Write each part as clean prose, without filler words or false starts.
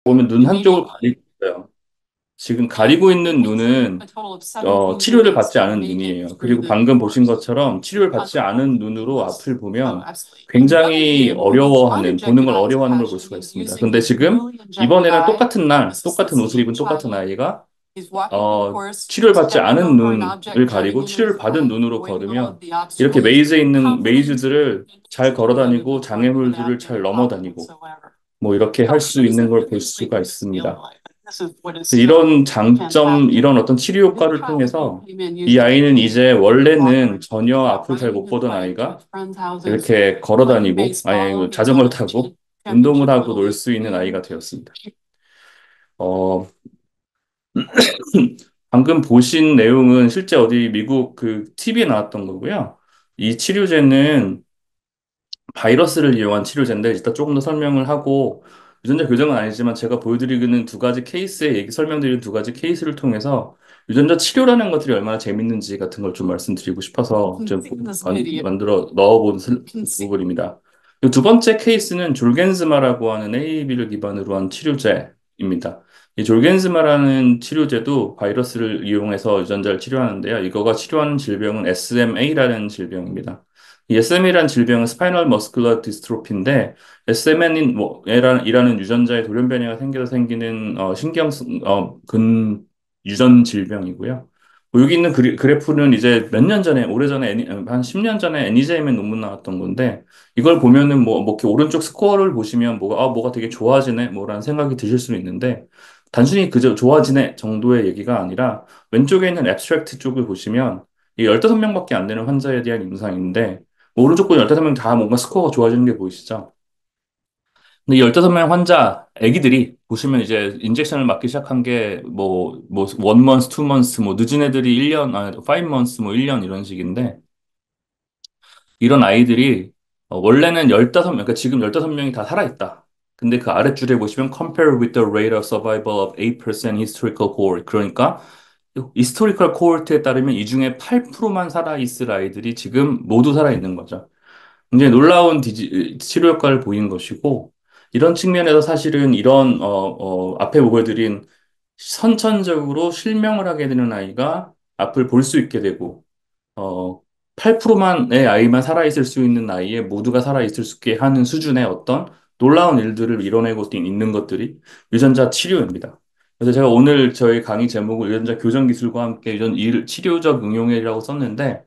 보면 눈 한쪽을 가리고 있어요. 지금 가리고 있는 눈은 치료를 받지 않은 눈이에요. 그리고 방금 보신 것처럼 치료를 받지 않은 눈으로 앞을 보면 굉장히 보는 걸 어려워하는 걸 볼 수가 있습니다. 근데 지금 이번에는 똑같은 날, 똑같은 옷을 입은 똑같은 아이가 치료를 받지 않은 눈을 가리고 치료를 받은 눈으로 걸으면 이렇게 메이즈에 있는 메이즈들을 잘 걸어 다니고 장애물들을 잘 넘어 다니고 뭐 이렇게 할 수 있는 걸 볼 수가 있습니다. 이런 장점, 이런 어떤 치료 효과를 통해서 이 아이는 이제 원래는 전혀 앞을 잘 못 보던 아이가 이렇게 걸어 다니고, 아니, 자전거를 타고 운동을 하고 놀 수 있는 아이가 되었습니다. 어, 방금 보신 내용은 실제 어디 미국 그 TV에 나왔던 거고요. 이 치료제는 바이러스를 이용한 치료제인데 이따 조금 더 설명을 하고 유전자 교정은 아니지만 제가 보여드리는 두 가지 설명드리는 두 가지 케이스를 통해서 유전자 치료라는 것들이 얼마나 재밌는지 같은 걸 좀 말씀드리고 싶어서 좀 만들어 넣어본 부분입니다. 이 두 번째 케이스는 졸겐스마라고 하는 AAV를 기반으로 한 치료제입니다. 이 졸겐스마라는 치료제도 바이러스를 이용해서 유전자를 치료하는데요. 이거가 치료하는 질병은 SMA라는 질병입니다. 이 SM이라는 질병은 스파이널 머스큘러 디스트로피인데 SMN이라는 유전자의 돌연변이가 생겨서 생기는 근 유전 질병이고요. 여기 있는 그래프는 이제 몇 년 전에 오래전에 한 10년 전에 NEJM에 논문 나왔던 건데 이걸 보면은 뭐 이렇게 오른쪽 스코어를 보시면 뭐가 되게 좋아지네 뭐라는 생각이 드실 수는 있는데 단순히 그저 좋아지네 정도의 얘기가 아니라 왼쪽에 있는 앱스트랙트 쪽을 보시면 이 15명밖에 안 되는 환자에 대한 임상인데 뭐 오른쪽 분 15명 다 뭔가 스코어가 좋아지는 게 보이시죠? 근데 이 15명 환자, 애기들이 보시면 이제 인젝션을 맞기 시작한 게 one month, two months, 뭐 늦은 애들이 1년, five months, 뭐 1년 이런 식인데 이런 아이들이 원래는 15명, 그러니까 지금 15명이 다 살아있다. 근데 그 아랫줄에 보시면 compare with the rate of survival of 8% historical cohort. 그러니까 히스토리컬 코홀트에 따르면 이 중에 8%만 살아있을 아이들이 지금 모두 살아있는 거죠. 굉장히 놀라운 치료 효과를 보인 것이고, 이런 측면에서 사실은 앞에 보여드린 선천적으로 실명을 하게 되는 아이가 앞을 볼 수 있게 되고, 어, 8%만의 아이만 살아있을 수 있는 아이에 모두가 살아있을 수 있게 하는 수준의 어떤 놀라운 일들을 이뤄내고 있는 것들이 유전자 치료입니다. 그래서 제가 오늘 저희 강의 제목을 유전자 교정 기술과 함께 치료적 응용이라고 썼는데,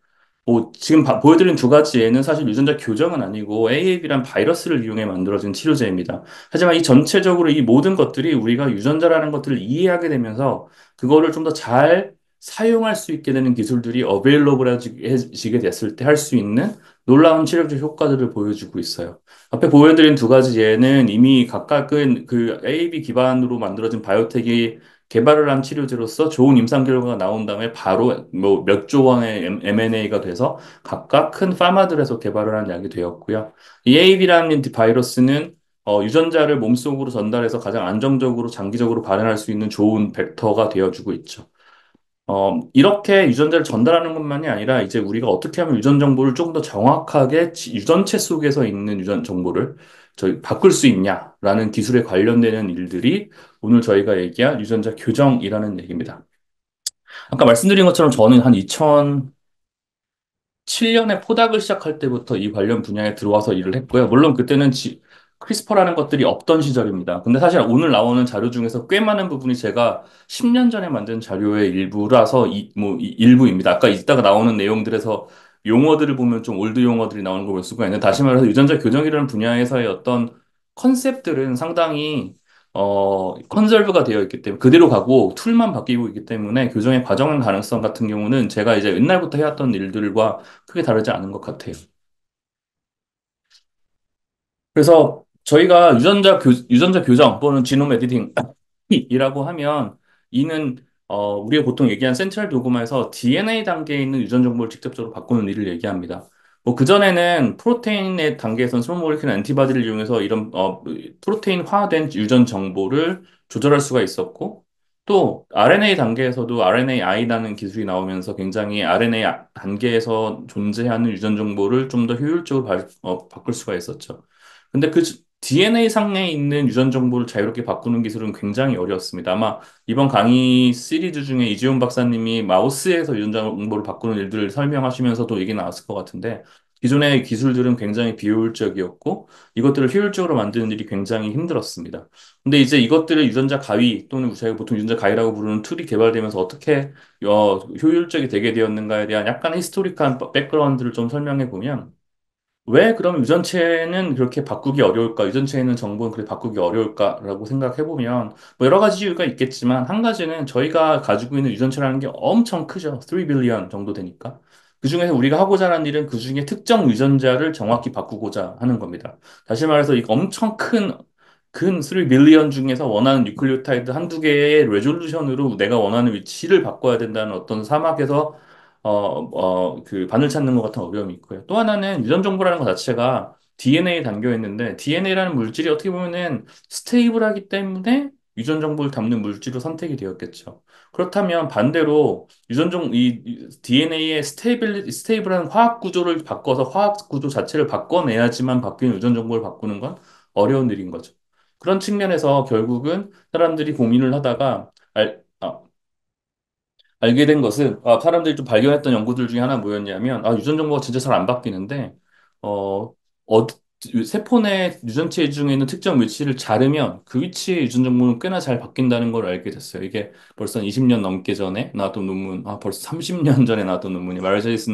지금 보여드린 두 가지 예는 사실 유전자 교정은 아니고 AAV란 바이러스를 이용해 만들어진 치료제입니다. 하지만 이 전체적으로 이 모든 것들이 우리가 유전자라는 것들을 이해하게 되면서 그거를 좀 더 잘 사용할 수 있게 되는 기술들이 어베일러블해지게 됐을 때 할 수 있는 놀라운 치료적 효과들을 보여주고 있어요. 앞에 보여드린 두 가지 예는 이미 각각은 그 AAV 기반으로 만들어진 바이오텍이 개발을 한 치료제로서 좋은 임상 결과가 나온 다음에 바로 뭐 몇 조 원의 M&A가 돼서 각각 큰 파마들에서 개발을 한 약이 되었고요. 이 AAV라는 바이러스는 유전자를 몸속으로 전달해서 가장 안정적으로 장기적으로 발현할 수 있는 좋은 벡터가 되어주고 있죠. 이렇게 유전자를 전달하는 것만이 아니라 이제 우리가 어떻게 하면 유전 정보를 조금 더 정확하게 유전체 속에서 있는 유전 정보를 저희 바꿀 수 있냐라는 기술에 관련되는 일들이 오늘 저희가 얘기할 유전자 교정이라는 얘기입니다. 아까 말씀드린 것처럼 저는 한 7년에 포닥을 시작할 때부터 이 관련 분야에 들어와서 일을 했고요. 물론 그때는 크리스퍼라는 것들이 없던 시절입니다. 근데 사실 오늘 나오는 자료 중에서 꽤 많은 부분이 제가 10년 전에 만든 자료의 일부라서 일부입니다. 아까 이따가 나오는 내용들에서 용어들을 보면 좀 올드 용어들이 나오는 걸 볼 수가 있는데 다시 말해서 유전자 교정이라는 분야에서의 어떤 컨셉들은 상당히 컨설브가 되어 있기 때문에 그대로 가고 툴만 바뀌고 있기 때문에 교정의 과정 가능성 같은 경우는 제가 이제 옛날부터 해왔던 일들과 크게 다르지 않은 것 같아요. 그래서 저희가 유전자 교정 또는 지놈 에디팅이라고 하면 이는 우리가 보통 얘기한 센트럴 도그마에서 DNA 단계에 있는 유전 정보를 직접적으로 바꾸는 일을 얘기합니다. 뭐 그전에는 프로테인의 단계에선 스몰 모레큘 엔티바디를 이용해서 이런 프로테인화된 유전 정보를 조절할 수가 있었고 또 RNA 단계에서도 RNAi라는 기술이 나오면서 굉장히 RNA 단계에서 존재하는 유전 정보를 좀 더 효율적으로 바꿀 수가 있었죠. 근데 DNA 상에 있는 유전 정보를 자유롭게 바꾸는 기술은 굉장히 어려웠습니다. 아마 이번 강의 시리즈 중에 이지훈 박사님이 마우스에서 유전 정보를 바꾸는 일들을 설명하시면서도 얘기 나왔을 것 같은데, 기존의 기술들은 굉장히 비효율적이었고, 이것들을 효율적으로 만드는 일이 굉장히 힘들었습니다. 근데 이제 이것들을 유전자 가위 또는 저희가 보통 유전자 가위라고 부르는 툴이 개발되면서 어떻게 효율적이 되게 되었는가에 대한 약간 히스토리컬한 백그라운드를 좀 설명해 보면, 왜 그럼 유전체는 그렇게 바꾸기 어려울까? 유전체에 있는 정보는 그렇게 바꾸기 어려울까라고 생각해보면, 뭐 여러 가지 이유가 있겠지만, 한 가지는 저희가 가지고 있는 유전체라는 게 엄청 크죠. 3 빌리언 정도 되니까. 그중에서 우리가 하고자 하는 일은 그중에 특정 유전자를 정확히 바꾸고자 하는 겁니다. 다시 말해서 이 엄청 근 3 빌리언 중에서 원하는 뉴클리오타이드 한두 개의 레졸루션으로 내가 원하는 위치를 바꿔야 된다는 어떤 사막에서 그 바늘 찾는 것 같은 어려움이 있고요. 또 하나는 유전 정보라는 것 자체가 DNA에 담겨 있는데 DNA라는 물질이 어떻게 보면은 스테이블하기 때문에 유전 정보를 담는 물질로 선택이 되었겠죠. 그렇다면 반대로 이 DNA의 스테이블한 화학 구조를 바꿔서 화학 구조 자체를 바꿔내야지만 바뀌는 유전 정보를 바꾸는 건 어려운 일인 거죠. 그런 측면에서 결국은 사람들이 고민을 하다가 알게 된 것은 사람들이 좀 발견했던 연구들 중에 하나 뭐였냐면 유전 정보가 진짜 잘 안 바뀌는데 어, 어 세포 내 유전체 중에 있는 특정 위치를 자르면 그 위치의 유전 정보는 꽤나 잘 바뀐다는 걸 알게 됐어요. 이게 벌써 20년 넘게 전에 나왔던 논문, 벌써 30년 전에 나왔던 논문이 마르샤리스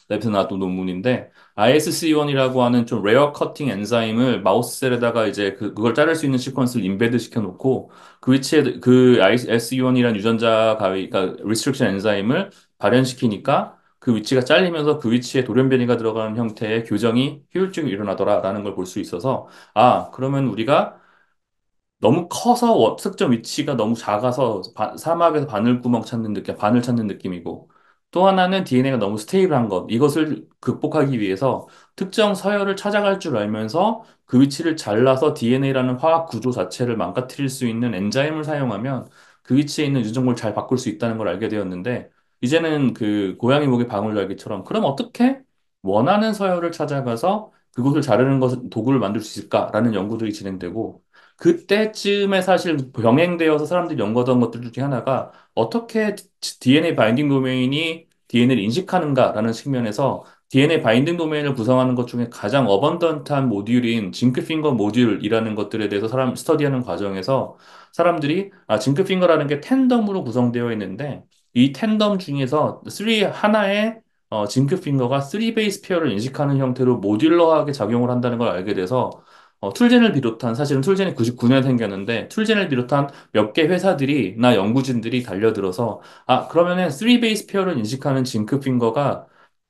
랩에서 나왔던 논문인데 ISC1이라고 하는 좀 레어 커팅 엔자임을 마우스셀에다가 이제 그걸 자를 수 있는 시퀀스를 임베드 시켜놓고 그 위치에 그 ISU1이라는 유전자 가위, 그러니까 restriction 엔자임을 발현시키니까 그 위치가 잘리면서 그 위치에 돌연변이가 들어가는 형태의 교정이 효율적으로 일어나더라라는 걸 볼 수 있어서 그러면 우리가 너무 커서 특정 위치가 너무 작아서 사막에서 바늘구멍 찾는 느낌, 바늘 찾는 느낌이고 또 하나는 DNA가 너무 스테이블한 것. 이것을 극복하기 위해서 특정 서열을 찾아갈 줄 알면서 그 위치를 잘라서 DNA라는 화학 구조 자체를 망가뜨릴 수 있는 엔자임을 사용하면 그 위치에 있는 유전정보를 잘 바꿀 수 있다는 걸 알게 되었는데 이제는 그 고양이 목에 방울 날기처럼 그럼 어떻게 원하는 서열을 찾아가서 그곳을 자르는 것, 도구를 만들 수 있을까라는 연구들이 진행되고 그때쯤에 사실 병행되어서 사람들이 연구하던 것들 중에 하나가 어떻게 DNA 바인딩 도메인이 DNA를 인식하는가라는 측면에서 DNA 바인딩 도메인을 구성하는 것 중에 가장 어번던트한 모듈인 징크핑거 모듈이라는 것들에 대해서 사람 스터디하는 과정에서 사람들이 징크핑거라는 게 텐덤으로 구성되어 있는데 이 텐덤 중에서 하나의 징크핑거가 3 베이스 페어를 인식하는 형태로 모듈러하게 작용을 한다는 걸 알게 돼서 툴젠을 비롯한 사실은 툴젠이 99년에 생겼는데 툴젠을 비롯한 몇 개 회사들이 나 연구진들이 달려들어서 그러면은 3 베이스 페어를 인식하는 징크 핑거가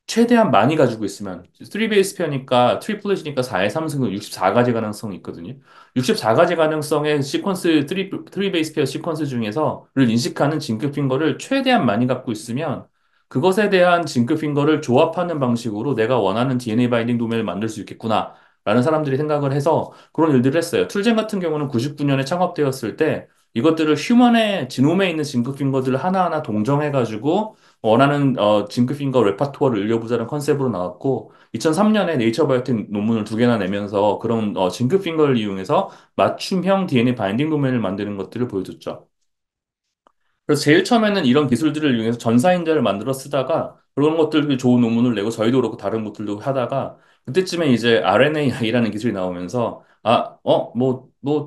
최대한 많이 가지고 있으면 3 베이스 페어니까 트리플렛이니까 4의 3승은 64가지 가능성이 있거든요. 64가지 가능성의 시퀀스 3 베이스 페어 시퀀스 중에서를 인식하는 징크 핑거를 최대한 많이 갖고 있으면 그것에 대한 징크 핑거를 조합하는 방식으로 내가 원하는 DNA 바이딩 도메인을 만들 수 있겠구나. 라는 사람들이 생각을 해서 그런 일들을 했어요. 툴젠 같은 경우는 99년에 창업되었을 때 이것들을 휴먼의 지놈에 있는 징크핑거들을 하나하나 동정해가지고 원하는 징크핑거 레파토어를 늘려보자는 컨셉으로 나왔고 2003년에 네이처 바이오텍 논문을 두 개나 내면서 그런 징크핑거를 이용해서 맞춤형 DNA 바인딩 도메인을 만드는 것들을 보여줬죠. 그래서 제일 처음에는 이런 기술들을 이용해서 전사인자를 만들어 쓰다가 그런 것들도 좋은 논문을 내고 저희도 그렇고 다른 것들도 하다가 그때쯤에 이제 RNA이라는 기술이 나오면서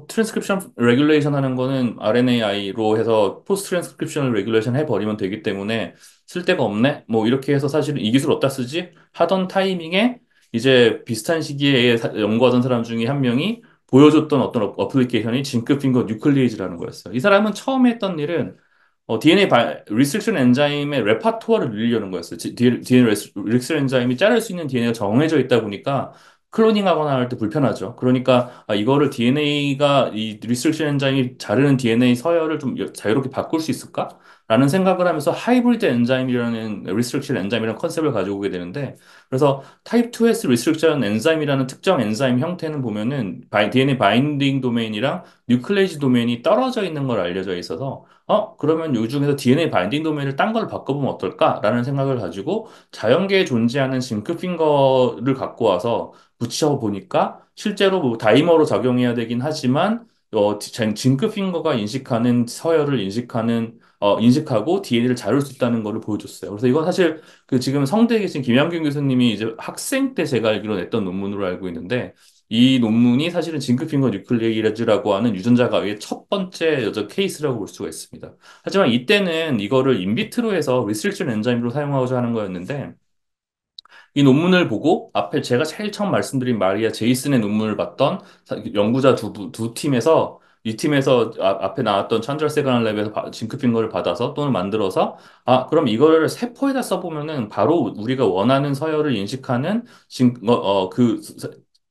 트랜스크립션 레귤레이션 하는 거는 RNA이로 해서 포스트 트랜스크립션 레귤레이션 해버리면 되기 때문에 쓸 데가 없네? 뭐 이렇게 해서 사실은 이 기술 어디다 쓰지? 하던 타이밍에 이제 비슷한 시기에 연구하던 사람 중에 한 명이 보여줬던 어떤 어플리케이션이 징크핑거 뉴클리에이즈라는 거였어요. 이 사람은 처음에 했던 일은 DNA 리스트릭션 엔자임의 레파토어를 늘리려는 거였어요. DNA 리스트릭션 엔자임이 자를 수 있는 DNA가 정해져 있다 보니까 클로닝하거나 할 때 불편하죠. 그러니까 이거를 DNA가 이 리스트릭션 엔자임이 자르는 DNA 서열을 좀 자유롭게 바꿀 수 있을까? 라는 생각을 하면서 하이브리드 엔자임이라는 리스트릭션 엔자임이라는 컨셉을 가지고 오게 되는데 그래서 타입 2S 리스트릭션 엔자임이라는 특정 엔자임 형태는 보면은 DNA 바인딩 도메인이랑 뉴클레이지 도메인이 떨어져 있는 걸 알려져 있어서 그러면 이 중에서 DNA 바인딩 도메인을 딴 걸 바꿔보면 어떨까라는 생각을 가지고 자연계에 존재하는 징크핑거를 갖고 와서 붙여보니까 실제로 뭐 다이머로 작용해야 되긴 하지만 징크 핑거가 인식하는 서열을 인식하고 DNA를 자를 수 있다는 거를 보여줬어요. 그래서 이건 사실 그 지금 성대에 계신 김양균 교수님이 이제 학생 때 제가 알기로 냈던 논문으로 알고 있는데 이 논문이 사실은 징크핑거 뉴클레이라즈라고 하는 유전자 가위의 첫 번째 여자 케이스라고 볼 수가 있습니다. 하지만 이때는 이거를 인비트로에서 리스트릭션 엔자임으로 사용하고자 하는 거였는데 이 논문을 보고 앞에 제가 제일 처음 말씀드린 마리아 제이슨의 논문을 봤던 연구자 두 팀에서 이 팀에서 앞에 나왔던 찬절 세가나 랩에서 징크핑거를 받아서 또는 만들어서 그럼 이거를 세포에다 써보면은 바로 우리가 원하는 서열을 인식하는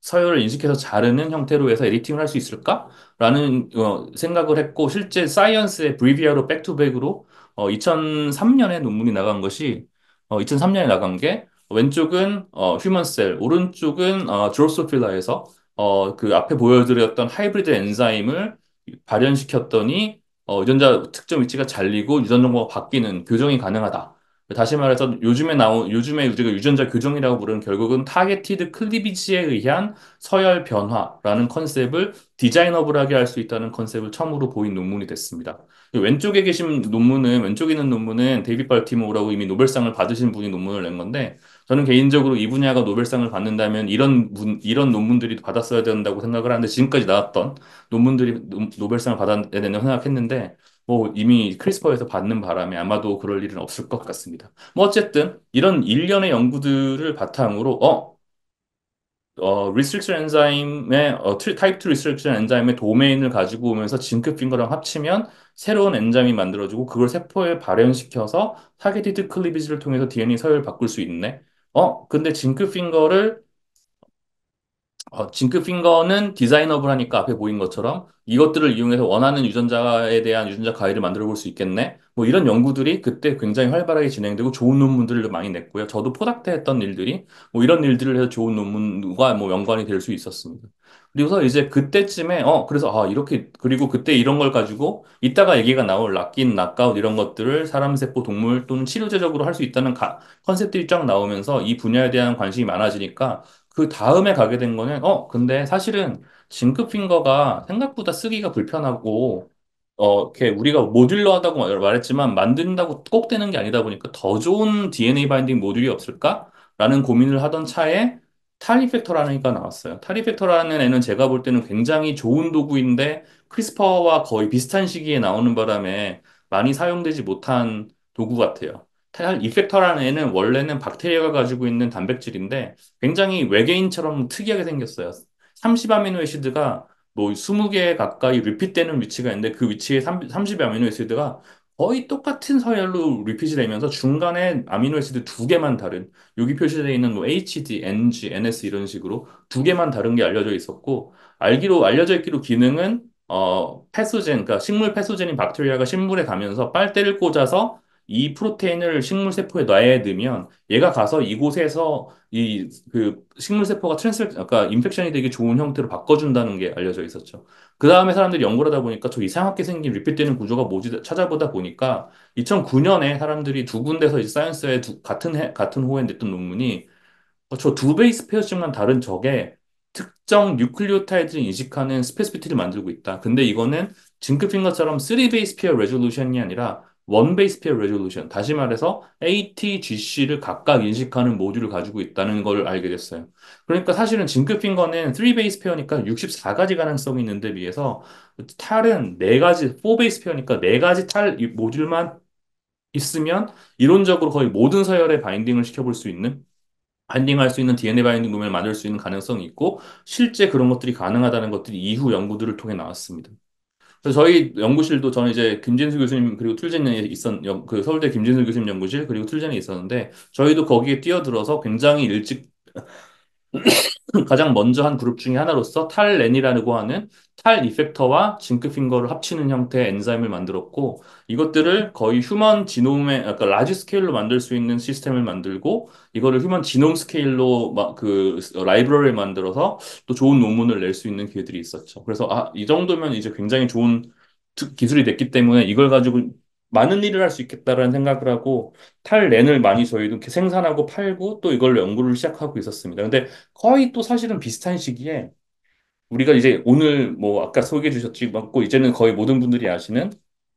서열을 인식해서 자르는 형태로 해서 에디팅을 할 수 있을까? 라는 생각을 했고 실제 사이언스의 브리비아로 백투백으로 2003년에 논문이 나간 것이 2003년에 나간 게 왼쪽은 휴먼 셀, 오른쪽은 드로소필라에서 그 앞에 보여드렸던 하이브리드 엔자임을 발현시켰더니 유전자 특정 위치가 잘리고 유전 정보가 바뀌는 교정이 가능하다. 다시 말해서 요즘에 우리가 유전자 교정이라고 부르는 결국은 타겟티드 클리비지에 의한 서열 변화라는 컨셉을 디자이너블하게 할 수 있다는 컨셉을 처음으로 보인 논문이 됐습니다. 왼쪽에 있는 논문은 데이빗 발티모어라고 이미 노벨상을 받으신 분이 논문을 낸 건데 저는 개인적으로 이 분야가 노벨상을 받는다면 이런 논문들이 받았어야 된다고 생각을 하는데 지금까지 나왔던 논문들이 노벨상을 받아야 된다고 생각했는데 뭐 이미 크리스퍼에서 받는 바람에 아마도 그럴 일은 없을 것 같습니다. 뭐 어쨌든 이런 일련의 연구들을 바탕으로 리스트릭션 엔자임의 타입 2 리스트릭션 엔자임의 도메인을 가지고 오면서 징크핑거랑 합치면 새로운 엔자임이 만들어지고 그걸 세포에 발현시켜서 타겟티드 클리비지를 통해서 DNA 서열을 바꿀 수 있네. 근데 징크핑거는 디자이너블 하니까 앞에 보인 것처럼 이것들을 이용해서 원하는 유전자에 대한 유전자 가위를 만들어 볼 수 있겠네. 뭐 이런 연구들이 그때 굉장히 활발하게 진행되고 좋은 논문들을 많이 냈고요. 저도 포닥때 했던 일들이 뭐 이런 일들을 해서 좋은 논문과 뭐 연관이 될 수 있었습니다. 그리고서 이제 그때쯤에 그래서 이렇게 그리고 그때 이런 걸 가지고 이따가 얘기가 나올 락인, 락아웃 이런 것들을 사람 세포 동물 또는 치료제적으로 할 수 있다는 컨셉들이 쫙 나오면서 이 분야에 대한 관심이 많아지니까 그 다음에 가게 된 거는, 근데 사실은 징크핑거가 생각보다 쓰기가 불편하고, 이렇게 우리가 모듈러하다고 말했지만 만든다고 꼭 되는 게 아니다 보니까 더 좋은 DNA 바인딩 모듈이 없을까? 라는 고민을 하던 차에 탈리팩터라는 애가 나왔어요. 탈리팩터라는 애는 제가 볼 때는 굉장히 좋은 도구인데 크리스퍼와 거의 비슷한 시기에 나오는 바람에 많이 사용되지 못한 도구 같아요. 탈 이펙터라는 애는 원래는 박테리아가 가지고 있는 단백질인데 굉장히 외계인처럼 특이하게 생겼어요. 30아미노 애시드가 뭐 20개 가까이 리핏되는 위치가 있는데 그 위치에 30 아미노 애시드가 거의 똑같은 서열로 리핏이 되면서 중간에 아미노 애시드 두 개만 다른 여기 표시되어 있는 뭐 HD, NG, NS 이런 식으로 두 개만 다른 게 알려져 있기로 기능은 패소젠, 그러니까 식물 패소젠인 박테리아가 식물에 가면서 빨대를 꽂아서 이 프로테인을 식물 세포에 놔야 되면 얘가 가서 이곳에서 이 그 식물 세포가 아까 인펙션이 되게 좋은 형태로 바꿔준다는 게 알려져 있었죠. 그 다음에 사람들이 연구를 하다 보니까 저 이상하게 생긴 리핏되는 구조가 뭐지 찾아보다 보니까 2009년에 사람들이 두 군데서 이제 사이언스에 같은 호에 냈던 논문이 저 두 베이스 페어씩만 다른 적에 특정 뉴클리오타이드를 인식하는 스페시피티를 만들고 있다. 근데 이거는 징크핑거처럼 3 베이스 페어 레졸루션이 아니라 1 베이스 페어 레졸루션. 다시 말해서 AT, GC를 각각 인식하는 모듈을 가지고 있다는 걸 알게 됐어요. 그러니까 사실은 징크핑거는 3 베이스 페어니까 64가지 가능성이 있는데 비해서 탈은 4가지, 4 베이스 페어니까 4가지 탈 모듈만 있으면 이론적으로 거의 모든 서열에 바인딩을 시켜볼 수 있는 바인딩할 수 있는 DNA 바인딩 도면을 만들 수 있는 가능성이 있고 실제 그런 것들이 가능하다는 것들이 이후 연구들을 통해 나왔습니다. 그래서 저희 연구실도 저는 이제 김진수 교수님 그리고 툴젠에 그 서울대 김진수 교수님 연구실 그리고 툴젠에 있었는데 저희도 거기에 뛰어들어서 굉장히 일찍 가장 먼저 한 그룹 중에 하나로서 탈렌이라고 하는 탈 이펙터와 징크핑거를 합치는 형태의 엔자임을 만들었고 이것들을 거의 휴먼 지놈의 약간 라지 스케일로 만들 수 있는 시스템을 만들고 이거를 휴먼 지놈 스케일로 그 라이브러리를 만들어서 또 좋은 논문을 낼 수 있는 기회들이 있었죠. 그래서 이 정도면 이제 굉장히 좋은 기술이 됐기 때문에 이걸 가지고 많은 일을 할 수 있겠다라는 생각을 하고 탈렌을 많이 저희도 이렇게 생산하고 팔고 또 이걸로 연구를 시작하고 있었습니다. 근데 거의 또 사실은 비슷한 시기에 우리가 이제 오늘 뭐 아까 소개해 주셨지 맞고 이제는 거의 모든 분들이 아시는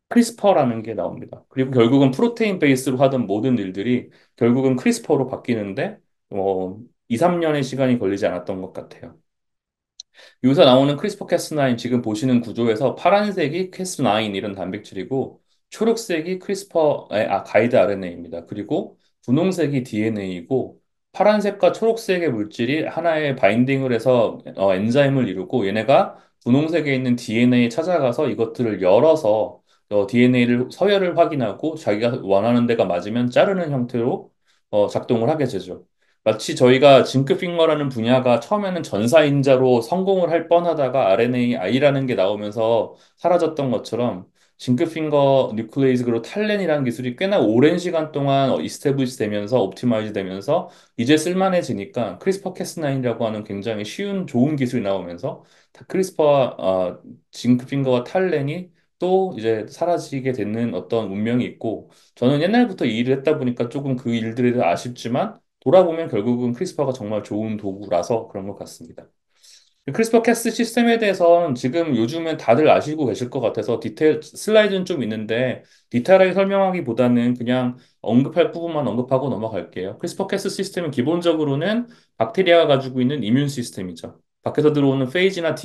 크리스퍼라는 게 나옵니다. 그리고 결국은 프로테인 베이스로 하던 모든 일들이 결국은 크리스퍼로 바뀌는데 2, 3년의 시간이 걸리지 않았던 것 같아요. 여기서 나오는 크리스퍼 캐스9 지금 보시는 구조에서 파란색이 캐스9 이런 단백질이고 초록색이 가이드 RNA입니다. 그리고 분홍색이 DNA이고 파란색과 초록색의 물질이 하나의 바인딩을 해서 엔자임을 이루고 얘네가 분홍색에 있는 DNA 찾아가서 이것들을 열어서 DNA를 서열을 확인하고 자기가 원하는 데가 맞으면 자르는 형태로 작동을 하게 되죠. 마치 저희가 징크핑거라는 분야가 처음에는 전사인자로 성공을 할 뻔하다가 RNA이라는 게 나오면서 사라졌던 것처럼 징크핑거 뉴클레이즈 그리고 탈렌이라는 기술이 꽤나 오랜 시간 동안 이스태블리시 되면서 옵티마이즈 되면서 이제 쓸만해지니까 크리스퍼 캐스9이라고 하는 굉장히 쉬운 좋은 기술이 나오면서 크리스퍼와 징크핑거와 탈렌이 또 이제 사라지게 되는 어떤 운명이 있고 저는 옛날부터 이 일을 했다 보니까 조금 그 일들에 대해 아쉽지만 돌아보면 결국은 크리스퍼가 정말 좋은 도구라서 그런 것 같습니다. 크리스퍼 캐스 시스템에 대해서는 지금 요즘엔 다들 아시고 계실 것 같아서 디테일 슬라이드는 좀 있는데 디테일하게 설명하기보다는 그냥 언급할 부분만 언급하고 넘어갈게요. 크리스퍼 캐스 시스템은 기본적으로는 박테리아가 가지고 있는 이뮨 시스템이죠. 밖에서 들어오는 페이지나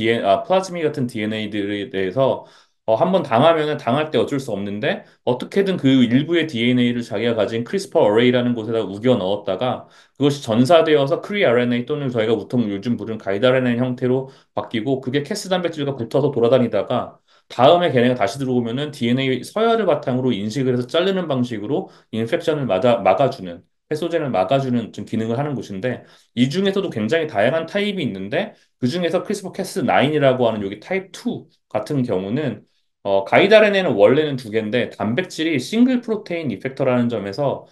플라즈미 같은 DNA들에 대해서 한번 당하면은 당할 때 어쩔 수 없는데 어떻게든 그 일부의 DNA를 자기가 가진 크리스퍼 어레이라는 곳에다 우겨 넣었다가 그것이 전사되어서 크리 RNA 또는 저희가 보통 요즘 부르는 가이드 RNA 형태로 바뀌고 그게 캐스 단백질과 붙어서 돌아다니다가 다음에 걔네가 다시 들어오면은 DNA 서열을 바탕으로 인식을 해서 자르는 방식으로 인펙션을 막아주는 해소제를 막아주는 좀 기능을 하는 곳인데 이 중에서도 굉장히 다양한 타입이 있는데 그 중에서 크리스퍼 캐스9이라고 하는 여기 타입 2 같은 경우는 가이드 RNA는 원래는 두 개인데 단백질이 싱글 프로테인 이펙터라는 점에서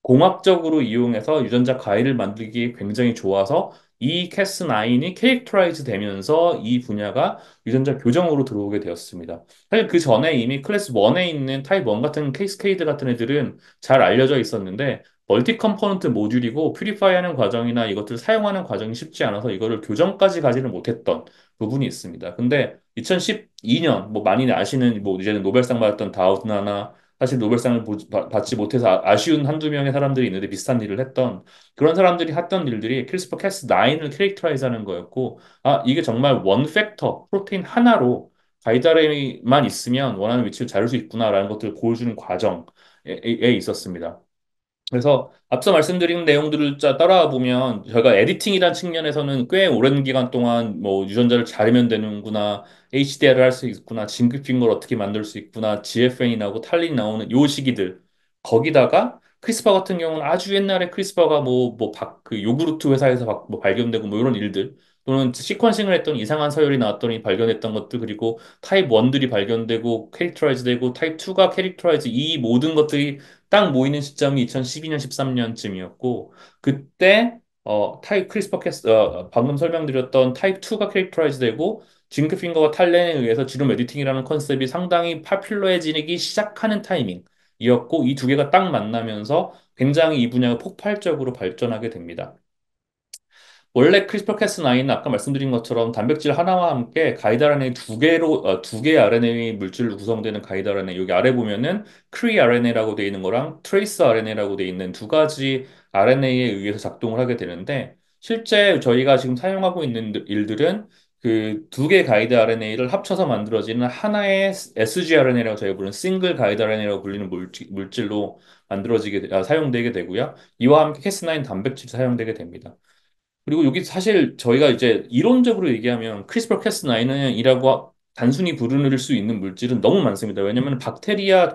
공학적으로 이용해서 유전자 가위를 만들기 굉장히 좋아서 이 캐스9이 캐릭터라이즈 되면서 이 분야가 유전자 교정으로 들어오게 되었습니다. 사실 그 전에 이미 클래스 1에 있는 타입 1 같은 케이스케이드 같은 애들은 잘 알려져 있었는데 멀티 컴포넌트 모듈이고 퓨리파이 하는 과정이나 이것들을 사용하는 과정이 쉽지 않아서 이거를 교정까지 가지는 못했던 부분이 있습니다. 근데 2012년 뭐 많이 아시는 뭐 이제는 노벨상 받았던 다우드나나 사실 노벨상을 받지 못해서 아쉬운 한두 명의 사람들이 있는데 비슷한 일을 했던 그런 사람들이 했던 일들이 크리스퍼 캐스9을 캐릭터라이즈 하는 거였고 이게 정말 원 팩터 프로테인 하나로 가이드라인만 있으면 원하는 위치를 자를 수 있구나라는 것들을 보여주는 과정에 있었습니다. 그래서 앞서 말씀드린 내용들을 따라와 보면 저희가 에디팅이란 측면에서는 꽤 오랜 기간 동안 뭐 유전자를 자르면 되는구나, HDR을 할 수 있구나, 징크핀 걸 어떻게 만들 수 있구나, GFN이 나오고 탈린이 나오는 요 시기들 거기다가 크리스퍼 같은 경우는 아주 옛날에 크리스퍼가 그 요구르트 회사에서 뭐 발견되고 뭐 이런 일들 또는 시퀀싱을 했던 이상한 서열이 나왔더니 발견했던 것들 그리고 타입 1들이 발견되고 캐릭터라이즈 되고 타입 2가 캐릭터라이즈 이 모든 것들이 딱 모이는 시점이 2012년, 13년쯤이었고, 그때, 타입 크리스퍼 캐스, 방금 설명드렸던 타입 2가 캐릭터라이즈 되고, 징크핑거와 탈렌에 의해서 지름 에디팅이라는 컨셉이 상당히 파퓰러해지기 시작하는 타이밍이었고, 이 두 개가 딱 만나면서 굉장히 이 분야가 폭발적으로 발전하게 됩니다. 원래 크리스퍼 캐스9은 아까 말씀드린 것처럼 단백질 하나와 함께 가이드 RNA 두 개의 RNA 물질로 구성되는 가이드 RNA 여기 아래 보면은 크리 RNA라고 되어 있는 거랑 트레이스 RNA라고 되어 있는 두 가지 RNA에 의해서 작동을 하게 되는데 실제 저희가 지금 사용하고 있는 일들은 그 두 개 가이드 RNA를 합쳐서 만들어지는 하나의 sgRNA라고 저희가 부르는 싱글 가이드 RNA라고 불리는 물질로 사용되게 되고요. 이와 함께 캐스9 단백질이 사용되게 됩니다. 그리고 여기 사실 저희가 이제 이론적으로 얘기하면 크리스퍼 캐스9이라고 단순히 부를 수 있는 물질은 너무 많습니다. 왜냐하면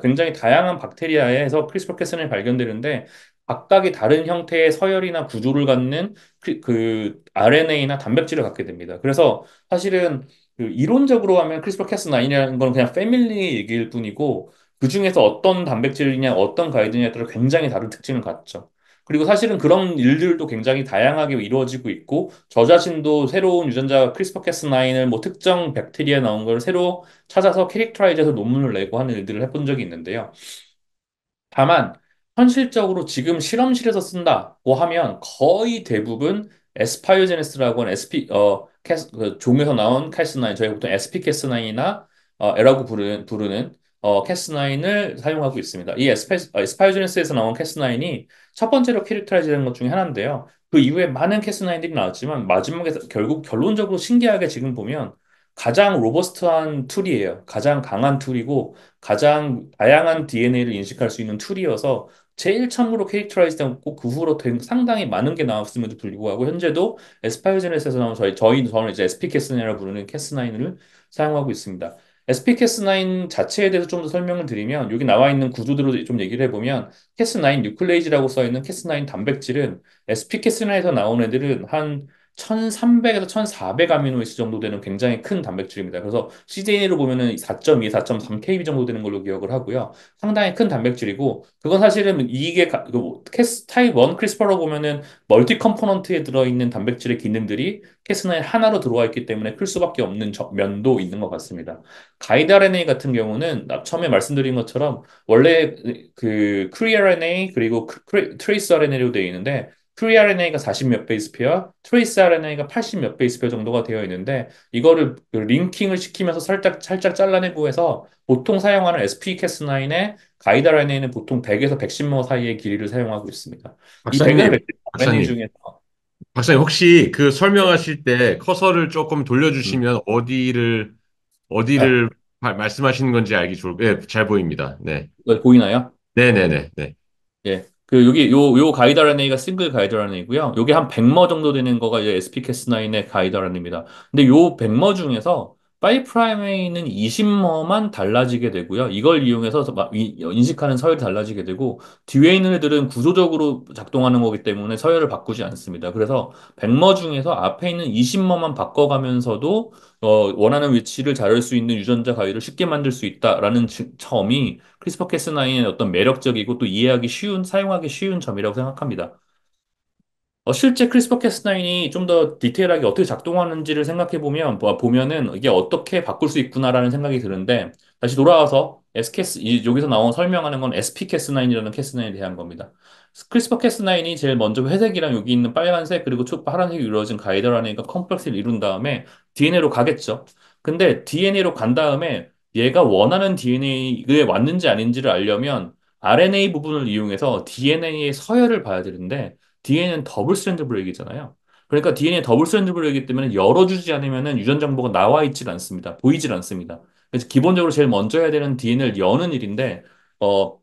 굉장히 다양한 박테리아에서 크리스퍼 캐스9이 발견되는데 각각이 다른 형태의 서열이나 구조를 갖는 그 RNA나 단백질을 갖게 됩니다. 그래서 사실은 그 이론적으로 하면 크리스퍼 캐스9이라는 건 그냥 패밀리 얘기일 뿐이고 그 중에서 어떤 단백질이냐 어떤 가이드냐에 따라 굉장히 다른 특징을 갖죠. 그리고 사실은 그런 일들도 굉장히 다양하게 이루어지고 있고, 저 자신도 새로운 유전자 크리스퍼-캐스9을 뭐 특정 백테리아에 나온 걸 새로 찾아서 캐릭터라이즈해서 논문을 내고 하는 일들을 해본 적이 있는데요. 다만 현실적으로 지금 실험실에서 쓴다고 하면 거의 대부분 에스파이오제네스라고 하는 그 종에서 나온 캐스9, 저희가 보통 SP-캐스9이나 에라고 부르는 캐스9을 사용하고 있습니다. 이 에스파이오제네스에서 나온 캐스9이 첫 번째로 캐릭터라이즈 된 것 중에 하나인데요. 그 이후에 많은 캐스9들이 나왔지만 마지막에 결국 결론적으로 신기하게 지금 보면 가장 로버스트한 툴이에요. 가장 강한 툴이고 가장 다양한 DNA를 인식할 수 있는 툴이어서 제일 처음으로 캐릭터라이즈 되고 그 후로 상당히 많은 게 나왔음에도 불구하고 현재도 에스파이오제네스에서 나온 저는 이제 SPCAS9이라고 부르는 캐스9을 사용하고 있습니다. SPCAS9 자체에 대해서 좀 더 설명을 드리면 여기 나와 있는 구조대로 좀 얘기를 해보면 캐스9 뉴클레이지라고 써 있는 캐스9 단백질은 SPCAS9에서 나온 애들은 한 1300에서 1400 아미노에시드 정도 되는 굉장히 큰 단백질입니다. 그래서 CJN으로 보면은 4.2, 4.3 kb 정도 되는 걸로 기억을 하고요. 상당히 큰 단백질이고, 그건 사실은 이게 캐스 타입 1 크리스퍼로 보면은 멀티 컴포넌트에 들어있는 단백질의 기능들이 캐스9 하나로 들어와 있기 때문에 클 수밖에 없는 면도 있는 것 같습니다. 가이드 RNA 같은 경우는 처음에 말씀드린 것처럼 원래 그 크리RNA 그리고 트레이스 RNA로 되어 있는데 프리RNA가 40 몇 베이스 페어, 트레이스 RNA가 80 몇 베이스 페어 정도가 되어 있는데 이거를 그 링킹을 시키면서 살짝 잘라내고 해서 보통 사용하는 SPCAS9의 가이드 RNA는 보통 100에서 110모 사이의 길이를 사용하고 있습니다. 이 100에서 박사님, 110 RNA 박사님, 중에서 박사님 혹시 그 설명하실 때 커서를 조금 돌려주시면 아, 어디를 말씀하시는 건지 알기 예, 잘 보입니다. 네. 이거 보이나요? 네네네. 네. 예. 그 여기 요 가이드 RNA가 싱글 가이드 RNA이고요. 요게 한 100머 정도 되는 거가 이제 SPCAS9의 가이드 RNA입니다. 근데 요 100머 중에서 5 프라임에는 20머만 달라지게 되고요. 이걸 이용해서 인식하는 서열이 달라지게 되고 뒤에 있는 애들은 구조적으로 작동하는 거기 때문에 서열을 바꾸지 않습니다. 그래서 100머 중에서 앞에 있는 20머만 바꿔가면서도 원하는 위치를 자를 수 있는 유전자 가위를 쉽게 만들 수 있다라는 점이 크리스퍼-캐스9의 어떤 매력적이고 또 이해하기 쉬운, 사용하기 쉬운 점이라고 생각합니다. 실제 크리스퍼-캐스9이 좀 더 디테일하게 어떻게 작동하는지를 생각해 보면은 이게 어떻게 바꿀 수 있구나라는 생각이 드는데 다시 돌아와서 여기서 나온 설명하는 건 SP-캐스9이라는 캐스9에 대한 겁니다. 크리스퍼-캐스9이 제일 먼저 회색이랑 여기 있는 빨간색 그리고 파란색이 이루어진 가이드라니까 컴플렉스를 이룬 다음에 DNA로 가겠죠. 근데 DNA로 간 다음에 얘가 원하는 DNA에 왔는지 아닌지를 알려면 RNA 부분을 이용해서 DNA의 서열을 봐야 되는데 DNA는 더블 스트랜드 브레이크잖아요. 그러니까 DNA 더블 스트랜드 브레이크이기 때문에 열어주지 않으면은 유전 정보가 나와 있질 않습니다. 보이질 않습니다. 그래서 기본적으로 제일 먼저 해야 되는 DNA를 여는 일인데, 어,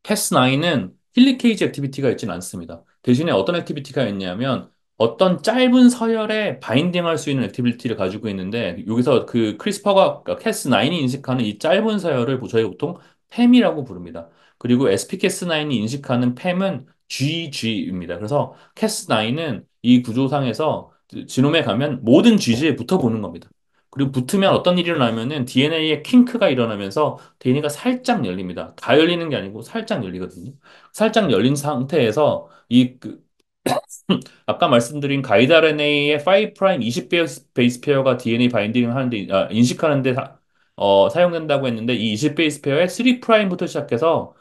캐스9은 힐리케이지 액티비티가 있지는 않습니다. 대신에 어떤 액티비티가 있냐면 어떤 짧은 서열에 바인딩할 수 있는 액티비티를 가지고 있는데 여기서 그 크리스퍼가 캐스9이 인식하는 이 짧은 서열을 저희가 보통 팸이라고 부릅니다. 그리고 SP캐스9이 인식하는 팸은 GG입니다. 그래서 캐스9은 이 구조상에서 지놈에 가면 모든 GG에 붙어보는 겁니다. 그리고 붙으면 어떤 일이 일어나면은 DNA에 킹크가 일어나면서 DNA가 살짝 열립니다. 다 열리는 게 아니고 살짝 열리거든요. 살짝 열린 상태에서 아까 말씀드린 가이드 RNA의 5 프라임 20 베이스 페어가 DNA 바인딩을 하는데 인식하는데 사용된다고 했는데 이 20 베이스 페어의 3 프라임부터 시작해서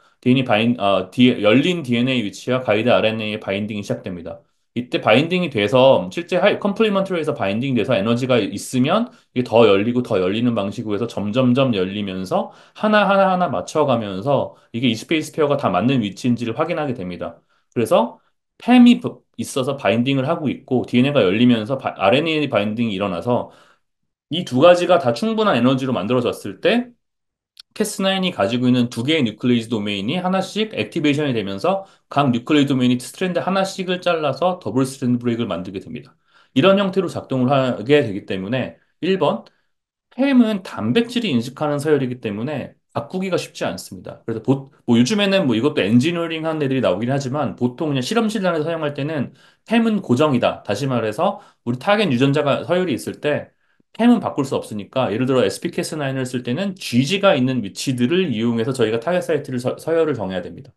열린 DNA 위치와 가이드 RNA의 바인딩이 시작됩니다. 이때 바인딩이 돼서 실제 컴플리먼터리에서 바인딩이 돼서 에너지가 있으면 이게 더 열리고 더 열리는 방식으로 해서 점점점 열리면서 하나 맞춰가면서 이게 20 베이스 페어가 다 맞는 위치인지를 확인하게 됩니다. 그래서 팸이 있어서 바인딩을 하고 있고 DNA가 열리면서 RNA 바인딩이 일어나서 이 두 가지가 다 충분한 에너지로 만들어졌을 때 캐스9이 가지고 있는 두 개의 뉴클레이즈 도메인이 하나씩 액티베이션이 되면서 각 뉴클레이즈 도메인이 스트랜드 하나씩을 잘라서 더블 스트랜드 브레이크를 만들게 됩니다. 이런 형태로 작동을 하게 되기 때문에 1번 햄은 단백질이 인식하는 서열이기 때문에 바꾸기가 쉽지 않습니다. 그래서 뭐 요즘에는 뭐 이것도 엔지니어링 한 애들이 나오긴 하지만 보통 그냥 실험실 안에서 사용할 때는 햄은 고정이다. 다시 말해서 우리 타겟 유전자가 서열이 있을 때 햄은 바꿀 수 없으니까 예를 들어 SPCS9을 쓸 때는 GG가 있는 위치들을 이용해서 저희가 타겟 사이트를 서열을 정해야 됩니다.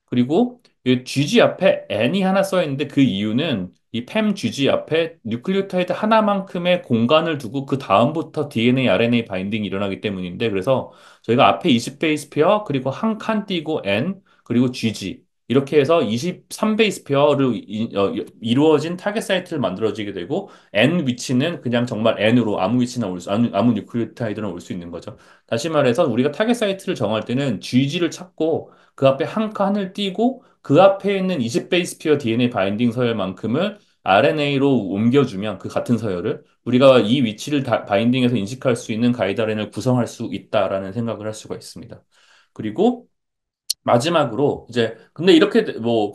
그리고 이 GG 앞에 N이 하나 써 있는데 그 이유는 이 팸 GG 앞에 뉴클리오타이드 하나만큼의 공간을 두고 그 다음부터 DNA, RNA 바인딩이 일어나기 때문인데 그래서 저희가 앞에 20베이스 페어 그리고 한 칸 띄고 N 그리고 GG 이렇게 해서 23베이스 페어로 이루어진 타겟 사이트를 만들어지게 되고 N 위치는 그냥 정말 N으로 아무 위치나 올 수, 아무 뉴클리오타이드나 올 수 있는 거죠. 다시 말해서 우리가 타겟 사이트를 정할 때는 GG를 찾고 그 앞에 한 칸을 띄고 그 앞에 있는 20베이스 페어 DNA 바인딩 서열만큼을 RNA로 옮겨주면 그 같은 서열을 우리가 이 위치를 바인딩해서 인식할 수 있는 가이드라인을 구성할 수 있다라는 생각을 할 수가 있습니다. 그리고 마지막으로 이제 근데 이렇게 뭐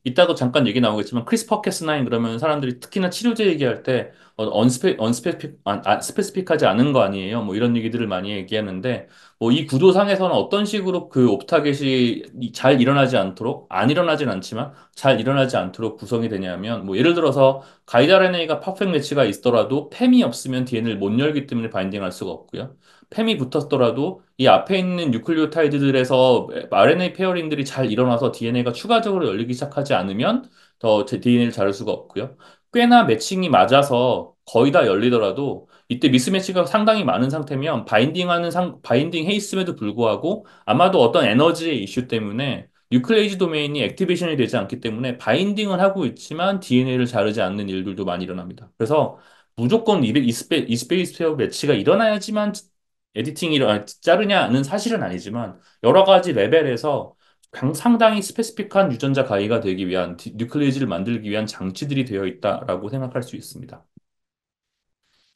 이따가 잠깐 얘기 나오겠지만 크리스퍼 캐스9 그러면 사람들이 특히나 치료제 얘기할 때 스페시픽하지 않은 거 아니에요? 뭐 이런 얘기들을 많이 얘기하는데 뭐 이 구도상에서는 어떤 식으로 그 옵타겟이 잘 일어나지 않도록 안 일어나진 않지만 잘 일어나지 않도록 구성이 되냐면 뭐 예를 들어서 가이드 RNA가 퍼펙트 매치가 있더라도 팸이 없으면 DNA를 못 열기 때문에 바인딩할 수가 없고요. 팸이 붙었더라도 이 앞에 있는 뉴클리오타이드들에서 RNA 페어링들이 잘 일어나서 DNA가 추가적으로 열리기 시작하지 않으면 더 DNA를 자를 수가 없고요. 꽤나 매칭이 맞아서 거의 다 열리더라도 이때 미스매치가 상당히 많은 상태면 바인딩 해 있음에도 불구하고 아마도 어떤 에너지의 이슈 때문에 뉴클레이지 도메인이 액티베이션이 되지 않기 때문에 바인딩을 하고 있지만 DNA를 자르지 않는 일들도 많이 일어납니다. 그래서 무조건 이스페이스 페어 매치가 일어나야지만 자르냐는 사실은 아니지만 여러 가지 레벨에서 상당히 스페시픽한 유전자 가이가 되기 위한 뉴클리지를 만들기 위한 장치들이 되어 있다라고 생각할 수 있습니다.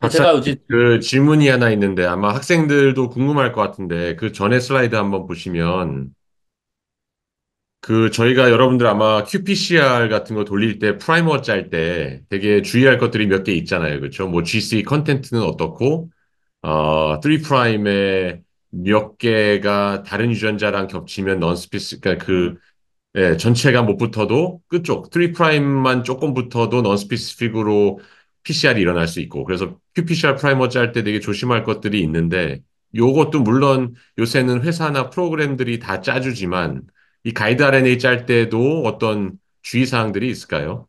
박사님, 제가 이제 그 질문이 하나 있는데 아마 학생들도 궁금할 것 같은데 그 전에 슬라이드 한번 보시면 그 저희가 여러분들 아마 qPCR 같은 거 돌릴 때 프라이머 짤 때 되게 주의할 것들이 몇 개 있잖아요. 그렇죠? 뭐 GC 컨텐트는 어떻고 3 프라임에 몇 개가 다른 유전자랑 겹치면 넌스피스 그러니까 그 예, 전체가 못 붙어도 끝쪽 3 프라임만 조금 붙어도 넌스피시픽으로 PCR이 일어날 수 있고 그래서 qPCR 프라이머 짤 때 되게 조심할 것들이 있는데 요것도 물론 요새는 회사나 프로그램들이 다 짜주지만 이 가이드 RNA 짤 때도 어떤 주의사항들이 있을까요?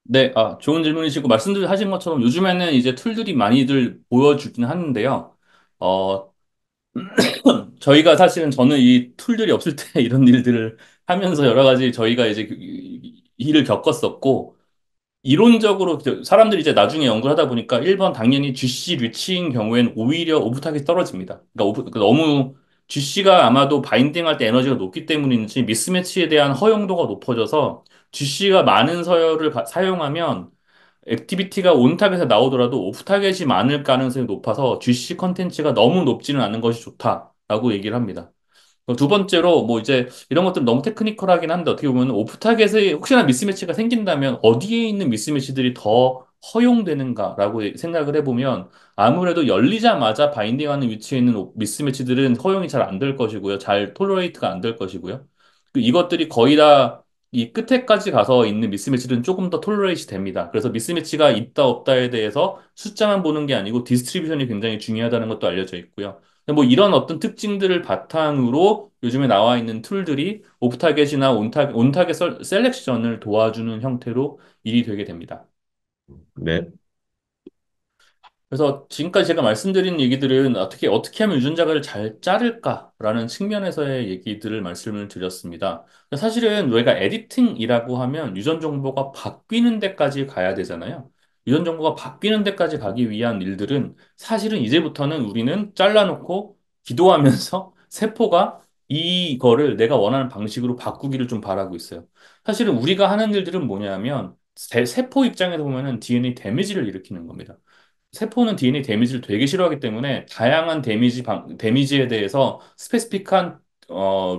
네, 좋은 질문이시고 말씀하신 것처럼 요즘에는 이제 툴들이 많이들 보여주긴 하는데요. 어, 저희가 사실은 저는 이 툴들이 없을 때 이런 일들을 하면서 여러 가지 저희가 이제 일을 겪었었고 이론적으로 사람들이 이제 나중에 연구를 하다 보니까 1번 당연히 GC 류치인 경우에는 오히려 오브 타겟이 떨어집니다. 그러니까 너무 GC가 아마도 바인딩할 때 에너지가 높기 때문인지 미스매치에 대한 허용도가 높아져서 GC가 많은 서열을 사용하면 액티비티가 온 타겟에 나오더라도 오프 타겟이 많을 가능성이 높아서 GC 컨텐츠가 너무 높지는 않은 것이 좋다라고 얘기를 합니다. 두 번째로 뭐 이제 이런 것들은 너무 테크니컬하긴 한데 어떻게 보면 오프 타겟에 혹시나 미스매치가 생긴다면 어디에 있는 미스매치들이 더 허용되는가라고 생각을 해보면 아무래도 열리자마자 바인딩하는 위치에 있는 미스매치들은 허용이 잘 안 될 것이고요. 잘 톨러레이트가 안 될 것이고요. 이것들이 거의 다 이 끝에까지 가서 있는 미스매치들은 조금 더 톨러레이트 됩니다. 그래서 미스매치가 있다 없다에 대해서 숫자만 보는 게 아니고 디스트리뷰션이 굉장히 중요하다는 것도 알려져 있고요. 뭐 이런 어떤 특징들을 바탕으로 요즘에 나와 있는 툴들이 오프타겟이나 온타겟 셀렉션을 도와주는 형태로 일이 되게 됩니다. 네. 그래서 지금까지 제가 말씀드린 얘기들은 어떻게 하면 유전자를 잘 자를까라는 측면에서의 얘기들을 말씀을 드렸습니다. 사실은 우리가 에디팅이라고 하면 유전 정보가 바뀌는 데까지 가야 되잖아요. 유전 정보가 바뀌는 데까지 가기 위한 일들은 사실은 이제부터는 우리는 잘라놓고 기도하면서 세포가 이거를 내가 원하는 방식으로 바꾸기를 좀 바라고 있어요. 사실은 우리가 하는 일들은 뭐냐면 세포 입장에서 보면은 DNA 데미지를 일으키는 겁니다. 세포는 DNA 데미지를 되게 싫어하기 때문에 다양한 데미지에 대해서 스페시픽한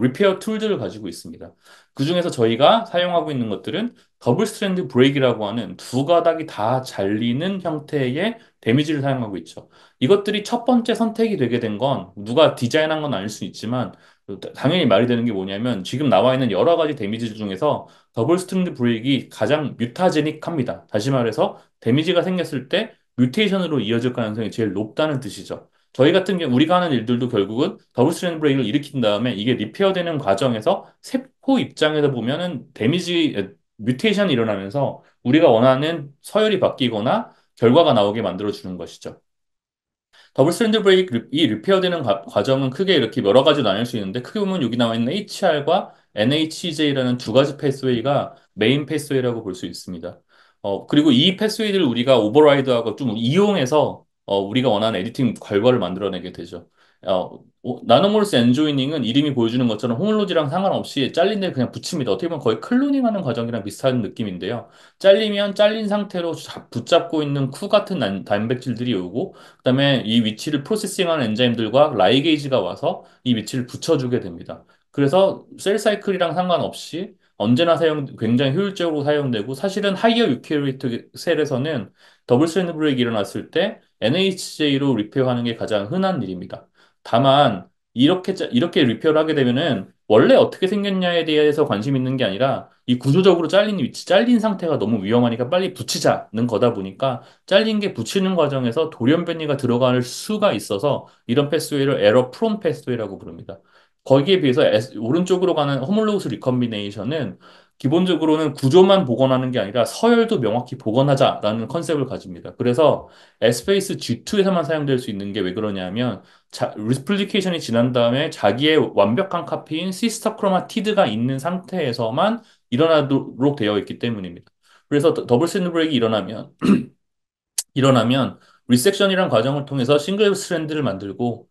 리페어 툴들을 가지고 있습니다. 그중에서 저희가 사용하고 있는 것들은 더블 스트랜드 브레이크라고 하는 두 가닥이 다 잘리는 형태의 데미지를 사용하고 있죠. 이것들이 첫 번째 선택이 되게 된 건 누가 디자인한 건 아닐 수 있지만 당연히 말이 되는 게 뭐냐면 지금 나와 있는 여러 가지 데미지 중에서 더블 스트랜드 브레이크가 가장 뮤타제닉합니다. 다시 말해서 데미지가 생겼을 때 뮤테이션으로 이어질 가능성이 제일 높다는 뜻이죠. 저희 같은 경우 우리가 하는 일들도 결국은 더블 스트랜드 브레이크를 일으킨 다음에 이게 리페어되는 과정에서 세포 입장에서 보면은 뮤테이션이 일어나면서 우리가 원하는 서열이 바뀌거나 결과가 나오게 만들어 주는 것이죠. 더블 스트랜드 브레이크 이 리페어되는 과정은 크게 이렇게 여러 가지로 나뉠 수 있는데 크게 보면 여기 나와 있는 HR과 NHJ라는 두 가지 패스웨이가 메인 패스웨이라고 볼 수 있습니다. 그리고 이 패스웨이들을 우리가 오버라이드하고 좀 이용해서 우리가 원하는 에디팅 결과를 만들어내게 되죠. 나노몰스 엔조이닝은 이름이 보여주는 것처럼 홈올로디랑 상관없이 잘린 데를 그냥 붙입니다. 어떻게 보면 거의 클로닝하는 과정이랑 비슷한 느낌인데요. 잘리면 잘린 상태로 붙잡고 있는 쿠 같은 단백질들이 오고 그다음에 이 위치를 프로세싱하는 엔자임들과 라이게이지가 와서 이 위치를 붙여주게 됩니다. 그래서 셀 사이클이랑 상관없이 언제나 굉장히 효율적으로 사용되고 사실은 하이어 유캐리트 셀에서는 더블 스트랜드 브레이크가 일어났을 때 NHJ로 리페어하는 게 가장 흔한 일입니다. 다만 이렇게 리페어를 하게 되면은 원래 어떻게 생겼냐에 대해서 관심 있는 게 아니라 이 구조적으로 잘린 위치, 잘린 상태가 너무 위험하니까 빨리 붙이자는 거다 보니까 잘린 게 붙이는 과정에서 돌연변이가 들어갈 수가 있어서 이런 패스웨이를 에러 프론 패스웨이라고 부릅니다. 거기에 비해서 오른쪽으로 가는 호몰로그스 리컴비네이션은 기본적으로는 구조만 복원하는 게 아니라 서열도 명확히 복원하자라는 컨셉을 가집니다. 그래서 에스페이스 G2에서만 사용될 수 있는 게 왜 그러냐면 리플리케이션이 지난 다음에 자기의 완벽한 카피인 시스터 크로마티드가 있는 상태에서만 일어나도록 되어 있기 때문입니다. 그래서 더블 스탠드 브레이크가 일어나면 리섹션이란 과정을 통해서 싱글 스트랜드를 만들고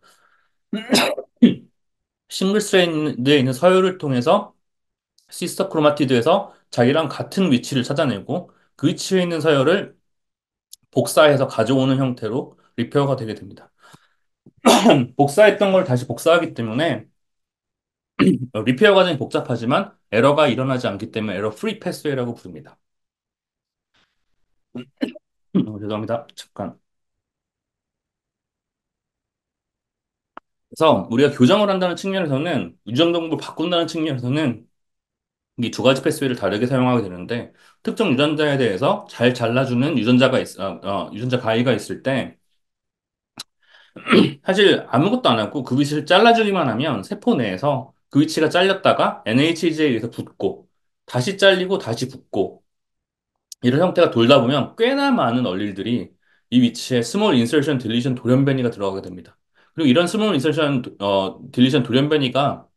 싱글 스트랜드에 있는 서열을 통해서 시스터 크로마티드에서 자기랑 같은 위치를 찾아내고 그 위치에 있는 서열을 복사해서 가져오는 형태로 리페어가 되게 됩니다. 복사했던 걸 다시 복사하기 때문에 리페어 과정이 복잡하지만 에러가 일어나지 않기 때문에 에러 프리 패스웨이라고 부릅니다. 죄송합니다. 잠깐. 그래서 우리가 교정을 한다는 측면에서는 유전 정보를 바꾼다는 측면에서는 이 두 가지 패스웨이를 다르게 사용하게 되는데 특정 유전자에 대해서 잘 잘라주는 유전자 가위가 있을 때 사실 아무것도 안 하고 그 위치를 잘라주기만 하면 세포 내에서 그 위치가 잘렸다가 NHJ에 의해서 붙고 다시 잘리고 다시 붙고 이런 형태가 돌다 보면 꽤나 많은 얼릴들이 이 위치에 스몰 인서션 딜리션 돌연변이가 들어가게 됩니다. 그리고 이런 스몰 인서션 딜리션 돌연변이가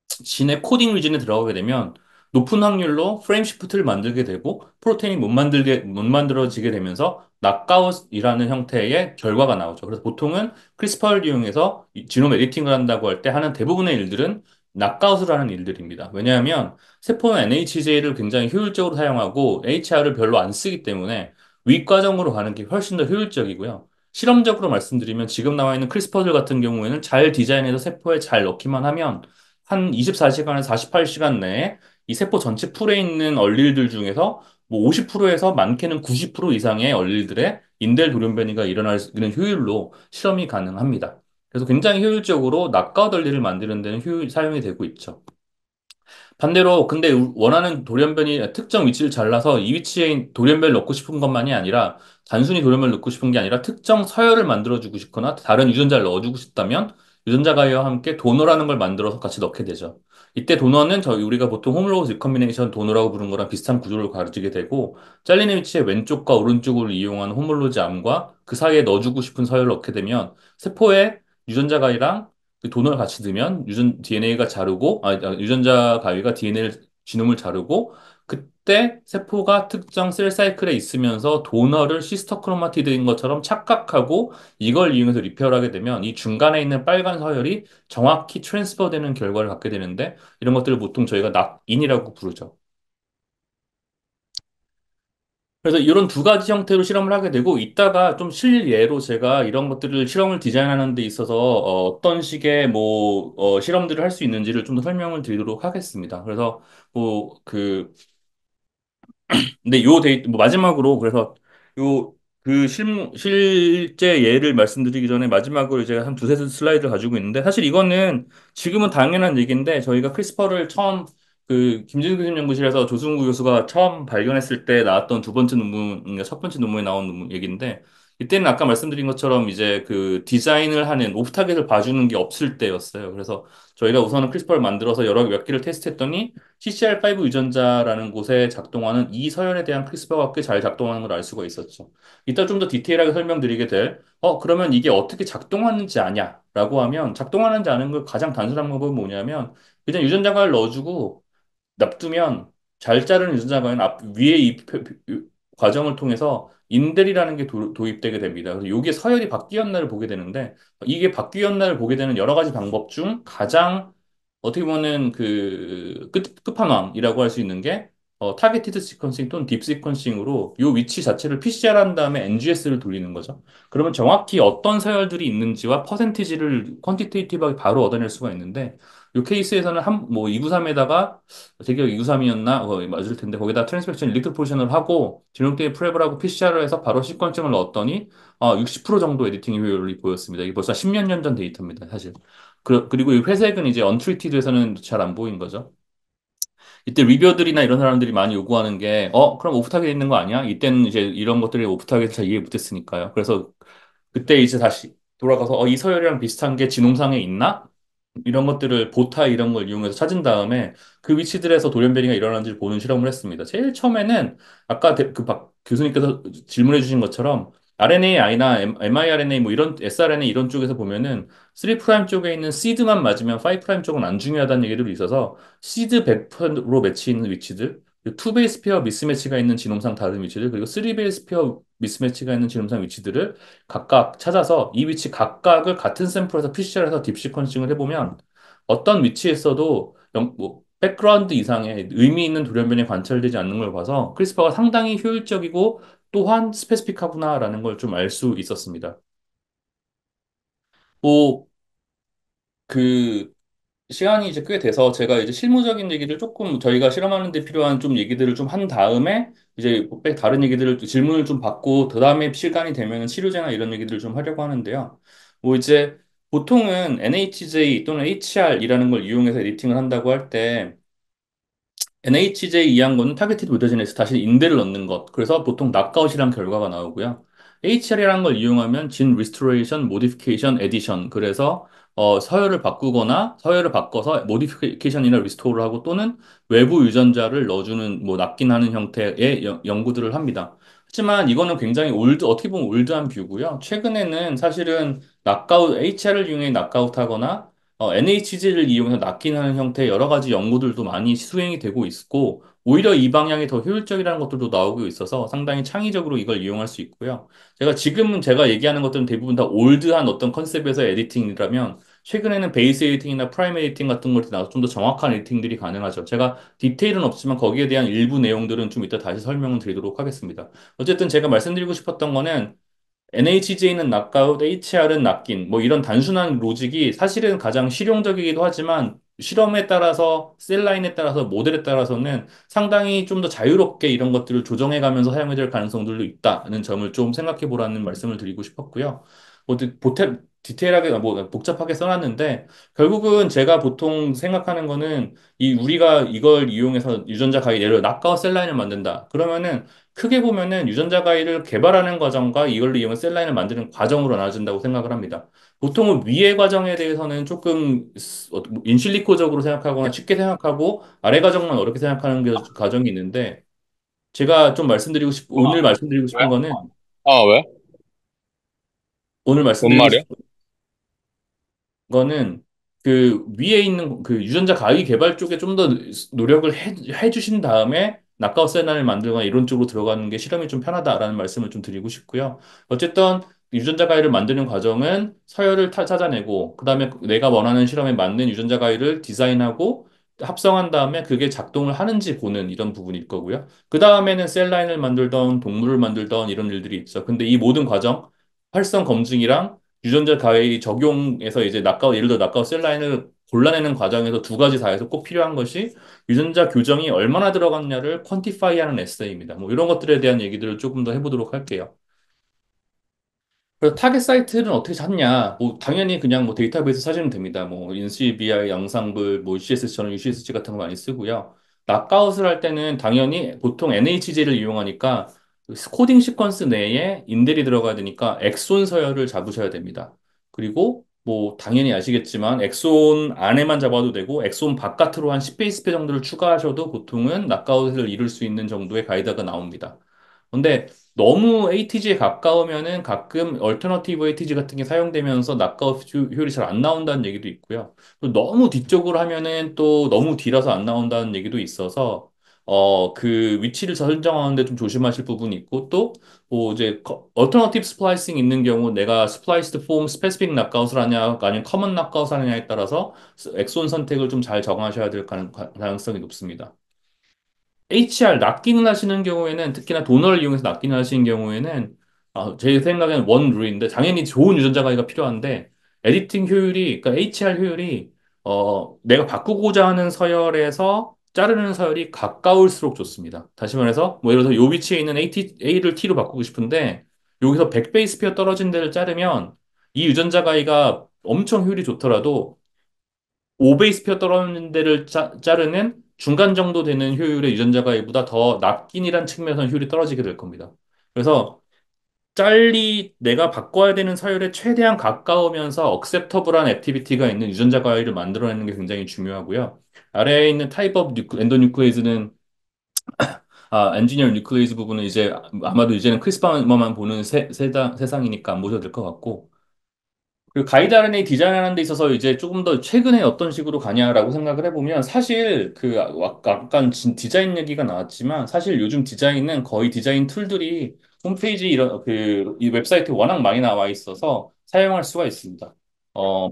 진의 코딩 리진에 들어가게 되면 높은 확률로 프레임 시프트를 만들게 되고 프로테인이 못 만들어지게 되면서 낙아웃이라는 형태의 결과가 나오죠. 그래서 보통은 크리스퍼를 이용해서 이 지놈 에디팅을 한다고 할 때 하는 대부분의 일들은 낙아웃을 하는 일들입니다. 왜냐하면 세포는 NHJ를 굉장히 효율적으로 사용하고 HR을 별로 안 쓰기 때문에 윗 과정으로 가는 게 훨씬 더 효율적이고요. 실험적으로 말씀드리면 지금 나와 있는 크리스퍼들 같은 경우에는 잘 디자인해서 세포에 잘 넣기만 하면 한 24시간에서 48시간 내에 이 세포 전체 풀에 있는 얼릴들 중에서 뭐 50%에서 많게는 90% 이상의 얼릴들의 인델 돌연변이가 일어날 수 있는 효율로 실험이 가능합니다. 그래서 굉장히 효율적으로 낙과 얼릴을 만드는 데는 사용이 되고 있죠. 반대로 근데 원하는 돌연변이 특정 위치를 잘라서 이 위치에 돌연변을 넣고 싶은 것만이 아니라 단순히 돌연변을 넣고 싶은 게 아니라 특정 서열을 만들어주고 싶거나 다른 유전자를 넣어주고 싶다면 유전자 가위와 함께 도너라는 걸 만들어서 같이 넣게 되죠. 이때 도너는 저희 우리가 보통 홈로그 리커ம்பி네이션 도너라고 부르는 거랑 비슷한 구조를 가지게 되고 잘리는 위치의 왼쪽과 오른쪽을 이용한 홈올로지 암과 그 사이에 넣어주고 싶은 서열을 넣게 되면 세포에 유전자 가위랑 그 돈을 같이 넣으면 DNA가 자르고, 유전자 가위가 DNA를, 지놈을 자르고, 그때 세포가 특정 셀 사이클에 있으면서 도너를 시스터 크로마티드인 것처럼 착각하고 이걸 이용해서 리페어를 하게 되면 이 중간에 있는 빨간 서열이 정확히 트랜스퍼 되는 결과를 갖게 되는데 이런 것들을 보통 저희가 낙인이라고 부르죠. 그래서 이런 두 가지 형태로 실험을 하게 되고, 이따가 좀 실예로 제가 이런 것들을 실험을 디자인하는 데 있어서 떤 식의 실험들을 할 수 있는지를 좀 더 설명을 드리도록 하겠습니다. 그래서 뭐, 근데 마지막으로 그래서 실제 예를 말씀드리기 전에 마지막으로 제가 한 두세 슬라이드를 가지고 있는데 사실 이거는 지금은 당연한 얘기인데 저희가 크리스퍼를 처음 김진수 교수님 연구실에서 조승구 교수가 처음 발견했을 때 나왔던 두 번째 논문, 첫 번째 논문에 나온 논문 얘기인데 이때는 아까 말씀드린 것처럼 이제 그 디자인을 하는 오프 타겟을 봐주는 게 없을 때였어요. 그래서 저희가 우선은 크리스퍼를 만들어서 여러 몇 개를 테스트했더니 CCR5 유전자라는 곳에 작동하는 이 서열에 대한 크리스퍼가 꽤 잘 작동하는 걸 알 수가 있었죠. 이따 좀 더 디테일하게 설명드리게 그러면 이게 어떻게 작동하는지 아냐라고 하면 작동하는지 아는 걸 가장 단순한 방법은 뭐냐면 그냥 유전자가를 넣어주고 납두면 잘 자르는 유전자가 앞 위에 과정을 통해서 인델이라는 게 도입되게 됩니다. 그래서 이게 서열이 바뀌었나를 보게 되는데 이게 바뀌었나를 보게 되는 여러 가지 방법 중 가장 어떻게 보면 그 끝판왕이라고 할 수 있는 게 타겟티드 시퀀싱 또는 딥 시퀀싱으로 이 위치 자체를 PCR 한 다음에 NGS를 돌리는 거죠. 그러면 정확히 어떤 서열들이 있는지와 퍼센티지를 퀀티테이티브하게 바로 얻어낼 수가 있는데 이 케이스에서는 뭐 293에다가 대기업 293이었나? 맞을 텐데 거기다 트랜스펙션 일렉트로 포지션을 하고 진흙대에 프랩을 하고 PCR을 해서 바로 시퀀싱을 넣었더니 60% 정도 에디팅 효율이 보였습니다. 이게 벌써 10년 년 전 데이터입니다, 사실. 그리고 이 회색은 이제 언트리티드에서는 잘 안 보인 거죠. 이때 리뷰어들이나 이런 사람들이 많이 요구하는 게, 그럼 오프타겟 있는 거 아니야? 이때는 이제 이런 것들이 오프타겟을 잘 이해 못했으니까요. 그래서 그때 이제 다시 돌아가서 이 서열이랑 비슷한 게 진홍상에 있나? 이런 것들을 보타 이런 걸 이용해서 찾은 다음에 그 위치들에서 돌연변이가 일어나는지를 보는 실험을 했습니다. 제일 처음에는 아까 박 교수님께서 질문해 주신 것처럼 RNA나 mRNA 뭐 이런 sRNA 이런 쪽에서 보면은 3' 쪽에 있는 시드만 맞으면 5' 쪽은 안 중요하다는 얘기들이 있어서 시드 100%로 매치 있는 위치들, 2 베이스 페어 미스매치가 있는 진홍상 다른 위치들, 그리고 3 베이스 페어 미스매치가 있는 진홍상 위치들을 각각 찾아서 이 위치 각각을 같은 샘플에서 PCR해서 딥 시퀀싱을 해보면 어떤 위치에서도 백그라운드 이상의 의미 있는 돌연변이 관찰되지 않는 걸 봐서 크리스퍼가 상당히 효율적이고 또한 스페시픽하구나라는 걸 좀 알 수 있었습니다. 뭐, 그, 시간이 이제 꽤 돼서 제가 이제 실무적인 얘기를 조금 저희가 실험하는 데 필요한 좀 얘기들을 좀 한 다음에 이제 다른 얘기들을 질문을 좀 받고 그다음에 시간이 되면 치료제나 이런 얘기들을 좀 하려고 하는데요. 뭐 이제 보통은 NHJ 또는 HR이라는 걸 이용해서 에디팅을 한다고 할때 NHJ 이한 거는 타겟티드 뮤테이션에서 다시 인대를 넣는 것. 그래서 보통 낙아웃이란 결과가 나오고요. HR이라는 걸 이용하면 진 리스토레이션, 모디피케이션, 에디션. 그래서 서열을 바꾸거나 서열을 바꿔서 모디피케이션이나 리스토어를 하고 또는 외부 유전자를 넣어주는 뭐 낫긴 하는 형태의 연구들을 합니다. 하지만 이거는 굉장히 어떻게 보면 올드한 뷰고요. 최근에는 사실은 HR을 이용해 낙아웃하거나 NHG를 이용해서 낫기는 형태의 여러 가지 연구들도 많이 수행이 되고 있고, 오히려 이 방향이 더 효율적이라는 것들도 나오고 있어서 상당히 창의적으로 이걸 이용할 수 있고요. 지금은 제가 얘기하는 것들은 대부분 다 올드한 어떤 컨셉에서 에디팅이라면, 최근에는 베이스 에디팅이나 프라임 에디팅 같은 것들이 나와서 좀 더 정확한 에디팅들이 가능하죠. 제가 디테일은 없지만 거기에 대한 일부 내용들은 좀 이따 다시 설명을 드리도록 하겠습니다. 어쨌든 제가 말씀드리고 싶었던 거는 NHJ는 낙아웃, HR은 낫긴, 뭐 이런 단순한 로직이 사실은 가장 실용적이기도 하지만 실험에 따라서, 셀라인에 따라서, 모델에 따라서는 상당히 좀 더 자유롭게 이런 것들을 조정해 가면서 사용해야 될 가능성들도 있다는 점을 좀 생각해 보라는 말씀을 드리고 싶었고요. 디테일하게, 뭐 복잡하게 써놨는데 결국은 제가 보통 생각하는 거는 우리가 이걸 이용해서 유전자 가위, 예를 들어 낙아웃 셀라인을 만든다. 그러면은 크게 보면은 유전자 가위를 개발하는 과정과 이걸로 이용해 셀라인을 만드는 과정으로 나눠진다고 생각을 합니다. 보통은 위의 과정에 대해서는 조금 인실리코적으로 생각하거나 쉽게 생각하고 아래 과정만 어렵게 생각하는 과정이 있는데 제가 좀 오늘 말씀드리고 왜? 싶은 거는 왜? 오늘 뭔 말씀드리고 말이야? 싶은 거는 그 위에 있는 그 유전자 가위 개발 쪽에 좀 더 노력을 해주신 다음에 낙하우 세난을 만들거나 이런 쪽으로 들어가는 게 실험이 좀 편하다라는 말씀을 좀 드리고 싶고요. 어쨌든 유전자 가위를 만드는 과정은 서열을 찾아내고 그다음에 내가 원하는 실험에 맞는 유전자 가위를 디자인하고 합성한 다음에 그게 작동을 하는지 보는 이런 부분일 거고요. 그 다음에는 셀 라인을 만들던 동물을 만들던 이런 일들이 있죠. 근데 이 모든 과정 활성 검증이랑 유전자 가해 적용에서 이제 예를 들어 낙하우 셀라인을 골라내는 과정에서 두 가지 다 해서 꼭 필요한 것이 유전자 교정이 얼마나 들어갔냐를 퀀티파이 하는 에세이입니다. 뭐 이런 것들에 대한 얘기들을 조금 더 해보도록 할게요. 그래서 타겟 사이트는 어떻게 찾냐? 뭐 당연히 그냥 뭐 데이터베이스 찾으면 됩니다. 뭐 인시비아, 양상불, 뭐 UCSC 저는 UCSC 같은 거 많이 쓰고요. 낙아웃을 할 때는 당연히 보통 NHJ를 이용하니까 코딩 시퀀스 내에 인델이 들어가야 되니까 엑손 서열을 잡으셔야 됩니다. 그리고 뭐 당연히 아시겠지만 엑손 안에만 잡아도 되고 엑손 바깥으로 한 10베이스페 정도를 추가하셔도 보통은 낙아웃을 이룰 수 있는 정도의 가이드가 나옵니다. 근데 너무 ATG에 가까우면은 가끔 얼터너티브 ATG 같은 게 사용되면서 낙아웃 효율이 잘 안 나온다는 얘기도 있고요. 또 너무 뒤쪽으로 하면은 또 너무 뒤라서 안 나온다는 얘기도 있어서 그 위치를 설정하는데 좀 조심하실 부분이 있고 또 뭐 이제 얼터너티브 스플라이싱 있는 경우 내가 스플라이스드 폼 스페시픽 낙아웃을 하냐 아니면 커먼 낙아웃을 하냐에 따라서 엑손 선택을 좀 잘 정하셔야 될 가능성이 높습니다. HR 낚기는 하시는 경우에는 특히나 도너를 이용해서 낚기는 하시는 경우에는 제 생각에는 원 룰인데 당연히 좋은 유전자 가이가 필요한데 에디팅 효율이 그러니까 HR 효율이 내가 바꾸고자 하는 서열에서 자르는 서열이 가까울수록 좋습니다. 다시 말해서 뭐 예를 들어서 요 위치에 있는 A를 T로 바꾸고 싶은데 여기서 100베이스 페어 떨어진 데를 자르면 이 유전자 가이가 엄청 효율이 좋더라도 5베이스 페어 떨어진 데를 자르는 중간 정도 되는 효율의 유전자가 이보다 더 납긴이란 측면에서는 효율이 떨어지게 될 겁니다. 그래서 내가 바꿔야 되는 서열에 최대한 가까우면서 억셉터블한 액티비티가 있는 유전자 가위를 만들어내는 게 굉장히 중요하고요. 아래에 있는 타입 업 엔도뉴클레이즈는 엔지니어 뉴클레이즈 부분은 이제 아마도 이제는 크리스파만 보는 세상이니까 안 보셔도 될 것 같고 그 가이드 RNA 디자인하는 데 있어서 이제 조금 더 최근에 어떤 식으로 가냐라고 생각을 해보면 사실 약간 디자인 얘기가 나왔지만 사실 요즘 디자인은 거의 디자인 툴들이 홈페이지 이런 이 웹사이트에 워낙 많이 나와 있어서 사용할 수가 있습니다. 어,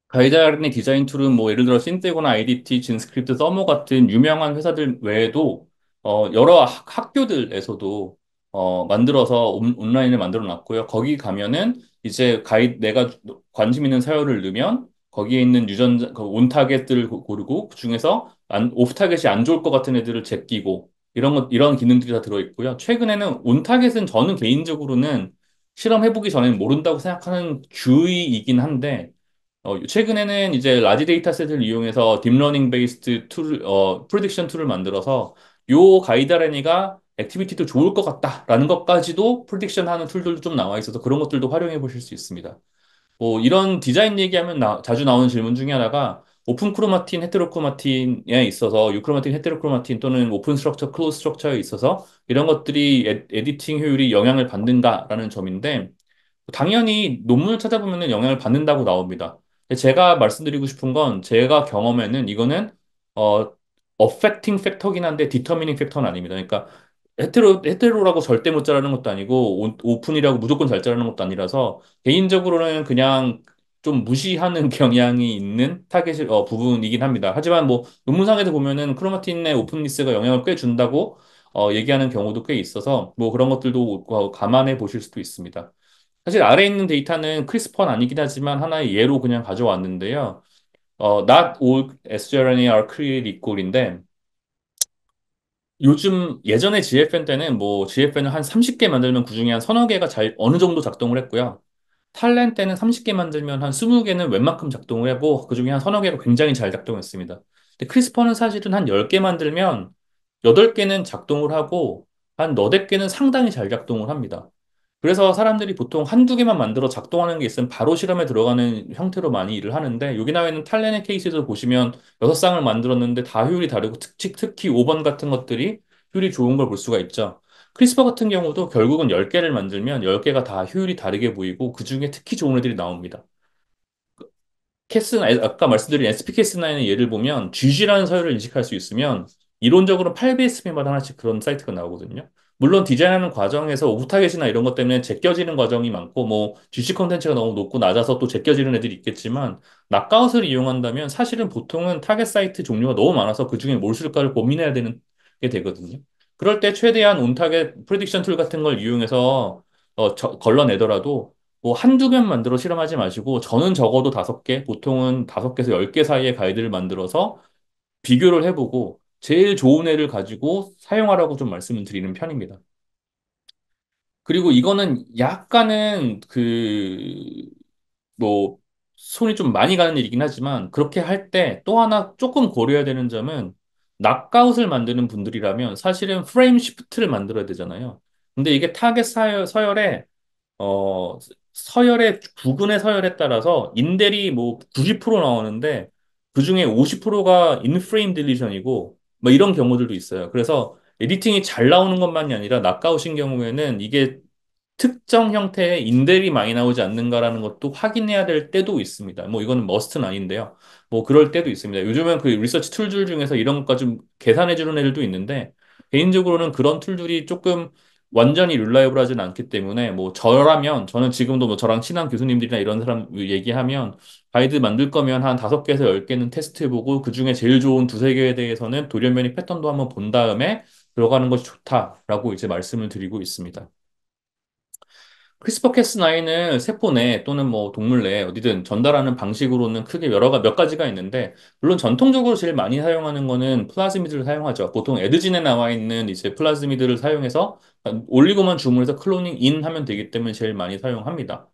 가이드라인의 디자인 툴은 뭐 예를 들어 신세고나 IDT, 진스크립트, 서머 같은 유명한 회사들 외에도 여러 학교들에서도 만들어서 온라인을 만들어 놨고요. 거기 가면은 이제 내가 관심 있는 서열을 넣으면 거기에 있는 유전자 온 타겟들을 고르고 그중에서 오프 타겟이 안 좋을 것 같은 애들을 제끼고 이런 기능들이 다 들어 있고요. 최근에는 온 타겟은 저는 개인적으로는 실험해보기 전에는 모른다고 생각하는 주의이긴 한데 최근에는 이제 라지 데이터셋을 이용해서 딥러닝 베이스드 프리딕션 툴을 만들어서 요 가이드라인이가 액티비티도 좋을 것 같다라는 것까지도 프리딕션 하는 툴들도 좀 나와 있어서 그런 것들도 활용해 보실 수 있습니다. 뭐 이런 디자인 얘기하면 자주 나오는 질문 중에 하나가 오픈 크로마틴, 헤테로크로마틴에 있어서 유크로마틴, 헤테로크로마틴 또는 오픈 스트럭처, 클로즈 스트럭처에 있어서 이런 것들이 에디팅 효율이 영향을 받는가라는 점인데 당연히 논문을 찾아보면 영향을 받는다고 나옵니다. 근데 제가 말씀드리고 싶은 건 제가 경험에는 이거는 어 affecting 팩터긴 한데 determining 팩터는 아닙니다. 그러니까 헤테로라고 절대 못 자라는 것도 아니고 오픈이라고 무조건 잘 자라는 것도 아니라서 개인적으로는 그냥 좀 무시하는 경향이 있는 타겟 부분이긴 합니다. 하지만 뭐 논문상에도 보면은 크로마틴의 오픈리스가 영향을 꽤 준다고 얘기하는 경우도 꽤 있어서 뭐 그런 것들도 감안해 보실 수도 있습니다. 사실 아래에 있는 데이터는 크리스퍼는 아니긴 하지만 하나의 예로 그냥 가져왔는데요. not all sgRNA are created equal인데 요즘 예전에 GFN 때는 뭐 GFN을 한 30개 만들면 그중에 한 서너 개가 어느 정도 작동을 했고요. 탈렌 때는 30개 만들면 한 20개는 웬만큼 작동을 하고 그중에 한 서너 개가 굉장히 잘 작동했습니다. 근데 크리스퍼는 사실은 한 10개 만들면 8개는 작동을 하고 한 너댓 개는 상당히 잘 작동을 합니다. 그래서 사람들이 보통 한두 개만 만들어 작동하는 게 있으면 바로 실험에 들어가는 형태로 많이 일을 하는데 여기 나와 있는 탈렌의 케이스에서 보시면 6쌍을 만들었는데 다 효율이 다르고 특히 5번 같은 것들이 효율이 좋은 걸 볼 수가 있죠. 크리스퍼 같은 경우도 결국은 10개를 만들면 10개가 다 효율이 다르게 보이고 그중에 특히 좋은 애들이 나옵니다. 아까 말씀드린 SPK9의 예를 보면 GG라는 서열을 인식할 수 있으면 이론적으로 8배스피마다 하나씩 그런 사이트가 나오거든요. 물론 디자인하는 과정에서 오브타겟이나 이런 것 때문에 제껴지는 과정이 많고 뭐 GC 컨텐츠가 너무 높고 낮아서 또 제껴지는 애들이 있겠지만 낙가웃을 이용한다면 사실은 보통은 타겟 사이트 종류가 너무 많아서 그중에 뭘 쓸까를 고민해야 되는 게 되거든요. 그럴 때 최대한 온타겟 프레딕션 툴 같은 걸 이용해서 걸러내더라도 뭐 한두 개만 만들어 실험하지 마시고 저는 적어도 5개, 보통은 5개에서 10개 사이의 가이드를 만들어서 비교를 해보고 제일 좋은 애를 가지고 사용하라고 좀 말씀을 드리는 편입니다. 그리고 이거는 약간은 뭐, 손이 좀 많이 가는 일이긴 하지만 그렇게 할 때 또 하나 조금 고려해야 되는 점은 낙가웃을 만드는 분들이라면 사실은 프레임 시프트를 만들어야 되잖아요. 근데 이게 타겟 서열에 서열의 부근의 서열에 따라서 인델이 뭐 90% 나오는데 그중에 50%가 인프레임 딜리션이고 뭐 이런 경우들도 있어요. 그래서 에디팅이 잘 나오는 것만이 아니라 낙가우신 경우에는 이게 특정 형태의 인델이 많이 나오지 않는가라는 것도 확인해야 될 때도 있습니다. 뭐 이거는 머스트는 아닌데요. 뭐 그럴 때도 있습니다. 요즘은 그 리서치 툴들 중에서 이런 것까지 좀 계산해 주는 애들도 있는데 개인적으로는 그런 툴들이 조금 완전히 릴라이블하지는 않기 때문에 뭐 저라면 저는 지금도 뭐 저랑 친한 교수님들이나 이런 사람 얘기하면 가이드 만들 거면 한 5개에서 10개는 테스트해보고 그중에 제일 좋은 두세 개에 대해서는 돌연변이 패턴도 한번 본 다음에 들어가는 것이 좋다라고 이제 말씀을 드리고 있습니다. 크리스퍼 캐스9을 세포 내 또는 뭐 동물 내 어디든 전달하는 방식으로는 크게 몇 가지가 있는데, 물론 전통적으로 제일 많이 사용하는 거는 플라즈미드를 사용하죠. 보통 에드진에 나와 있는 이제 플라즈미드를 사용해서 올리고만 주문해서 클로닝 인 하면 되기 때문에 제일 많이 사용합니다.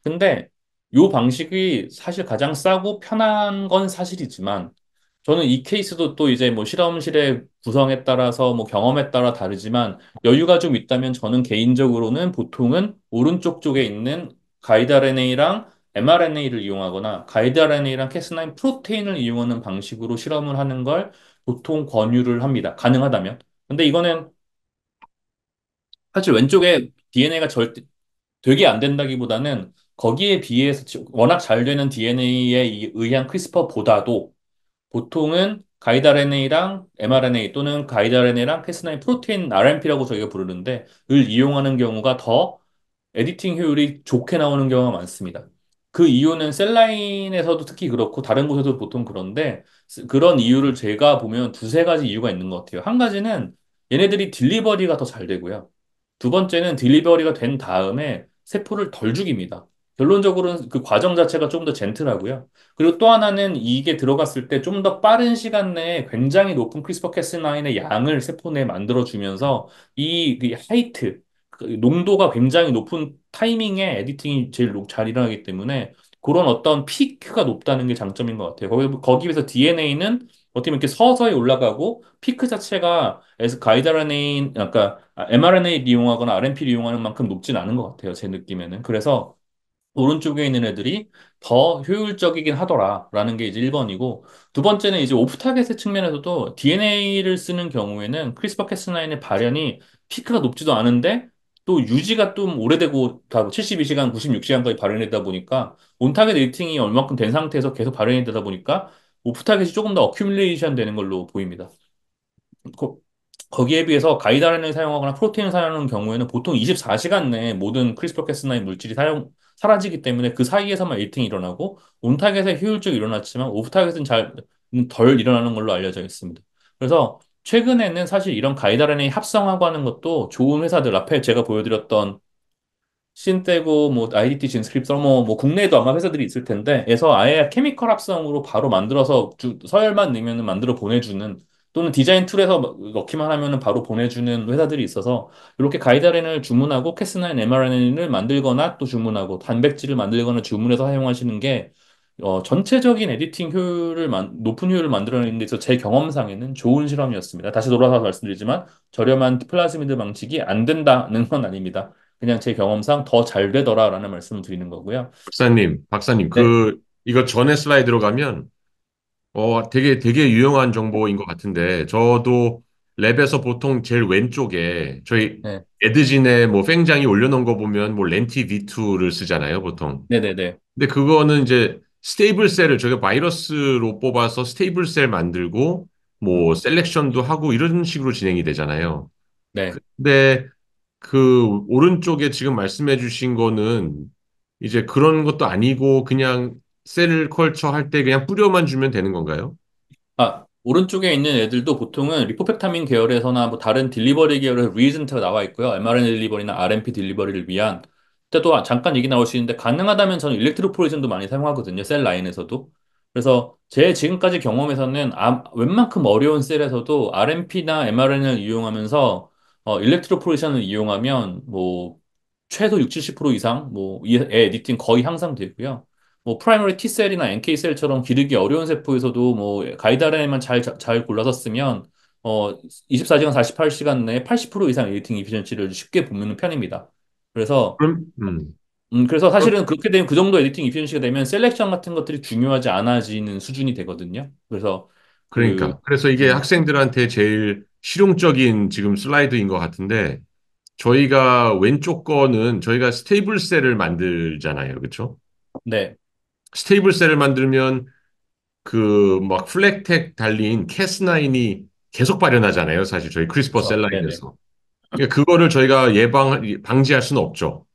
근데 이 방식이 사실 가장 싸고 편한 건 사실이지만, 저는 이 케이스도 또 이제 뭐 실험실의 구성에 따라서 뭐 경험에 따라 다르지만 여유가 좀 있다면 저는 개인적으로는 보통은 오른쪽 쪽에 있는 가이드 RNA랑 mRNA를 이용하거나 가이드 RNA랑 캐스9 프로테인을 이용하는 방식으로 실험을 하는 걸 보통 권유를 합니다. 가능하다면. 근데 이거는 사실 왼쪽에 DNA가 절대 되게 안 된다기보다는 거기에 비해서 워낙 잘 되는 DNA에 의한 크리스퍼보다도 보통은 가이드 RNA랑 mRNA 또는 가이드 RNA랑 캐스9 프로테인 RNP라고 저희가 부르는데 을 이용하는 경우가 더 에디팅 효율이 좋게 나오는 경우가 많습니다. 그 이유는 셀라인에서도 특히 그렇고 다른 곳에도 보통 그런데 그런 이유를 제가 보면 두세 가지 이유가 있는 것 같아요. 한 가지는 얘네들이 딜리버리가 더 잘 되고요. 두 번째는 딜리버리가 된 다음에 세포를 덜 죽입니다. 결론적으로는 그 과정 자체가 좀 더 젠틀하고요. 그리고 또 하나는 이게 들어갔을 때 좀 더 빠른 시간 내에 굉장히 높은 크리스퍼 캐스9의 양을 세포 내에 만들어주면서 이 하이트 그 농도가 굉장히 높은 타이밍에 에디팅이 제일 잘 일어나기 때문에 그런 어떤 피크가 높다는 게 장점인 것 같아요. 거기 비해서 DNA는 어떻게 보면 이렇게 서서히 올라가고 피크 자체가 가이드 RNA, 아까 mRNA를 이용하거나 RNP를 이용하는 만큼 높진 않은 것 같아요. 제 느낌에는. 그래서 오른쪽에 있는 애들이 더 효율적이긴 하더라라는 게 이제 1번이고 두 번째는 이제 오프 타겟의 측면에서도 DNA를 쓰는 경우에는 크리스퍼 캐스9의 발현이 피크가 높지도 않은데 또 유지가 좀 오래되고 다 72시간, 96시간까지 발현되다 보니까 온 타겟 에디팅이 얼마큼 된 상태에서 계속 발현이 되다 보니까 오프 타겟이 조금 더 어큐뮬레이션 되는 걸로 보입니다. 거기에 비해서 가이드라인을 사용하거나 프로테인을 사용하는 경우에는 보통 24시간 내에 모든 크리스퍼 캐스9 물질이 사라지기 때문에 그 사이에서만 에디팅이 일어나고 온 타겟의 효율적이 일어났지만 오프 타겟은 덜 일어나는 걸로 알려져 있습니다. 그래서 최근에는 사실 이런 가이드라인이 합성하고 하는 것도 좋은 회사들 앞에 제가 보여드렸던 신떼고 뭐 IDT 진스크립 서머 뭐 국내에도 아마 회사들이 있을 텐데 에서 아예 케미컬 합성으로 바로 만들어서 서열만 넣으면 만들어 보내주는 또는 디자인 툴에서 넣기만 하면 바로 보내주는 회사들이 있어서 이렇게 가이드라인을 주문하고 캐스9 mRNA를 만들거나 또 주문하고 단백질을 만들거나 주문해서 사용하시는 게 전체적인 에디팅 높은 효율을 만들어내는 데 있어서 제 경험상에는 좋은 실험이었습니다. 다시 돌아서 말씀드리지만 저렴한 플라즈미드 방식이 안 된다는 건 아닙니다. 그냥 제 경험상 더 잘 되더라라는 말씀을 드리는 거고요. 박사님, 네, 이거 전에 슬라이드로 가면, 되게 유용한 정보인 것 같은데, 저도 랩에서 보통 제일 왼쪽에, 저희 네, 에드진에 뭐 팽장이 올려놓은 거 보면, 뭐 렌티 V2를 쓰잖아요, 보통. 네네네, 근데 그거는 이제 스테이블 셀을 저희가 바이러스로 뽑아서 스테이블 셀 만들고, 뭐 셀렉션도 하고 이런 식으로 진행이 되잖아요. 네. 근데 그 오른쪽에 지금 말씀해 주신 거는 이제 그런 것도 아니고 그냥 셀 컬처 할 때 그냥 뿌려만 주면 되는 건가요? 오른쪽에 있는 애들도 보통은 리포펙타민 계열에서나 뭐 다른 딜리버리 계열의 리전트가 나와 있고요. mRNA 딜리버리나 RNP 딜리버리를 위한. 그때 또 잠깐 얘기 나올 수 있는데 가능하다면 저는 일렉트로포레이션도 많이 사용하거든요. 셀 라인에서도. 그래서 제 지금까지 경험에서는 웬만큼 어려운 셀에서도 RNP나 mRNA를 이용하면서 일렉트로포레이션을 이용하면 뭐 최소 6, 70% 이상 이 에디팅 거의 향상되고요. 뭐 프라이머리 T셀이나 NK셀처럼 기르기 어려운 세포에서도 뭐 가이드라인만 잘 골라서 쓰면 어, 24시간, 48시간 내에 80% 이상 에디팅 이피션시를 쉽게 보는 편입니다. 그래서, 그럼, 그래서 그럼, 사실은 그렇게 되면 그 정도 에디팅 이피션시가 되면 셀렉션 같은 것들이 중요하지 않아지는 수준이 되거든요. 그래서 그, 그러니까. 그래서 이게 음, 학생들한테 제일 실용적인 지금 슬라이드인 것 같은데, 저희가 왼쪽 거는 저희가 스테이블 셀을 만들잖아요. 그렇죠? 네, 스테이블 셀을 만들면 그 막 플렉텍 달린 캐스9이 계속 발현하잖아요. 사실 저희 크리스퍼 셀 그렇죠. 네네. 라인에서. 그러니까 그거를 저희가 방지할 수는 없죠.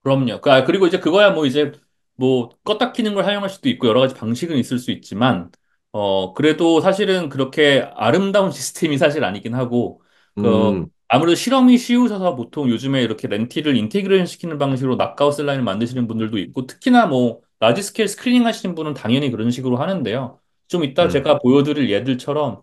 그럼요. 그리고 이제 그거야 뭐 이제 뭐 껐다 키는 걸 사용할 수도 있고 여러 가지 방식은 있을 수 있지만 그래도 사실은 그렇게 아름다운 시스템이 사실 아니긴 하고 음, 아무래도 실험이 쉬우셔서 보통 요즘에 이렇게 렌티를 인테그레이션 시키는 방식으로 낙가웃 라인을 만드시는 분들도 있고 특히나 뭐 라지 스케일 스크리닝 하시는 분은 당연히 그런 식으로 하는데요. 좀 이따 음, 제가 보여드릴 예들처럼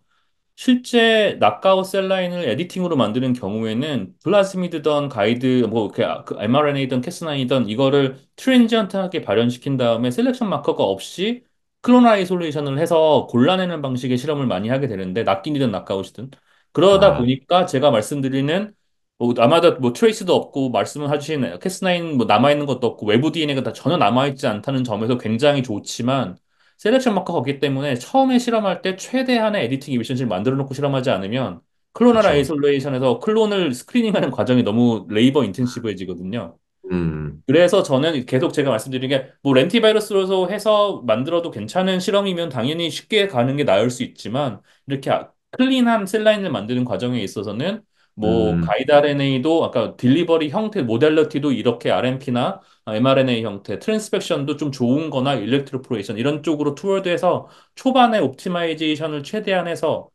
실제 낙가웃 셀라인을 에디팅으로 만드는 경우에는 플라즈미드던 가이드 뭐 그 mRNA든 캐스나이든 이거를 트랜지언트하게 발현시킨 다음에 셀렉션 마커가 없이 클로널 아이솔레이션을 해서 골라내는 방식의 실험을 많이 하게 되는데 낙인이든 낙가웃이든 그러다 아, 보니까 제가 말씀드리는 뭐 아마도 뭐 트레이스도 없고 말씀을 해주신 캐스나인 뭐 남아있는 것도 없고 외부 DNA가 다 전혀 남아있지 않다는 점에서 굉장히 좋지만 셀렉션 마커가 없기 때문에 처음에 실험할 때 최대한의 에디팅 이미션을 만들어 놓고 실험하지 않으면 클로널 그렇죠. 아이솔레이션에서 클론을 스크리닝하는 과정이 너무 레이버 인텐시브해지거든요. 음, 그래서 저는 계속 제가 말씀드린 게 뭐 렌티바이러스로 해서 만들어도 괜찮은 실험이면 당연히 쉽게 가는 게 나을 수 있지만 이렇게 클린한 셀라인을 만드는 과정에 있어서는 뭐 음, 가이드 RNA도 아까 딜리버리 형태 모델러티도 이렇게 RNP나 mRNA 형태, 트랜스펙션도 좀 좋은 거나 일렉트로포레이션 이런 쪽으로 투월드해서 초반에 옵티마이제이션을 최대한 해서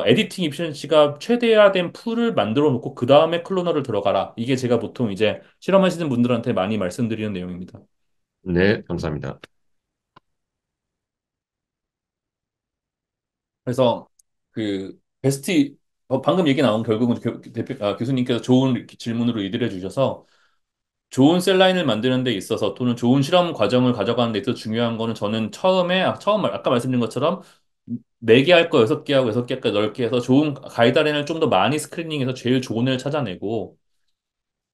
에디팅 이피션시가 최대화된 풀을 만들어 놓고 그 다음에 클로너를 들어가라. 이게 제가 보통 이제 실험하시는 분들한테 많이 말씀드리는 내용입니다. 네, 감사합니다. 그래서 그 베스트 방금 얘기 나온 결국은 교수님께서 좋은 질문으로 이들해 주셔서 좋은 셀라인을 만드는 데 있어서 또는 좋은 실험 과정을 가져가는 데 있어서 중요한 거는 저는 아까 말씀드린 것처럼 4개 할 거 6개 하고 6개까지 넓게 해서 좋은 가이드라인을 좀 더 많이 스크리닝해서 제일 좋은 애를 찾아내고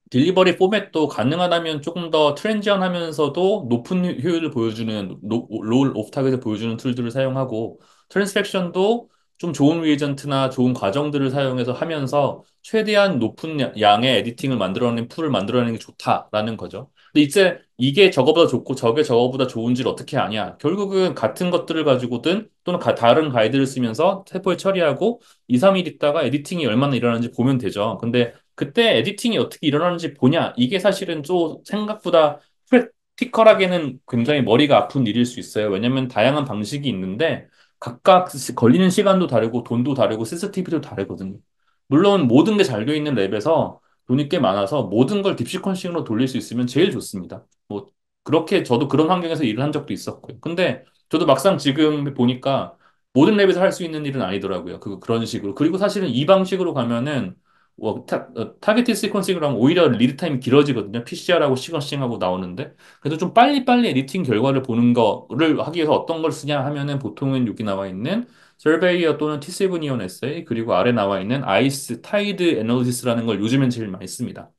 딜리버리 포맷도 가능하다면 조금 더 트랜지언하면서도 높은 효율을 보여주는 롤 오프 타겟을 보여주는 툴들을 사용하고 트랜스펙션도 좀 좋은 리에이전트나 좋은 과정들을 사용해서 하면서 최대한 높은 양의 에디팅을 만들어내는 풀을 만들어내는 게 좋다라는 거죠. 근데 이제 이게 저거보다 좋고 저게 저거보다 좋은지를 어떻게 아냐? 결국은 같은 것들을 가지고든 또는 다른 가이드를 쓰면서 세포에 처리하고 2, 3일 있다가 에디팅이 얼마나 일어나는지 보면 되죠. 근데 그때 에디팅이 어떻게 일어나는지 보냐. 이게 사실은 좀 생각보다 프랙티컬하게는 굉장히 머리가 아픈 일일 수 있어요. 왜냐면 다양한 방식이 있는데 각각 걸리는 시간도 다르고 돈도 다르고 센시티비티도 다르거든요. 물론 모든 게 잘 돼 있는 랩에서 돈이 꽤 많아서 모든 걸 딥시퀀싱으로 돌릴 수 있으면 제일 좋습니다. 뭐 그렇게 저도 그런 환경에서 일을 한 적도 있었고요. 근데 저도 막상 지금 보니까 모든 랩에서 할 수 있는 일은 아니더라고요. 그런 식으로. 그리고 사실은 이 방식으로 가면은 타겟팅 시퀀싱을 하면 오히려 리드 타임이 길어지거든요. PCR하고 시퀀싱하고 나오는데. 그래서 좀 빨리빨리 에디팅 결과를 보는 거를 하기 위해서 어떤 걸 쓰냐 하면은 보통은 여기 나와 있는 서베이어 또는 T7이온 에세이 그리고 아래 나와 있는 아이스 타이드 애널리시스라는 걸 요즘엔 제일 많이 씁니다.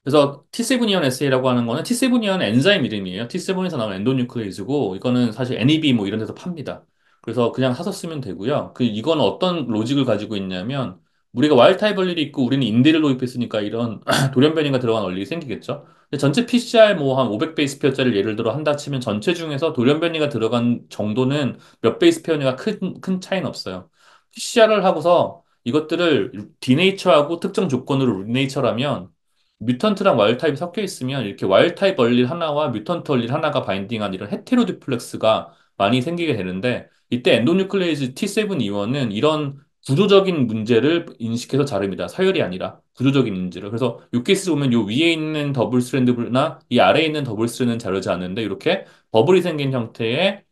그래서 T7이온 에세이라고 하는 거는 T7이온 엔자임 이름이에요. T7에서 나온 엔도뉴클레이즈고 이거는 사실 NEB 뭐 이런 데서 팝니다. 그래서 그냥 사서 쓰면 되고요. 이거는 어떤 로직을 가지고 있냐면 우리가 와일드 타입 원리를 있고 우리는 인디를 도입했으니까 이런 돌연 변이가 들어간 원리 생기겠죠. 근데 전체 PCR 뭐 한 500 베이스 페어짜리를 예를 들어 한다 치면 전체 중에서 돌연 변이가 들어간 정도는 몇 베이스 페어가 큰 차이는 없어요. PCR을 하고서 이것들을 디네이처하고 특정 조건으로 리네이처라면 뮤턴트랑 와일드 타입이 섞여 있으면 이렇게 와일드 타입 얼릴 하나와 뮤턴트 얼릴 하나가 바인딩한 이런 헤테로디플렉스가 많이 생기게 되는데 이때 엔도뉴클레이즈 T7E1은 이런 구조적인 문제를 인식해서 자릅니다. 서열이 아니라 구조적인 문제를. 그래서 이 케이스 보면 요 위에 있는 더블 스트랜드나 이 아래에 있는 더블 스트랜드는 자르지 않는데 이렇게 버블이 생긴 형태의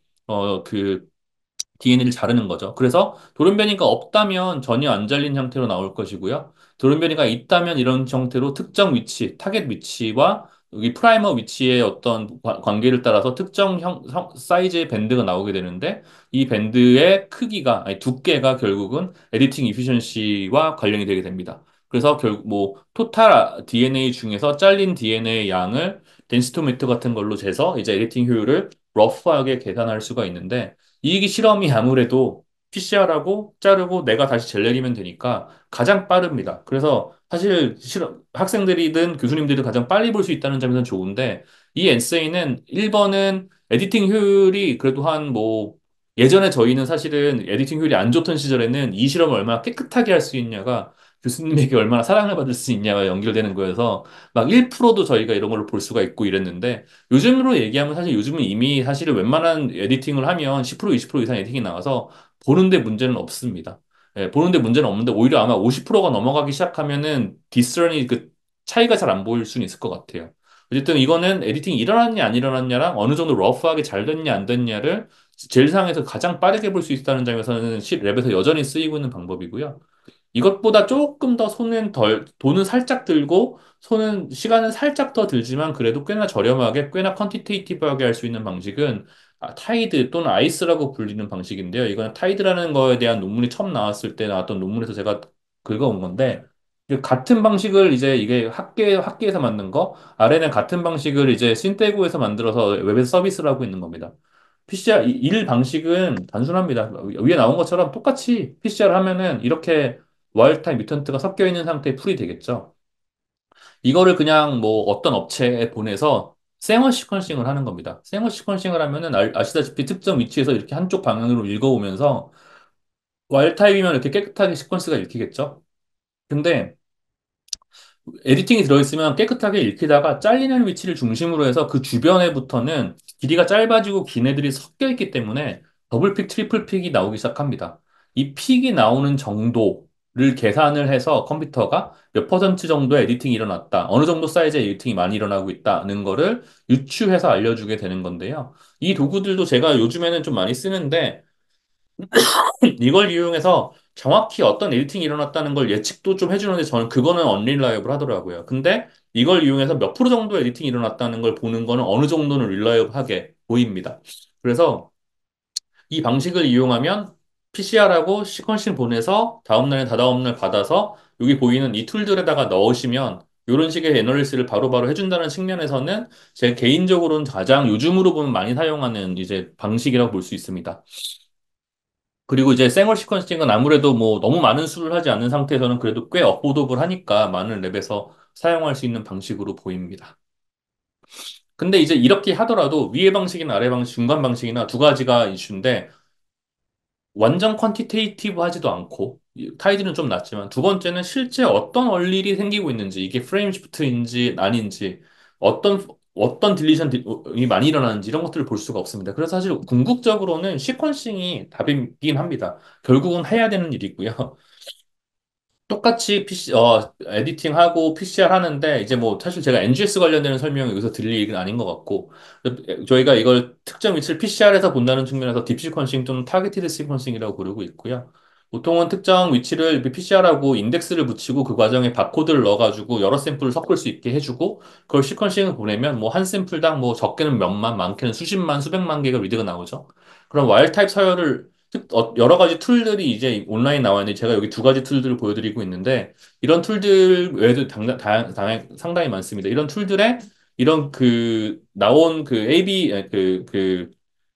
DNA를 자르는 거죠. 그래서 돌연변이가 없다면 전혀 안 잘린 형태로 나올 것이고요. 돌연변이가 있다면 이런 형태로 특정 위치, 타겟 위치와 여기 프라이머 위치의 어떤 관계를 따라서 특정 사이즈의 밴드가 나오게 되는데 이 밴드의 크기가, 아니, 두께가 결국은 에디팅 이피션시와 관련이 되게 됩니다. 그래서 결국 뭐 토탈 DNA 중에서 잘린 DNA 양을 덴시토미터 같은 걸로 재서 이제 에디팅 효율을 러프하게 계산할 수가 있는데 이 실험이 아무래도 PCR하고 자르고 내가 다시 젤 내리면 되니까 가장 빠릅니다. 그래서 사실 학생들이든 교수님들이 가장 빨리 볼 수 있다는 점에서는 좋은데 이 엔세이는 1번은 에디팅 효율이 그래도 한 뭐 예전에 저희는 사실은 에디팅 효율이 안 좋던 시절에는 이 실험을 얼마나 깨끗하게 할 수 있냐가 교수님에게 얼마나 사랑을 받을 수 있냐가 연결되는 거여서 막 1%도 저희가 이런 걸로 볼 수가 있고 이랬는데 요즘으로 얘기하면 사실 요즘은 이미 사실은 웬만한 에디팅을 하면 10% 20% 이상 에디팅이 나와서 보는데 문제는 없습니다. 예, 보는데 문제는 없는데 오히려 아마 50%가 넘어가기 시작하면은 디스런이 그 차이가 잘 안 보일 수는 있을 것 같아요. 어쨌든 이거는 에디팅이 일어났냐 안 일어났냐랑 어느 정도 러프하게 잘 됐냐 안 됐냐를 젤상에서 가장 빠르게 볼 수 있다는 점에서는 랩에서 여전히 쓰이고 있는 방법이고요. 이것보다 조금 더 손은 돈은 살짝 들고, 시간은 살짝 더 들지만, 그래도 꽤나 저렴하게, 꽤나 퀀티테이티브하게 할 수 있는 방식은, 타이드 또는 아이스라고 불리는 방식인데요. 이거는 타이드라는 거에 대한 논문이 처음 나왔을 때 나왔던 논문에서 제가 긁어온 건데, 같은 방식을 이제 이게 학계에서 만든 거, 아래는 같은 방식을 이제 신떼고에서 만들어서 웹에서 서비스를 하고 있는 겁니다. PCR, 일 방식은 단순합니다. 위에 나온 것처럼 똑같이 PCR 하면은 이렇게 와일드타입 뮤턴트가 섞여 있는 상태의 풀이 되겠죠. 이거를 그냥 뭐 어떤 업체에 보내서 생얼 시퀀싱을 하는 겁니다. 생얼 시퀀싱을 하면은 아시다시피 특정 위치에서 이렇게 한쪽 방향으로 읽어오면서 와일드타입이면 이렇게 깨끗하게 시퀀스가 읽히겠죠. 근데 에디팅이 들어있으면 깨끗하게 읽히다가 잘리는 위치를 중심으로 해서 그 주변에부터는 길이가 짧아지고 긴 애들이 섞여 있기 때문에 더블픽, 트리플픽이 나오기 시작합니다. 이 픽이 나오는 정도를 계산을 해서 컴퓨터가 몇 퍼센트 정도의 에디팅이 일어났다. 어느 정도 사이즈의 에디팅이 많이 일어나고 있다는 거를 유추해서 알려주게 되는 건데요. 이 도구들도 제가 요즘에는 좀 많이 쓰는데 이걸 이용해서 정확히 어떤 에디팅이 일어났다는 걸 예측도 좀 해주는데 저는 그거는 언릴라이블 하더라고요. 근데 이걸 이용해서 몇 프로 정도 에디팅이 일어났다는 걸 보는 거는 어느 정도는 릴라이블하게 보입니다. 그래서 이 방식을 이용하면 PCR하고 시퀀싱 보내서 다음날에 다다음날 받아서 여기 보이는 이 툴들에다가 넣으시면 이런 식의 애널리시스를 바로바로 해준다는 측면에서는 제 개인적으로는 가장 요즘으로 보면 많이 사용하는 이제 방식이라고 볼 수 있습니다. 그리고 이제 생얼 시퀀싱은 아무래도 뭐 너무 많은 수를 하지 않는 상태에서는 그래도 꽤 어포더블 하니까 많은 랩에서 사용할 수 있는 방식으로 보입니다. 근데 이제 이렇게 하더라도 위의 방식이나 아래 방식, 중간 방식이나 두 가지가 이슈인데 완전 퀀티테이티브 하지도 않고 타이드는 좀 낮지만 두 번째는 실제 어떤 얼릴이 생기고 있는지 이게 프레임 시프트인지 아닌지 어떤 딜리션이 많이 일어나는지 이런 것들을 볼 수가 없습니다. 그래서 사실 궁극적으로는 시퀀싱이 답이긴 합니다. 결국은 해야 되는 일이고요. 똑같이 에디팅하고 PCR 하는데, 이제 뭐, 사실 제가 NGS 관련되는 설명이 여기서 드릴 얘기는 아닌 것 같고, 저희가 이걸 특정 위치를 PCR에서 본다는 측면에서 딥 시퀀싱 또는 타겟티드 시퀀싱이라고 부르고 있고요. 보통은 특정 위치를 PCR하고 인덱스를 붙이고 그 과정에 바코드를 넣어가지고 여러 샘플을 섞을 수 있게 해주고, 그걸 시퀀싱을 보내면 뭐 한 샘플당 뭐 적게는 몇만, 많게는 수십만, 수백만 개가 리드가 나오죠. 그럼 와일드 타입 서열을 여러 가지 툴들이 이제 온라인 나와 있는데 제가 여기 두 가지 툴들을 보여드리고 있는데 이런 툴들 외에도 상당히 많습니다. 이런 툴들에 이런 그 나온 그 AB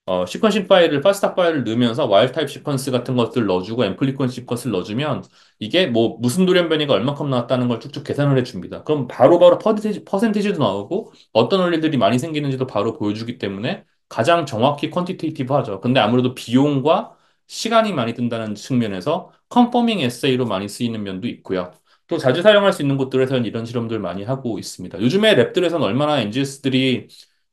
시퀀싱 파일을 파스타 파일을 넣으면서 와일드 타입 시퀀스 같은 것들 넣어주고 앰플리콘 시퀀스를 넣어주면 이게 뭐 무슨 돌연변이가 얼마큼 나왔다는 걸 쭉쭉 계산을 해줍니다. 그럼 바로바로 퍼센티지도 나오고 어떤 원리들이 많이 생기는지도 바로 보여주기 때문에 가장 정확히 퀀티테이티브 하죠. 근데 아무래도 비용과 시간이 많이 든다는 측면에서 컨퍼밍 에세이로 많이 쓰이는 면도 있고요. 또 자주 사용할 수 있는 곳들에서는 이런 실험들 많이 하고 있습니다. 요즘에 랩들에서는 얼마나 NGS들이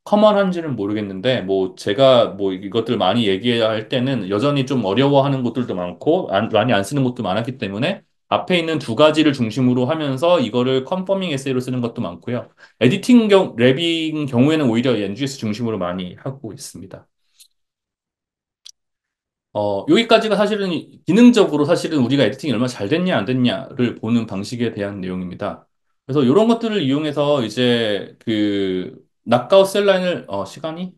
커먼한지는 모르겠는데, 뭐, 제가 뭐 이것들 많이 얘기해야 할 때는 여전히 좀 어려워하는 곳들도 많고, 많이 안 쓰는 곳도 많았기 때문에, 앞에 있는 두 가지를 중심으로 하면서 이거를 컨퍼밍 에세이로 쓰는 것도 많고요. 랩인 경우에는 오히려 NGS 중심으로 많이 하고 있습니다. 여기까지가 사실은 기능적으로 사실은 우리가 에디팅이 얼마나 잘 됐냐 안 됐냐를 보는 방식에 대한 내용입니다. 그래서 이런 것들을 이용해서 이제 그 낙가웃 셀 라인을 시간이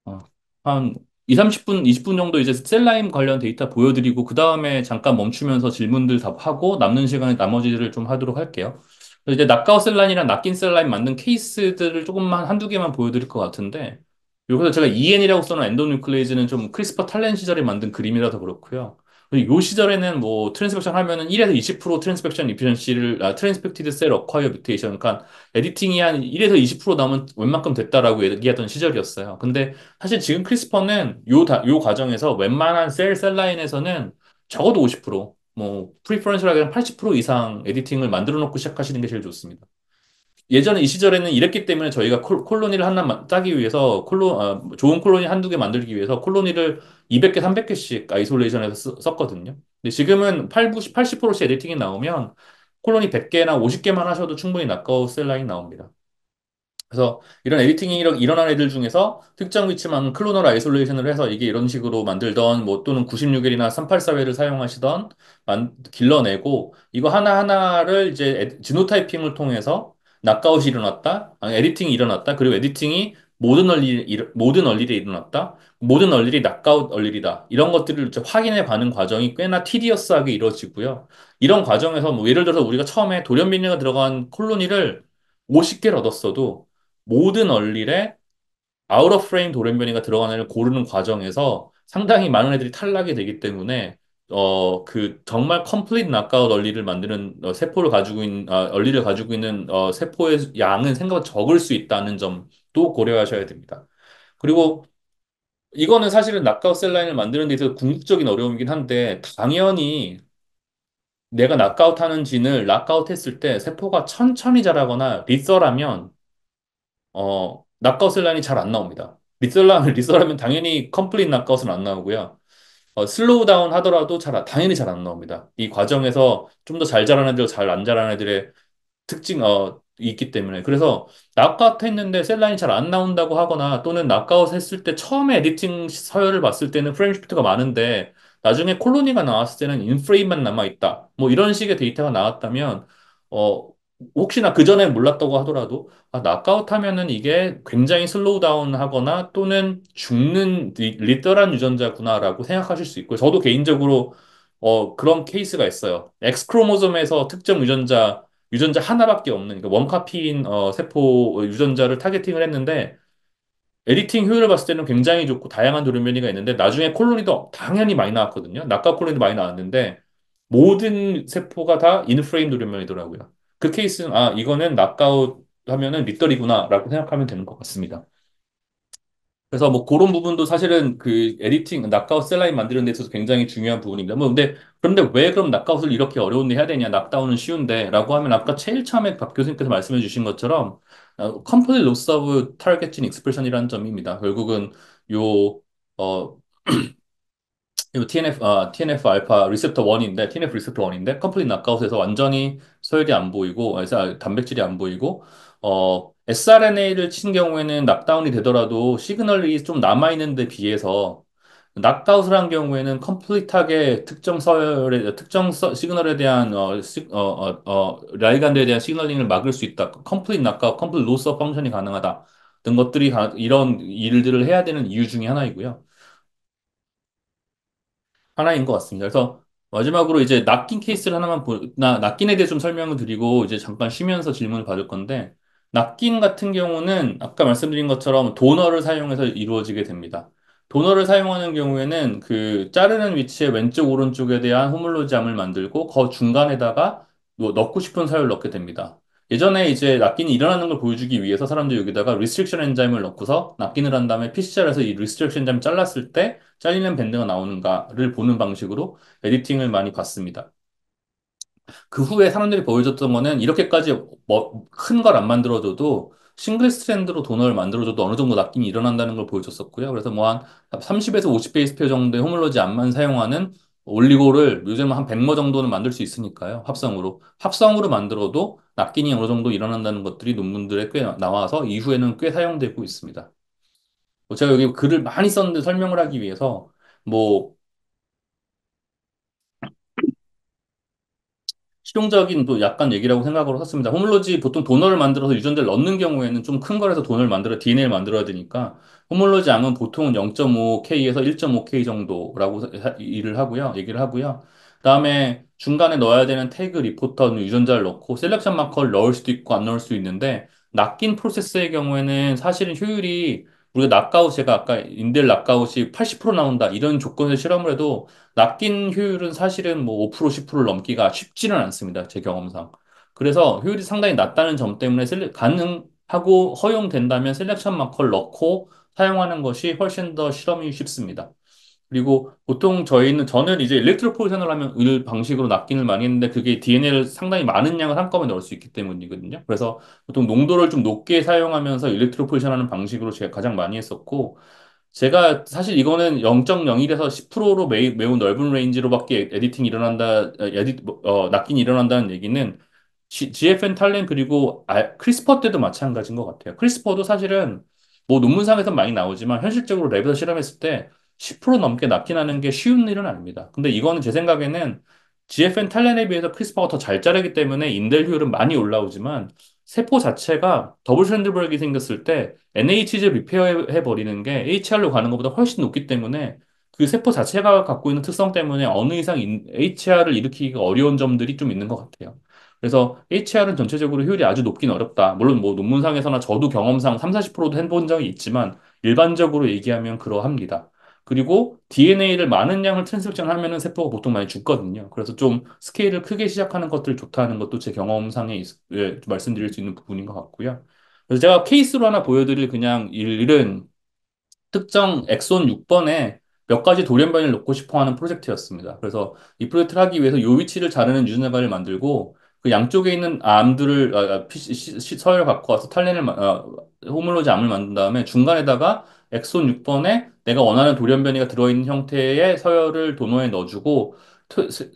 어, 한 2, 30분, 20분 정도 이제 셀라임 관련 데이터 보여드리고, 그 다음에 잠깐 멈추면서 질문들 답하고, 남는 시간에 나머지를 좀 하도록 할게요. 그래서 이제 낙가우 셀라인이랑 낚인 셀라인 만든 케이스들을 조금만, 한두 개만 보여드릴 것 같은데, 여기서 제가 EN이라고 써놓은 엔도뉴클레이즈는 좀 크리스퍼 탈렌 시절에 만든 그림이라서 그렇고요. 그리고 요 시절에는 뭐 트랜스펙션 하면은 1에서 20% 트랜스펙션 이피션시를 트랜스펙티드 셀 어콰이어 뮤테이션, 그러니까 에디팅이 한 1에서 20% 나오면 웬만큼 됐다라고 얘기하던 시절이었어요. 근데 사실 지금 크리스퍼는 요 과정에서 웬만한 셀 라인에서는 적어도 50%, 뭐, 프리퍼런셜하게 80% 이상 에디팅을 만들어 놓고 시작하시는 게 제일 좋습니다. 예전에 이 시절에는 이랬기 때문에 저희가 콜로니를 하나 짜기 위해서 좋은 콜로니 한두 개 만들기 위해서 콜로니를 200개, 300개씩 아이솔레이션해서 썼거든요. 근데 지금은 80%씩 에디팅이 나오면 콜로니 100개나 50개만 하셔도 충분히 낙가우 셀 라인 나옵니다. 그래서 이런 에디팅이 일어난 애들 중에서 특정 위치만 클로널 아이솔레이션을 해서 이게 이런 식으로 만들던 뭐 또는 96일이나 384회를 사용하시던 길러내고 이거 하나하나를 이제 지노타이핑을 통해서 낙아웃이 일어났다, 아니, 에디팅이 일어났다, 그리고 에디팅이 모든 얼릴에 일어났다, 모든 얼릴이 낙아웃 얼릴이다. 이런 것들을 이제 확인해 가는 과정이 꽤나 티디어스하게 이루어지고요. 이런 과정에서 뭐 예를 들어서 우리가 처음에 돌연변이가 들어간 콜로니를 50개를 얻었어도 모든 얼릴에 아웃 오브 프레임 돌연변이가 들어가는 애를 고르는 과정에서 상당히 많은 애들이 탈락이 되기 때문에 그 정말 컴플리트 낙아웃 얼릴을 만드는 세포를 가지고 있는 얼릴을 가지고 있는 세포의 양은 생각보다 적을 수 있다는 점도 고려하셔야 됩니다. 그리고 이거는 사실은 낙아웃 셀 라인을 만드는 데 있어서 궁극적인 어려움이긴 한데 당연히 내가 낙아웃하는 진을 낙아웃 했을 때 세포가 천천히 자라거나 리서라면 낙아웃 라인이 잘 안 나옵니다. 리서라면 당연히 컴플릿 낙아웃은 안 나오고요. 슬로우 다운 하더라도 당연히 잘 안 나옵니다. 이 과정에서 좀 더 잘 자라는 애들, 잘 안 자라는 애들의 있기 때문에. 그래서 낙아웃 했는데 셀라인이 잘 안 나온다고 하거나 또는 낙아웃 했을 때 처음에 에디팅 서열을 봤을 때는 프레임 시프트가 많은데 나중에 콜로니가 나왔을 때는 인프레임만 남아있다. 뭐 이런 식의 데이터가 나왔다면, 어, 혹시나 그전에 몰랐다고 하더라도 낙아웃 하면은 이게 굉장히 슬로우 다운 하거나 또는 죽는 리더란 유전자구나라고 생각하실 수 있고 저도 개인적으로 그런 케이스가 있어요. X 크로모솜에서 특정 유전자 하나밖에 없는 그러니까 원카피인 세포 유전자를 타겟팅을 했는데 에디팅 효율을 봤을 때는 굉장히 좋고 다양한 돌연변이가 있는데 나중에 콜로니도 당연히 많이 나왔거든요. 낙과 콜로니도 많이 나왔는데 모든 세포가 다 인프레임 돌연변이더라고요. 그 케이스는 이거는 낙아웃 하면은 리더리구나라고 생각하면 되는 것 같습니다. 그래서 뭐 그런 부분도 사실은 그 에디팅, 낙아웃 셀라인 만드는 데 있어서 굉장히 중요한 부분입니다. 뭐 근데 그런데 왜 그럼 낙아웃을 이렇게 어려운데 해야 되냐? 낙다운은 쉬운데 라고 하면 아까 제일 처음에 박 교수님께서 말씀해 주신 것처럼 complete loss of target gene expression이라는 점입니다. 결국은 요 어, 이거 TNF 알파 리셉터 1인데, TNF 리셉터 1인데, 컴플릿 낙아웃에서 완전히 서열이 안 보이고, 그래서 단백질이 안 보이고, sRNA를 친 경우에는 낙다운이 되더라도 시그널이 좀 남아있는 데 비해서, 낙아웃을 한 경우에는 컴플릿하게 특정 시그널에 대한, 라이간드에 대한 시그널링을 막을 수 있다. 컴플릿 낙아웃, 컴플릿 로스 펑션이 가능하다. 등 것들이, 이런 일들을 해야 되는 이유 중에 하나이고요. 하나인 것 같습니다. 그래서 마지막으로 이제 낚인 케이스를 하나만 낚인에 대해 좀 설명을 드리고 이제 잠깐 쉬면서 질문을 받을 건데 낚인 같은 경우는 아까 말씀드린 것처럼 도너를 사용해서 이루어지게 됩니다. 도너를 사용하는 경우에는 그 자르는 위치의 왼쪽 오른쪽에 대한 호물로지암을 만들고 그 중간에다가 넣고 싶은 사유를 넣게 됩니다. 예전에 이제 낚인이 일어나는 걸 보여주기 위해서 사람들이 여기다가 리스트릭션 엔자임을 넣고서 낚인을 한 다음에 PCR에서 이 리스트릭션 엔자임 잘랐을 때 잘리는 밴드가 나오는가를 보는 방식으로 에디팅을 많이 봤습니다. 그 후에 사람들이 보여줬던 거는 이렇게까지 뭐 큰 걸 안 만들어줘도 싱글 스트랜드로 도너를 만들어줘도 어느 정도 낚임이 일어난다는 걸 보여줬었고요. 그래서 뭐 한 30에서 50베이스 페어 정도의 호물로지 암만 사용하는 올리고를 요즘 한 100모 정도는 만들 수 있으니까요. 합성으로 만들어도 낚임이 어느 정도 일어난다는 것들이 논문들에 꽤 나와서 이후에는 꽤 사용되고 있습니다. 뭐 제가 여기 글을 많이 썼는데 설명을 하기 위해서 뭐 실용적인 또 약간 얘기라고 생각으로 샀습니다. 호물로지 보통 도너를 만들어서 유전자를 넣는 경우에는 좀 큰 거라서 도너를 만들어 DNA를 만들어야 되니까 호물로지 암은 보통은 0.5K에서 1.5K 정도라고 일을 하고요. 얘기를 하고요. 그다음에 중간에 넣어야 되는 태그 리포터 유전자를 넣고 셀렉션 마커를 넣을 수도 있고 안 넣을 수 있는데 낚인 프로세스의 경우에는 사실은 효율이 우리가 낙아웃 제가 아까 인델 낙아웃이 80% 나온다 이런 조건에서 실험을 해도 낚인 효율은 사실은 뭐 5%, 10%를 넘기가 쉽지는 않습니다. 제 경험상. 그래서 효율이 상당히 낮다는 점 때문에 가능하고 허용된다면 셀렉션 마커를 넣고 사용하는 것이 훨씬 더 실험이 쉽습니다. 그리고 보통 저는 이제 일렉트로포레이션을 하면 을 방식으로 낚인을 많이 했는데 그게 DNA를 상당히 많은 양을 한꺼번에 넣을 수 있기 때문이거든요. 그래서 보통 농도를 좀 높게 사용하면서 일렉트로포레이션 하는 방식으로 제가 가장 많이 했었고 제가 사실 이거는 0.01에서 10%로 매우 넓은 레인지로밖에 에디팅이 일어난다, 낚인이 일어난다는 얘기는 GFN 탈렌 그리고 크리스퍼 때도 마찬가지인 것 같아요. 크리스퍼도 사실은 뭐 논문상에서 많이 나오지만 현실적으로 랩에서 실험했을 때 10% 넘게 낚인하는 게 쉬운 일은 아닙니다. 근데 이거는 제 생각에는 GFN 탈렌에 비해서 크리스퍼가 더 잘 자르기 때문에 인델 효율은 많이 올라오지만 세포 자체가 더블 스트랜드 브레이크가 생겼을 때 NH를 리페어해 버리는 게 HR로 가는 것보다 훨씬 높기 때문에 그 세포 자체가 갖고 있는 특성 때문에 어느 이상 HR을 일으키기가 어려운 점들이 좀 있는 것 같아요. 그래서 HR은 전체적으로 효율이 아주 높긴 어렵다. 물론 뭐 논문상에서나 저도 경험상 3, 40%도 해본 적이 있지만 일반적으로 얘기하면 그러합니다. 그리고 DNA를 많은 양을 트랜스크립션 하면은 세포가 보통 많이 죽거든요. 그래서 좀 스케일을 크게 시작하는 것들 좋다는 것도 제 경험상에 말씀드릴 수 있는 부분인 것 같고요. 그래서 제가 케이스로 하나 보여드릴 그냥 일은 특정 엑손 6번에 몇 가지 돌연변이를 넣고 싶어 하는 프로젝트였습니다. 그래서 이 프로젝트를 하기 위해서 요 위치를 자르는 유전자를 만들고 그 양쪽에 있는 암들을 서열을 갖고 와서 호물로지 암을 만든 다음에 중간에다가 엑손 6번에 내가 원하는 돌연변이가 들어있는 형태의 서열을 도너에 넣어주고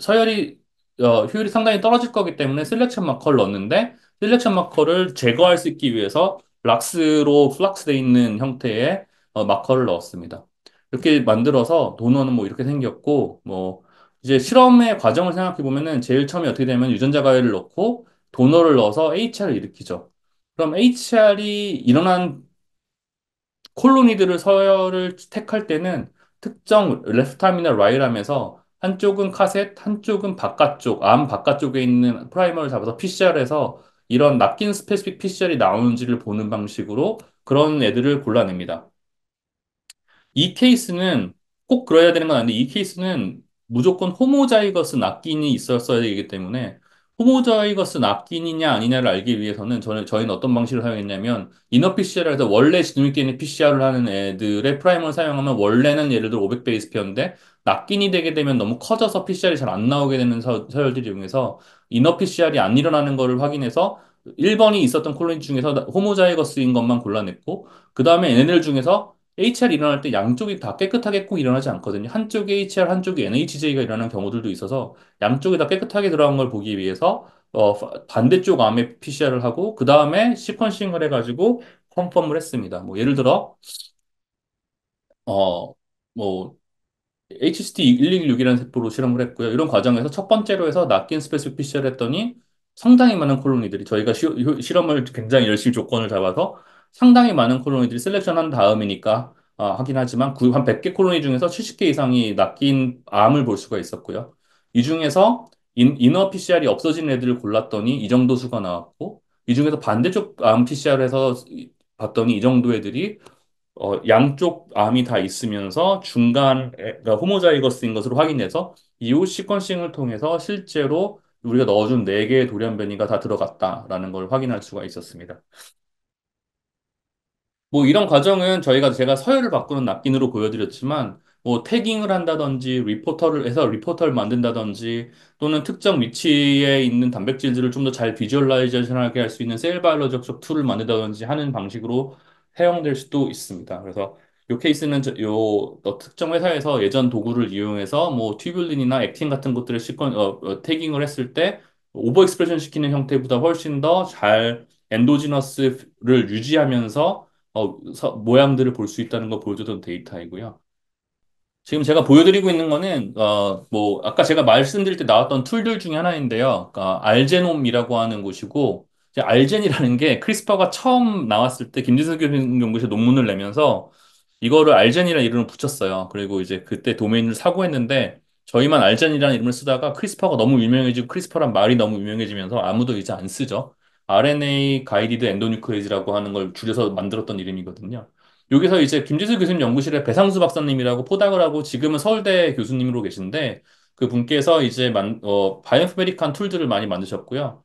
서열이 효율이 상당히 떨어질 거기 때문에 셀렉션 마커를 넣었는데 셀렉션 마커를 제거할 수 있기 위해서 락스로 플락스돼 있는 형태의 마커를 넣었습니다. 이렇게 만들어서 도너는 뭐 이렇게 생겼고, 뭐, 이제 실험의 과정을 생각해 보면은 제일 처음에 어떻게 되면 유전자 가위를 넣고 도너를 넣어서 HR을 일으키죠. 그럼 HR이 일어난 콜로니들을 서열을 택할 때는 특정 레프트암이나 라이암에서 한쪽은 카셋, 한쪽은 바깥쪽, 암 바깥쪽에 있는 프라이머를 잡아서 PCR해서 이런 낚인 스페시픽 PCR이 나오는지를 보는 방식으로 그런 애들을 골라냅니다. 이 케이스는 꼭 그래야 되는 건 아닌데 이 케이스는 무조건 호모자이거스 납기인이 있었어야 되기 때문에 호모자이거스 납기인이냐 아니냐를 알기 위해서는 저희는 어떤 방식을 사용했냐면 이너 PCR을 해서 원래 지름있게 있는 PCR을 하는 애들의 프라이머를 사용하면 원래는 예를 들어 500 베이스 페어인데 납기인이 되게 되면 너무 커져서 PCR이 잘 안 나오게 되는 서열들을 이용해서 이너 PCR이 안 일어나는 것을 확인해서 1번이 있었던 콜로니 중에서 호모자이거스인 것만 골라냈고 그 다음에 얘네들 중에서 HR 일어날 때 양쪽이 다 깨끗하게 꼭 일어나지 않거든요. 한쪽에 HR, 한쪽에 NHJ가 일어나는 경우들도 있어서 양쪽이 다 깨끗하게 들어간 걸 보기 위해서 반대쪽 암에 PCR을 하고 그 다음에 시퀀싱을 해가지고 컨펌을 했습니다. 뭐 예를 들어 어, 뭐 HST1216이라는 세포로 실험을 했고요. 이런 과정에서 첫 번째로 해서 낫킨 스페이스 PCR을 했더니 상당히 많은 콜로니들이 저희가 실험을 굉장히 열심히 조건을 잡아서 상당히 많은 콜로니들이 셀렉션한 다음이니까 하긴 하지만 한 100개 콜로니 중에서 70개 이상이 낚인 암을 볼 수가 있었고요. 이 중에서 이너 PCR이 없어진 애들을 골랐더니 이 정도 수가 나왔고 이 중에서 반대쪽 암 PCR 해서 봤더니 이 정도 애들이 양쪽 암이 다 있으면서 중간에 그러니까 호모자이거스인 것으로 확인해서 이후 시퀀싱을 통해서 실제로 우리가 넣어준 4개의 돌연변이가 다 들어갔다라는 걸 확인할 수가 있었습니다. 뭐 이런 과정은 제가 서열을 바꾸는 납기으로 보여드렸지만 뭐 태깅을 한다든지 리포터를 해서 리포터를 만든다든지 또는 특정 위치에 있는 단백질들을 좀 더 잘 비주얼라이제이션하게 할 수 있는 셀 바이올로지적 툴을 만든다든지 하는 방식으로 사용될 수도 있습니다. 그래서 요 케이스는 특정 회사에서 예전 도구를 이용해서 뭐 튜뷸린이나 액틴 같은 것들을 태깅을 했을 때 오버 익스프레션 시키는 형태보다 훨씬 더 잘 엔도지너스를 유지하면서 모양들을 볼 수 있다는 걸 보여주던 데이터이고요. 지금 제가 보여드리고 있는 거는, 뭐, 아까 제가 말씀드릴 때 나왔던 툴들 중에 하나인데요. 알제놈이라고 하는 곳이고, 이제 알젠이라는 게 크리스퍼가 처음 나왔을 때 김진수 교수님 연구실 논문을 내면서 이거를 알젠이라는 이름을 붙였어요. 그리고 이제 그때 도메인을 사고 했는데, 저희만 알젠이라는 이름을 쓰다가 크리스퍼가 너무 유명해지고 크리스퍼란 말이 너무 유명해지면서 아무도 이제 안 쓰죠. RNA 가이디드 엔도뉴클레이즈라고 하는 걸 줄여서 만들었던 이름이거든요. 여기서 이제 김지수 교수님 연구실에 배상수 박사님이라고 포닥을 하고 지금은 서울대 교수님으로 계신데 그 분께서 이제 바이오인포메틱한 툴들을 많이 만드셨고요.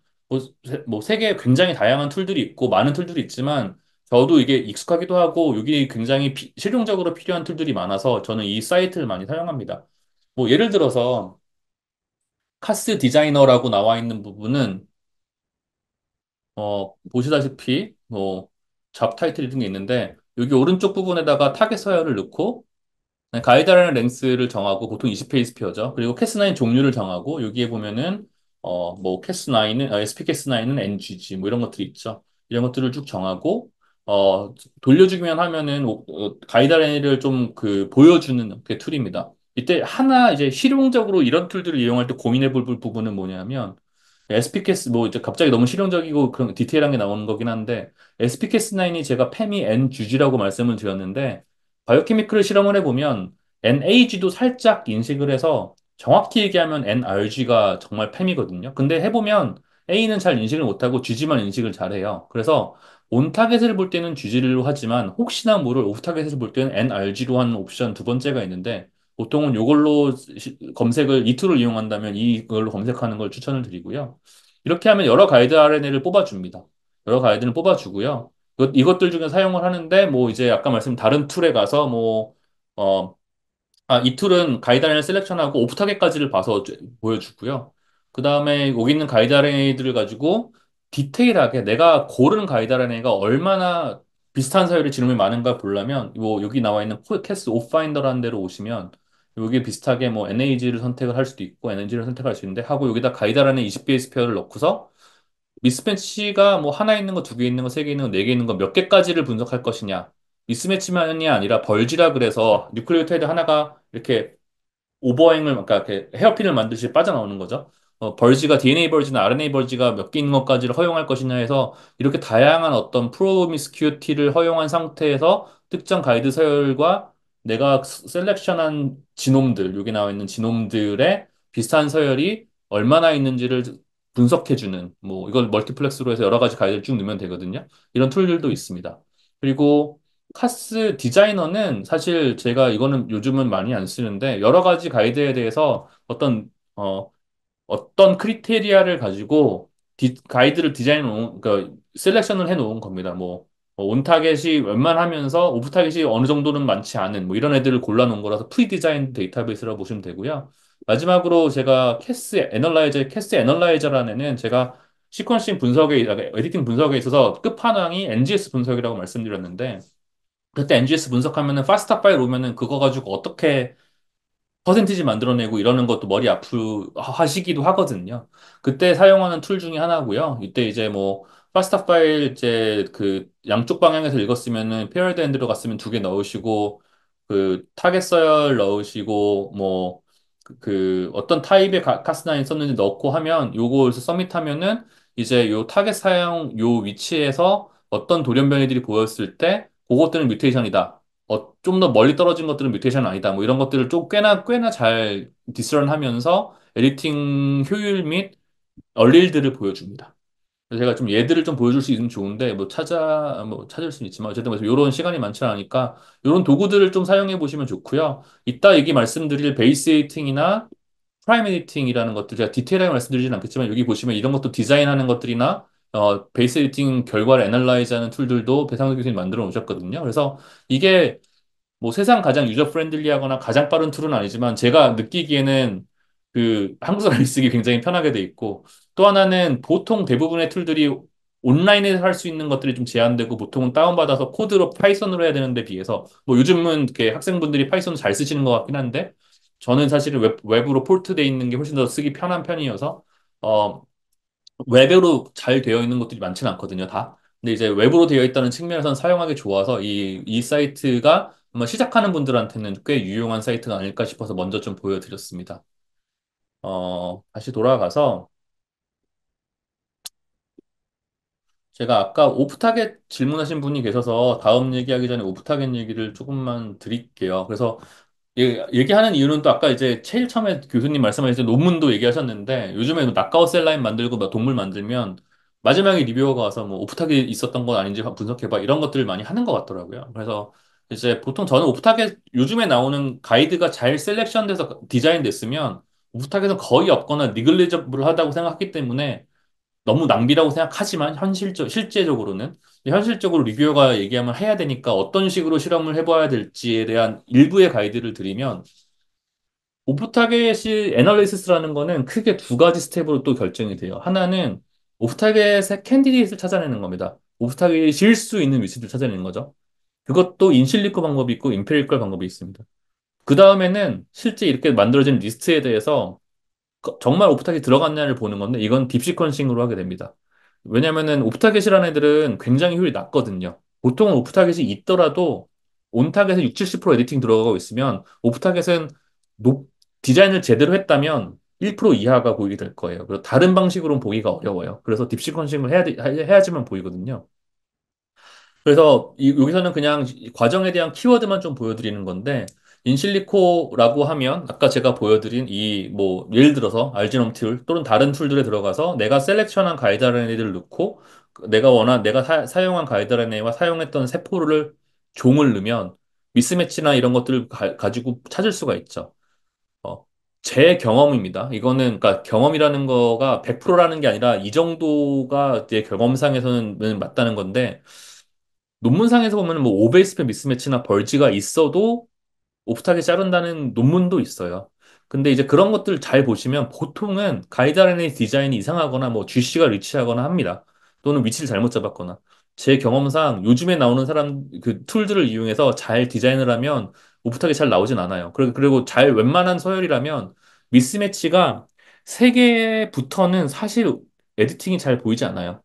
뭐 세계에 굉장히 다양한 툴들이 있고 많은 툴들이 있지만 저도 이게 익숙하기도 하고 여기 굉장히 실용적으로 필요한 툴들이 많아서 저는 이 사이트를 많이 사용합니다. 뭐 예를 들어서 카스 디자이너라고 나와 있는 부분은 보시다시피 잡 타이틀 이런 게 있는데 여기 오른쪽 부분에다가 타겟 서열을 넣고 네, 가이드라인 랭스를 정하고 보통 20페이지표죠. 그리고 캐스9 종류를 정하고 여기에 보면은 뭐 캐스9은 SP 캐스9은 NGG 뭐 이런 것들이 있죠. 이런 것들을 쭉 정하고 돌려주기만 하면은 가이드라인을 좀 그 보여주는 그 툴입니다. 이때 하나 이제 실용적으로 이런 툴들을 이용할 때 고민해 볼 부분은 뭐냐면 SPCAS 뭐 이제 갑자기 너무 실용적이고 그런 디테일한 게 나오는 거긴 한데 SPCAS9이 제가 페미 NGG라고 말씀을 드렸는데 바이오케미컬을 실험을 해보면 NAG도 살짝 인식을 해서 정확히 얘기하면 NRG가 정말 팸이거든요. 근데 해보면 A는 잘 인식을 못하고 GG만 인식을 잘해요. 그래서 온 타겟을 볼 때는 GG로 하지만 혹시나 모를 오프 타겟을 볼 때는 NRG로 하는 옵션 두 번째가 있는데 보통은 이걸로 검색을 이 툴을 이용한다면 이걸로 검색하는 걸 추천을 드리고요. 이렇게 하면 여러 가이드 RNA를 뽑아줍니다. 여러 가이드를 뽑아주고요. 이것들 중에 사용을 하는데 뭐 이제 아까 말씀 다른 툴에 가서 어, 이 툴은 가이드라인을 셀렉션하고 오프 타겟까지를 봐서 보여주고요. 그 다음에 여기 있는 가이드라인들을 가지고 디테일하게 내가 고른 가이드라인가 얼마나 비슷한 서열의 지름이 많은가 보려면 뭐 여기 나와 있는 캐스 오파인더라는 데로 오시면 여기 비슷하게 뭐 NAG를 선택을 할 수도 있고 NG를 선택할 수 있는데 하고 여기다 가이드라인에 20개의 스페어를 넣고서 미스매치가 뭐 하나 있는 거, 두 개 있는 거, 세 개 있는 거, 네 개 있는 거 몇 개까지를 분석할 것이냐. 미스매치만이 아니라 벌지라 그래서 뉴클리오타이드 하나가 이렇게 오버행을, 그러니까 이렇게 헤어핀을 만드시 빠져나오는 거죠. 벌지가 DNA 벌지나 RNA 벌지가 몇 개 있는 것까지를 허용할 것이냐 해서 이렇게 다양한 어떤 프로미스큐티를 허용한 상태에서 특정 가이드 서열과 내가 셀렉션한 지놈들, 여기 나와 있는 지놈들의 비슷한 서열이 얼마나 있는지를 분석해주는, 뭐, 이걸 멀티플렉스로 해서 여러 가지 가이드를 쭉 넣으면 되거든요. 이런 툴들도 있습니다. 그리고 카스 디자이너는 사실 제가 이거는 요즘은 많이 안 쓰는데 여러 가지 가이드에 대해서 어떤 크리테리아를 가지고 가이드를 디자인 놓은, 그러니까 셀렉션을 해 놓은 겁니다. 온 타겟이 웬만하면서 오프 타겟이 어느 정도는 많지 않은 뭐 이런 애들을 골라 놓은 거라서 프리 디자인 데이터베이스라고 보시면 되고요. 마지막으로 제가 캐스 애널라이저라는 애는 제가 시퀀싱 분석에, 에디팅 분석에 있어서 끝판왕이 NGS 분석이라고 말씀드렸는데 그때 NGS 분석하면은 파스타 파일 오면은 그거 가지고 어떻게 퍼센티지 만들어내고 이러는 것도 머리 아프하시기도 하거든요. 그때 사용하는 툴 중에 하나고요. 이때 이제 뭐 파스타 파일 이제 그 양쪽 방향에서 읽었으면은 페어드 엔드로 갔으면 두 개 넣으시고 그 타겟 서열 넣으시고 뭐 어떤 타입의 카스나인 썼는지 넣고 하면 요거에서 서밋하면은 이제 요 타겟 사용 요 위치에서 어떤 돌연변이들이 보였을 때 그것들은 뮤테이션이다. 좀 더 멀리 떨어진 것들은 뮤테이션 아니다. 뭐 이런 것들을 좀 꽤나 잘 디스런하면서 에디팅 효율 및 얼릴들을 보여줍니다. 그래서 제가 좀 얘들을 좀 보여줄 수 있으면 좋은데 뭐 찾을 수는 있지만 어쨌든 그래서 이런 시간이 많지 않으니까 이런 도구들을 좀 사용해 보시면 좋고요. 이따 얘기 말씀드릴 베이스 에디팅이나 프라임 에디팅이라는 것들 제가 디테일하게 말씀드리진 않겠지만 여기 보시면 이런 것도 디자인하는 것들이나 베이스 에디팅 결과를 애널라이즈하는 툴들도 배상수 교수님이 만들어 놓으셨거든요. 그래서 이게 뭐 세상 가장 유저 프렌들리하거나 가장 빠른 툴은 아니지만 제가 느끼기에는 그 한국 사람이 쓰기 굉장히 편하게 돼 있고 또 하나는 보통 대부분의 툴들이 온라인에서 할 수 있는 것들이 좀 제한되고 보통은 다운받아서 코드로 파이썬으로 해야 되는데 비해서 뭐 요즘은 이렇게 학생분들이 파이썬 잘 쓰시는 것 같긴 한데 저는 사실은 웹으로 포트돼 있는 게 훨씬 더 쓰기 편한 편이어서 어, 웹으로 잘 되어 있는 것들이 많지는 않거든요, 다. 근데 이제 웹으로 되어 있다는 측면에서는 사용하기 좋아서 이 사이트가 아마 시작하는 분들한테는 꽤 유용한 사이트가 아닐까 싶어서 먼저 좀 보여드렸습니다. 다시 돌아가서 제가 아까 오프타겟 질문하신 분이 계셔서 다음 얘기하기 전에 오프타겟 얘기를 조금만 드릴게요. 그래서 얘기하는 이유는 또 아까 이제 제일 처음에 교수님 말씀하신 논문도 얘기하셨는데 요즘에 뭐 낙가오 셀라인 만들고 막 동물 만들면 마지막에 리뷰어가 와서 뭐 오프타겟 있었던 건 아닌지 분석해봐 이런 것들을 많이 하는 것 같더라고요. 그래서 이제 보통 저는 오프타겟 요즘에 나오는 가이드가 잘 셀렉션돼서 디자인됐으면 오프타겟은 거의 없거나 니글리저블하다고 생각했기 때문에 너무 낭비라고 생각하지만 실제적으로는 현실적으로 리뷰어가 얘기하면 해야 되니까 어떤 식으로 실험을 해봐야 될지에 대한 일부의 가이드를 드리면 오프타겟이 애널리시스라는 거는 크게 두 가지 스텝으로 또 결정이 돼요. 하나는 오프타겟의 캔디데이트를 찾아내는 겁니다. 오프타겟이 질 수 있는 위치를 찾아내는 거죠. 그것도 인실리코 방법이 있고 임페리컬 방법이 있습니다. 그 다음에는 실제 이렇게 만들어진 리스트에 대해서 정말 오프타겟 들어갔냐를 보는 건데 이건 딥시퀀싱으로 하게 됩니다. 왜냐면은 오프타겟이라는 애들은 굉장히 효율이 낮거든요. 보통은 오프타겟이 있더라도 온타겟에 6, 70% 에디팅 들어가고 있으면 오프타겟은 높, 디자인을 제대로 했다면 1% 이하가 보이게 될 거예요. 그리고 다른 방식으로는 보기가 어려워요. 그래서 딥시퀀싱을 해야지만 보이거든요. 그래서 여기서는 그냥 이 과정에 대한 키워드만 좀 보여드리는 건데, 인실리코라고 하면 아까 제가 보여드린 이 뭐 예를 들어서 알지넘 툴 또는 다른 툴들에 들어가서 내가 셀렉션한 가이드라인을 넣고 내가 사용한 가이드라인과 사용했던 세포를 종을 넣으면 미스매치나 이런 것들을 가지고 찾을 수가 있죠. 어, 제 경험입니다. 이거는 그러니까 경험이라는 거가 100%라는 게 아니라 이 정도가 제 경험상에서는 맞다는 건데 논문상에서 보면 뭐 오베이스페 미스매치나 벌지가 있어도 오프타겟 자른다는 논문도 있어요. 근데 이제 그런 것들 잘 보시면 보통은 가이드라인의 디자인이 이상하거나 뭐 GC가 리치하거나 합니다. 또는 위치를 잘못 잡았거나. 제 경험상 요즘에 나오는 그 툴들을 이용해서 잘 디자인을 하면 오프타겟 잘 나오진 않아요. 그리고 잘 웬만한 서열이라면 미스매치가 세개부터는 사실 에디팅이 잘 보이지 않아요.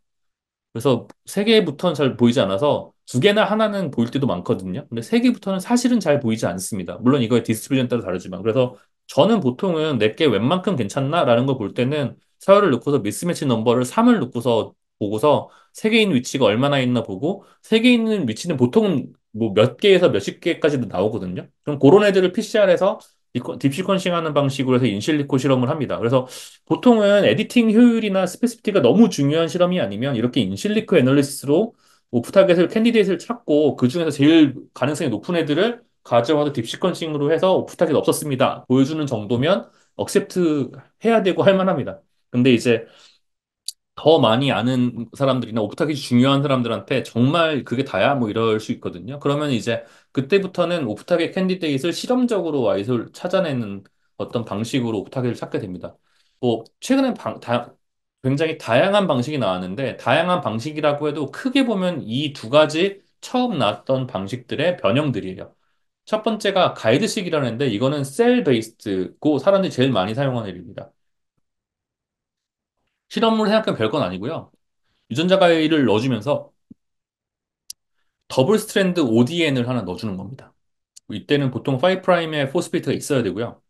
그래서 세 개부터는 잘 보이지 않아서 두 개나 하나는 보일 때도 많거든요. 근데 세 개부터는 사실은 잘 보이지 않습니다. 물론 이거의 디스트리뷰션 따라 다르지만. 그래서 저는 보통은 내게 웬만큼 괜찮나라는 걸 볼 때는 서열을 넣고서 미스매치 넘버를 3을 넣고서 보고서 세 개 있는 위치가 얼마나 있나 보고 세 개 있는 위치는 보통은 뭐 몇 개에서 몇십 개까지도 나오거든요. 그럼 그런 애들을 PCR에서 딥시퀀싱 하는 방식으로 해서 인실리코 실험을 합니다. 그래서 보통은 에디팅 효율이나 스페시피티가 너무 중요한 실험이 아니면 이렇게 인실리코 애널리시스로 오프타겟을 캔디데이트를 찾고 그 중에서 제일 가능성이 높은 애들을 가져와서 딥시퀀싱으로 해서 오프타겟 없었습니다. 보여주는 정도면 억셉트 해야 되고 할 만합니다. 근데 이제 더 많이 아는 사람들이나 오프타겟이 중요한 사람들한테 정말 그게 다야? 뭐 이럴 수 있거든요. 그러면 이제 그때부터는 오프타겟 캔디데이트를 실험적으로 아이솔 찾아내는 어떤 방식으로 오프타겟을 찾게 됩니다. 뭐 최근에 굉장히 다양한 방식이 나왔는데 다양한 방식이라고 해도 크게 보면 이 두 가지 처음 나왔던 방식들의 변형들이에요. 첫 번째가 가이드식이라는데 이거는 셀 베이스드고 사람들이 제일 많이 사용하는 일입니다. 실험을 생각하면 별건 아니고요. 유전자 가위를 넣어주면서 더블 스트랜드 ODN을 하나 넣어주는 겁니다. 이때는 보통 5'의 포스페이트가 있어야 되고요.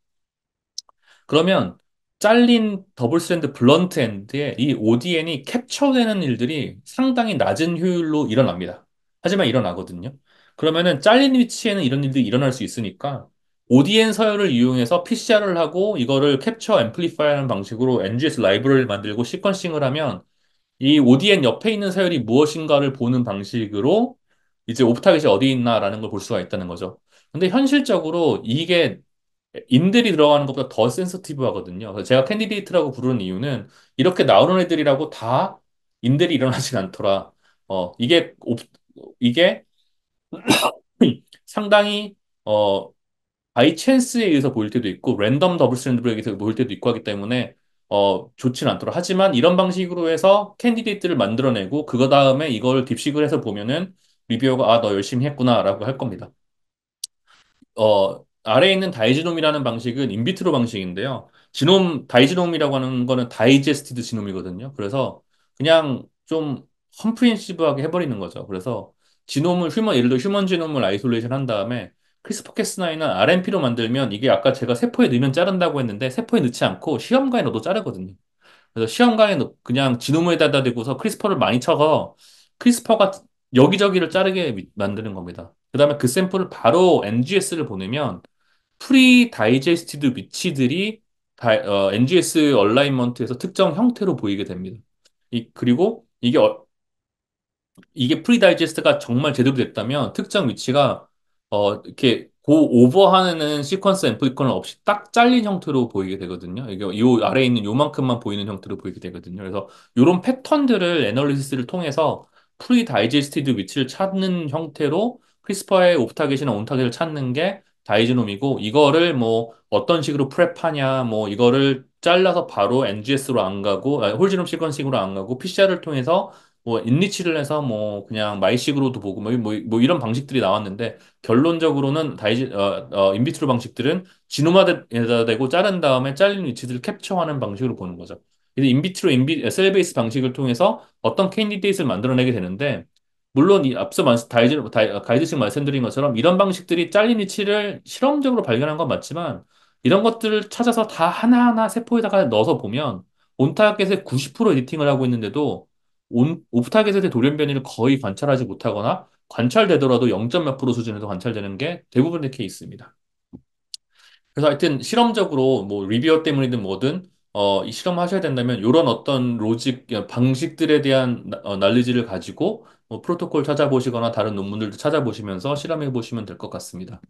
그러면 잘린 더블 스트랜드 블런트 엔드에 이 ODN이 캡처되는 일들이 상당히 낮은 효율로 일어납니다. 하지만 일어나거든요. 그러면은 잘린 위치에는 이런 일들이 일어날 수 있으니까 ODN 서열을 이용해서 PCR을 하고 이거를 캡처 앰플리파이 하는 방식으로 NGS 라이브러리를 만들고 시퀀싱을 하면 이 ODN 옆에 있는 서열이 무엇인가를 보는 방식으로 이제 오프타겟이 어디 있나라는 걸 볼 수가 있다는 거죠. 근데 현실적으로 이게 인들이 들어가는 것보다 더 센서티브 하거든요. 그래서 제가 캔디데이트라고 부르는 이유는 이렇게 나오는 애들이라고 다 인들이 일어나진 않더라. 이게 상당히 어, 바이 찬스에 의해서 보일 때도 있고 랜덤 더블 스탠드 브레이크에서 보일 때도 있고 하기 때문에 좋진 않더라. 하지만 이런 방식으로 해서 캔디데이트를 만들어내고 그거 다음에 이걸 딥식을 해서 보면은 리뷰어가 아, 너 열심히 했구나라고 할 겁니다. 아래에 있는 다이지놈이라는 방식은 인비트로 방식인데요. 다이지놈이라고 하는 거는 다이제스티드 지놈이거든요. 그래서 그냥 좀 컴프리hen시브하게 해버리는 거죠. 그래서 예를 들어 휴먼 지놈을 아이솔레이션 한 다음에 크리스퍼-캐스9은 RNP로 만들면 이게 아까 제가 세포에 넣으면 자른다고 했는데 세포에 넣지 않고 시험관에 넣어도 자르거든요. 그래서 시험관에 그냥 지노무에다 대고서 크리스퍼를 많이 쳐서 크리스퍼가 여기저기를 자르게 만드는 겁니다. 그다음에 그 샘플을 바로 NGS를 보내면 프리 다이제스티드 위치들이 NGS 얼라이먼트에서 특정 형태로 보이게 됩니다. 그리고 이게 프리다이제스트가 정말 제대로 됐다면 특정 위치가 이렇게 고 오버하는 시퀀스 앰플리컨 없이 딱 잘린 형태로 보이게 되거든요. 이게 요 아래에 있는 요만큼만 보이는 형태로 보이게 되거든요. 그래서 요런 패턴들을 애널리시스를 통해서 프리다이제스티드 위치를 찾는 형태로 크리스퍼의 오프타겟이나 온타겟을 찾는 게 다이지놈이고 이거를 뭐 어떤 식으로 프랩하냐 뭐 이거를 잘라서 바로 NGS로 안 가고 홀지롬 시퀀싱으로 안 가고 PCR을 통해서 뭐 인리치를 해서 뭐 그냥 마이식으로도 보고 뭐 이런 방식들이 나왔는데 결론적으로는 인비트로 방식들은 지노마에다 대고 자른 다음에 잘린 위치들을 캡처하는 방식으로 보는 거죠. 그래서 인비트로 셀 베이스 방식을 통해서 어떤 캔디데이트를 만들어내게 되는데 물론 이 앞서 가이드식 말씀드린 것처럼 이런 방식들이 잘린 위치를 실험적으로 발견한 건 맞지만 이런 것들을 찾아서 다 하나하나 세포에다가 넣어서 보면 온타겟의 90% 에디팅을 하고 있는데도 오프타겟의 돌연변이를 거의 관찰하지 못하거나 관찰되더라도 0. 몇 프로 수준에서 관찰되는 게 대부분의 케이스입니다. 그래서 하여튼 실험적으로 뭐 리뷰어 때문이든 뭐든 이 실험하셔야 된다면 이런 어떤 로직 방식들에 대한 난리지를 가지고 뭐 프로토콜 찾아보시거나 다른 논문들도 찾아보시면서 실험해 보시면 될 것 같습니다.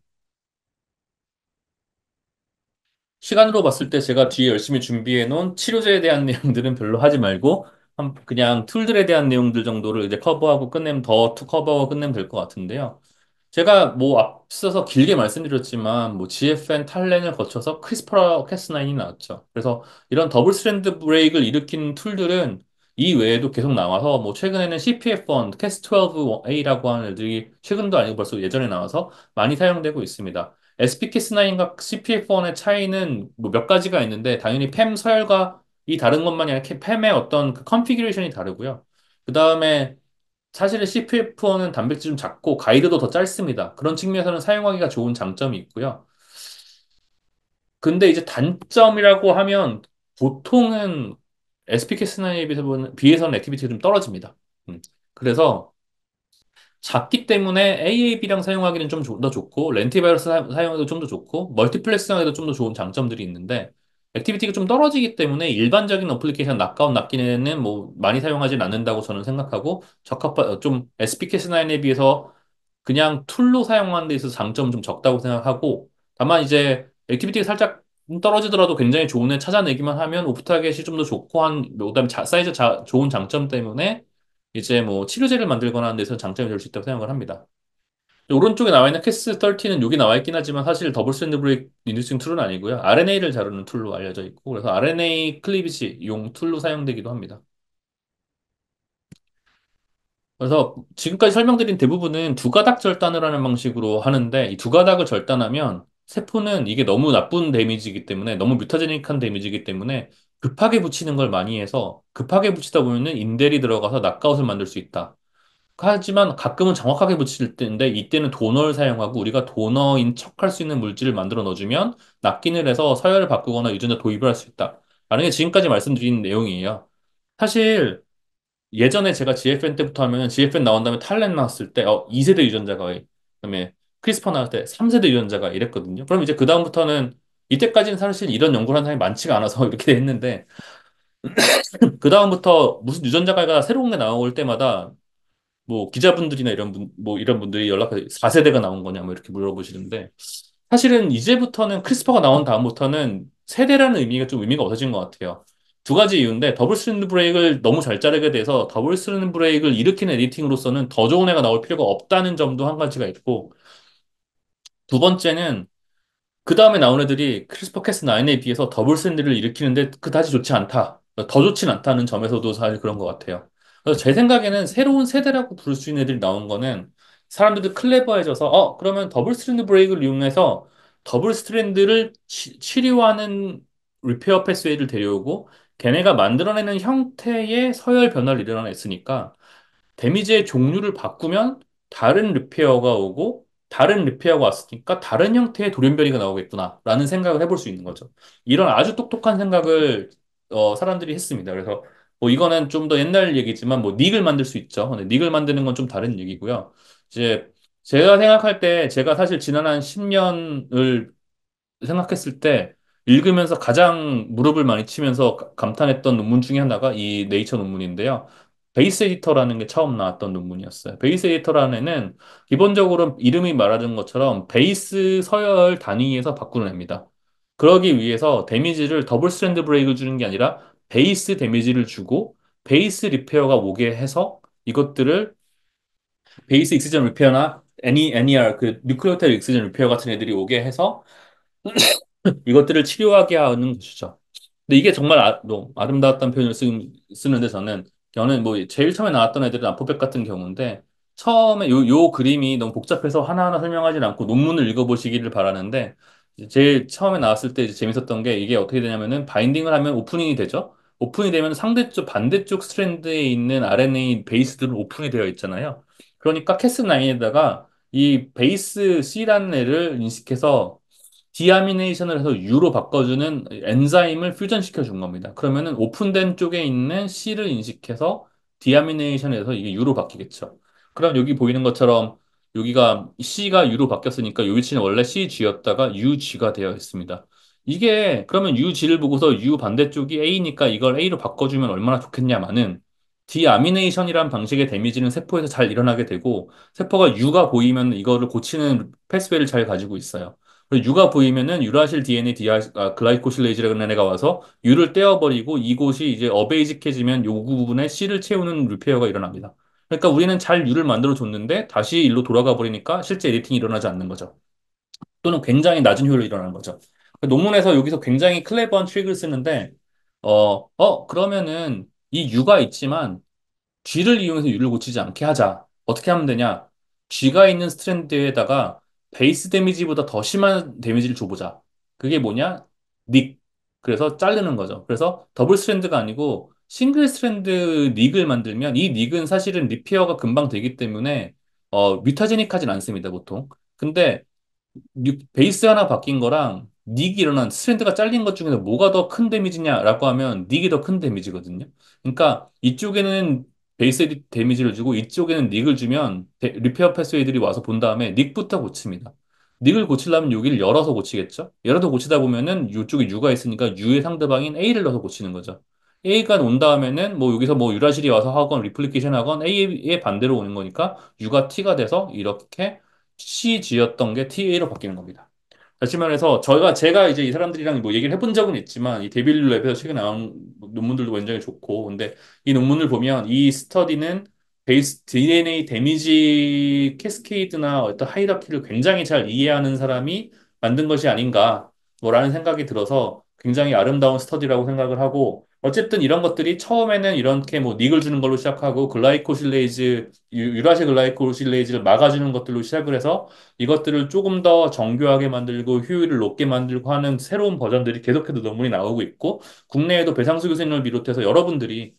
시간으로 봤을 때 제가 뒤에 열심히 준비해 놓은 치료제에 대한 내용들은 별로 하지 말고 그냥 툴들에 대한 내용들 정도를 이제 커버하고 끝내면 커버하고 끝내면 될 것 같은데요. 제가 뭐 앞서서 길게 말씀드렸지만 뭐 GFN 탈렌을 거쳐서 크리스퍼 캐스9이 나왔죠. 그래서 이런 더블 스트랜드 브레이크를 일으키는 툴들은 이 외에도 계속 나와서 뭐 최근에는 CPF1, Cas12a라고 하는 애들이 최근도 아니고 벌써 예전에 나와서 많이 사용되고 있습니다. SP캐스9과 CPF1의 차이는 뭐 몇 가지가 있는데 당연히 팸 서열과 이 다른 것만이 아니라 팸의 어떤 그 컨피규레이션이 다르고요. 그 다음에 사실은 CPF4는 단백질 좀 작고 가이드도 더 짧습니다. 그런 측면에서는 사용하기가 좋은 장점이 있고요. 근데 이제 단점이라고 하면 보통은 SPK9에 비해서는 액티비티가 좀 떨어집니다. 그래서 작기 때문에 AAB랑 사용하기는 좀 더 좋고 렌티바이러스 사용해도 좀 더 좋고 멀티플렉스 사용해도 좀 더 좋은 장점들이 있는데 액티비티가 좀 떨어지기 때문에 일반적인 어플리케이션 낚아온 낚기에는 뭐 많이 사용하진 않는다고 저는 생각하고 좀 SPK9에 비해서 그냥 툴로 사용하는 데 있어서 장점은 좀 적다고 생각하고 다만 이제 액티비티가 살짝 떨어지더라도 굉장히 좋은 애 찾아내기만 하면 오프타겟이 좀 더 좋고 그다음에 좋은 장점 때문에 이제 뭐 치료제를 만들거나 하는 데서 장점이 될 수 있다고 생각을 합니다. 오른쪽에 나와 있는 캐스 13은 여기 나와 있긴 하지만 사실 더블 스탠드 브레이크 인듀싱 툴은 아니고요. RNA를 다루는 툴로 알려져 있고 그래서 RNA 클리비지 용 툴로 사용되기도 합니다. 그래서 지금까지 설명드린 대부분은 두 가닥 절단을 하는 방식으로 하는데 이 두 가닥을 절단하면 세포는 이게 너무 나쁜 데미지이기 때문에 너무 뮤타제닉한 데미지이기 때문에 급하게 붙이는 걸 많이 해서 급하게 붙이다 보면은 인델이 들어가서 낙아웃을 만들 수 있다. 하지만 가끔은 정확하게 붙일 때인데 이때는 도너를 사용하고 우리가 도너인 척할 수 있는 물질을 만들어 넣어주면 납기를 해서 서열을 바꾸거나 유전자 도입을 할 수 있다. 라는 게 지금까지 말씀드린 내용이에요. 사실 예전에 제가 GFN 때부터 하면 GFN 나온 다음에 탈렌 나왔을 때 2세대 유전자가 그다음에 크리스퍼 나왔을 때 3세대 유전자가 이랬거든요. 그럼 이제 그다음부터는 이때까지는 사실 이런 연구를 한 사람이 많지가 않아서 이렇게 했는데 그다음부터 무슨 유전자가 새로운 게 나올 때마다 뭐 기자분들이나 뭐 이런 분들이 연락해서 4세대가 나온 거냐 뭐 이렇게 물어보시는데 사실은 이제부터는 크리스퍼가 나온 다음부터는 세대라는 의미가 좀 의미가 없어진 것 같아요. 두 가지 이유인데 더블 스트랜드 브레이크를 너무 잘 자르게 돼서 더블 스트랜드 브레이크를 일으키는 에디팅으로서는 더 좋은 애가 나올 필요가 없다는 점도 한 가지가 있고 두 번째는 그 다음에 나온 애들이 크리스퍼 캐스9에 비해서 더블 샌드를 일으키는데 그다지 좋지 않다. 더 좋진 않다는 점에서도 사실 그런 것 같아요. 그래서 제 생각에는 새로운 세대라고 부를 수 있는 애들이 나온 거는 사람들도 클레버해져서 그러면 더블 스트랜드 브레이크를 이용해서 더블 스트랜드를 치료하는 리페어 패스웨이를 데려오고 걔네가 만들어내는 형태의 서열 변화를 일어나냈으니까 데미지의 종류를 바꾸면 다른 리페어가 오고 다른 리페어가 왔으니까 다른 형태의 돌연변이가 나오겠구나라는 생각을 해볼 수 있는 거죠. 이런 아주 똑똑한 생각을 사람들이 했습니다. 그래서 뭐 이거는 좀 더 옛날 얘기지만 뭐 닉을 만들 수 있죠. 근데 닉을 만드는 건 좀 다른 얘기고요. 이제 제가 생각할 때 제가 사실 지난 한 10년을 생각했을 때 읽으면서 가장 무릎을 많이 치면서 감탄했던 논문 중에 하나가 이 네이처 논문인데요. 베이스 에디터라는 게 처음 나왔던 논문이었어요. 베이스 에디터라는 애는 기본적으로 이름이 말하는 것처럼 베이스 서열 단위에서 바꾸는 애입니다. 그러기 위해서 데미지를 더블 스트랜드 브레이크를 주는 게 아니라 베이스 데미지를 주고 베이스 리페어가 오게 해서 이것들을 베이스 익스전 리페어나 NER 그 뉴클리오타이드 익스전 리페어 같은 애들이 오게 해서 이것들을 치료하게 하는 것이죠. 근데 이게 정말 아름다웠다는 표현을 쓰는데 저는 뭐 제일 처음에 나왔던 애들은 아포백 같은 경우인데 처음에 요 그림이 너무 복잡해서 하나하나 설명하지 않고 논문을 읽어보시기를 바라는데 제일 처음에 나왔을 때 이제 재밌었던 게 이게 어떻게 되냐면은 바인딩을 하면 오프닝이 되죠. 오픈이 되면 상대쪽 반대쪽 스트랜드에 있는 RNA 베이스들은 오픈이 되어 있잖아요. 그러니까 캐스9에다가 이 베이스 C라는 애를 인식해서 디아미네이션을 해서 U로 바꿔주는 엔자임을 퓨전시켜 준 겁니다. 그러면은 오픈된 쪽에 있는 C를 인식해서 디아미네이션에서 이게 U로 바뀌겠죠. 그럼 여기 보이는 것처럼 여기가 C가 U로 바뀌었으니까 이 위치는 원래 CG였다가 UG가 되어 있습니다. 이게 그러면 UG를 보고서 U 반대쪽이 A니까 이걸 A로 바꿔주면 얼마나 좋겠냐마는 디아미네이션이란 방식의 데미지는 세포에서 잘 일어나게 되고 세포가 U가 보이면 이거를 고치는 패스웨이를 잘 가지고 있어요. 그리고 U가 보이면은 유라실 DNA 글라이코실레이즈라는 애가 와서 U를 떼어버리고 이곳이 이제 어베이직해지면 요구 부분에 C를 채우는 리페어가 일어납니다. 그러니까 우리는 잘 U를 만들어 줬는데 다시 일로 돌아가 버리니까 실제 에디팅이 일어나지 않는 거죠. 또는 굉장히 낮은 효율로 일어나는 거죠. 논문에서 여기서 굉장히 클레버한 트릭을 쓰는데 그러면은 이 U가 있지만 G를 이용해서 U를 고치지 않게 하자. 어떻게 하면 되냐? G가 있는 스트랜드에다가 베이스 데미지보다 더 심한 데미지를 줘보자. 그게 뭐냐? 닉. 그래서 자르는 거죠. 그래서 더블 스트랜드가 아니고 싱글 스트랜드 닉을 만들면 이 닉은 사실은 리페어가 금방 되기 때문에 뮤타제닉하진 않습니다, 보통. 근데 베이스 하나 바뀐 거랑 닉이 일어난 스트랜드가 잘린 것 중에서 뭐가 더 큰 데미지냐라고 하면 닉이 더 큰 데미지거든요. 그러니까 이쪽에는 베이스 데미지를 주고 이쪽에는 닉을 주면 리페어 패스웨이들이 와서 본 다음에 닉부터 고칩니다. 닉을 고치려면 여기를 열어서 고치겠죠? 열어서 고치다 보면은 이쪽에 U가 있으니까 U의 상대방인 A를 넣어서 고치는 거죠. A가 온 다음에는 뭐 여기서 뭐 유라실이 와서 하건 리플리케이션 하건 A의 반대로 오는 거니까 U가 T가 돼서 이렇게 CG였던 게 TA로 바뀌는 겁니다. 다시 말해서 제가 이제 이 사람들이랑 뭐 얘기를 해본 적은 있지만 이 데빌 랩에서 최근에 나온 논문들도 굉장히 좋고 근데 이 논문을 보면 이 스터디는 베이스 DNA 데미지 캐스케이드나 어떤 하이라키를 굉장히 잘 이해하는 사람이 만든 것이 아닌가 뭐라는 생각이 들어서 굉장히 아름다운 스터디라고 생각을 하고 어쨌든 이런 것들이 처음에는 이렇게 뭐 닉을 주는 걸로 시작하고 유라시 글라이코실레이즈를 막아주는 것들로 시작을 해서 이것들을 조금 더 정교하게 만들고 효율을 높게 만들고 하는 새로운 버전들이 계속해서 논문이 나오고 있고 국내에도 배상수 교수님을 비롯해서 여러분들이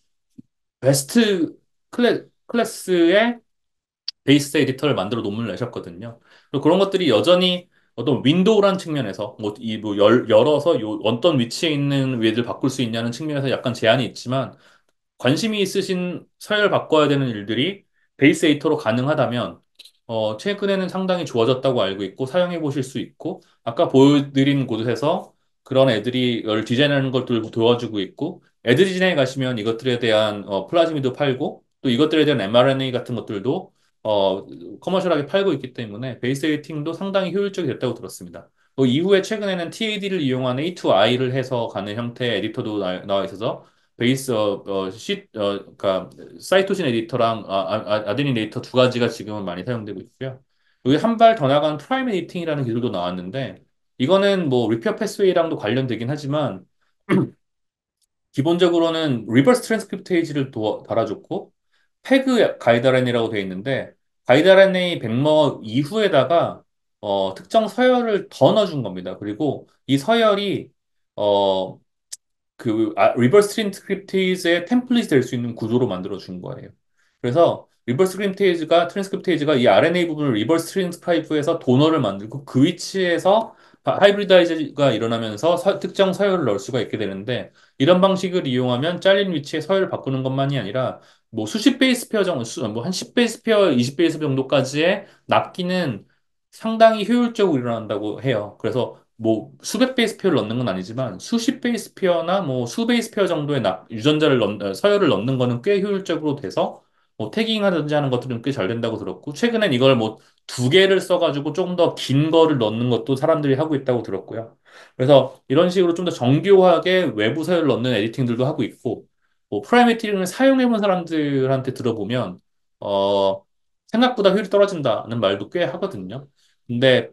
베스트 클래스의 베이스 에디터를 만들어 논문을 내셨거든요. 그리고 그런 것들이 여전히 어떤 윈도우란 측면에서 뭐 열어서 어떤 위치에 있는 위에를 바꿀 수 있냐는 측면에서 약간 제한이 있지만 관심이 있으신 서열 바꿔야 되는 일들이 베이스 에이터로 가능하다면 최근에는 상당히 좋아졌다고 알고 있고 사용해 보실 수 있고 아까 보여드린 곳에서 그런 애들이 이걸 디자인하는 것들을 도와주고 있고 애드디자인에 가시면 이것들에 대한 플라즈미도 팔고 또 이것들에 대한 mRNA 같은 것들도 어, 커머셜하게 팔고 있기 때문에 베이스 에이팅도 상당히 효율적이 됐다고 들었습니다. 이후에 최근에는 TAD를 이용한 A2I를 해서 가는 형태의 에디터도 나와 있어서 그러니까 사이토신 에디터랑 아데닌 에디터 두 가지가 지금은 많이 사용되고 있고요. 여기 한 발 더 나간 프라임 에디팅이라는 기술도 나왔는데 이거는 뭐 리페어 패스웨이랑도 관련되긴 하지만 기본적으로는 리버스 트랜스크립테이지를 달아줬고 페그 가이드 RNA라고 되어 있는데 가이드 RNA 백머 이후에다가 특정 서열을 더 넣어준 겁니다. 그리고 이 서열이 어, 리버스 트랜스크립테이즈의 템플릿이 될 수 있는 구조로 만들어 준 거예요. 그래서 리버스 트랜스크립테이지가 이 RNA 부분을 리버스 트랜스크라이브해서 도너를 만들고 그 위치에서 하이브리다이즈가 일어나면서 특정 서열을 넣을 수가 있게 되는데 이런 방식을 이용하면 잘린 위치에 서열을 바꾸는 것만이 아니라 뭐 수십 베이스 페어 정도, 뭐한 10베이스 페어, 20베이스 정도까지의 납기는 상당히 효율적으로 일어난다고 해요. 그래서 뭐 수백 베이스 페어를 넣는 건 아니지만 수십 베이스 페어나 뭐 수 베이스 페어 정도의 서열을 넣는 거는 꽤 효율적으로 돼서 뭐 태깅하든지 하는 것들은 꽤 잘 된다고 들었고 최근엔 이걸 뭐 두 개를 써가지고 조금 더 긴 거를 넣는 것도 사람들이 하고 있다고 들었고요. 그래서 이런 식으로 좀 더 정교하게 외부 서열을 넣는 에디팅들도 하고 있고 뭐 프라이메티를 사용해본 사람들한테 들어보면 어 생각보다 효율이 떨어진다는 말도 꽤 하거든요. 근데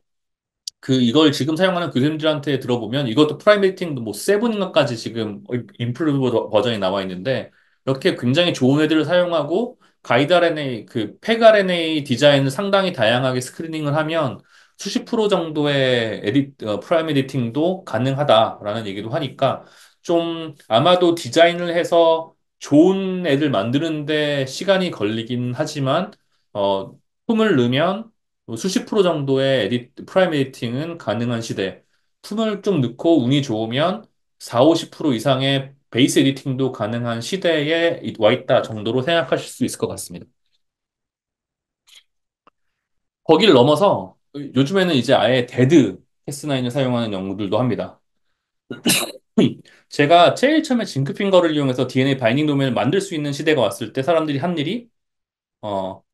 이걸 지금 사용하는 교수님들한테 들어보면 이것도 프라이메이팅도 뭐 세븐인가까지 지금 임프루브 버전이 나와 있는데 이렇게 굉장히 좋은 애들을 사용하고 가이드 RNA, 팩 RNA 디자인을 상당히 다양하게 스크리닝을 하면 수십 프로 정도의 프라임 에디팅도 가능하다라는 얘기도 하니까 좀 아마도 디자인을 해서 좋은 애들 만드는데 시간이 걸리긴 하지만 어, 품을 넣으면 뭐 수십 프로 정도의 프라임 에디팅은 가능한 시대. 품을 좀 넣고 운이 좋으면 4, 50% 이상의 베이스 에디팅도 가능한 시대에 와 있다 정도로 생각하실 수 있을 것 같습니다. 거기를 넘어서 요즘에는 이제 아예 데드 캐스9을 사용하는 연구들도 합니다. 제가 제일 처음에 징크핑거를 이용해서 DNA 바이닝 도메인을 만들 수 있는 시대가 왔을 때 사람들이 한 일이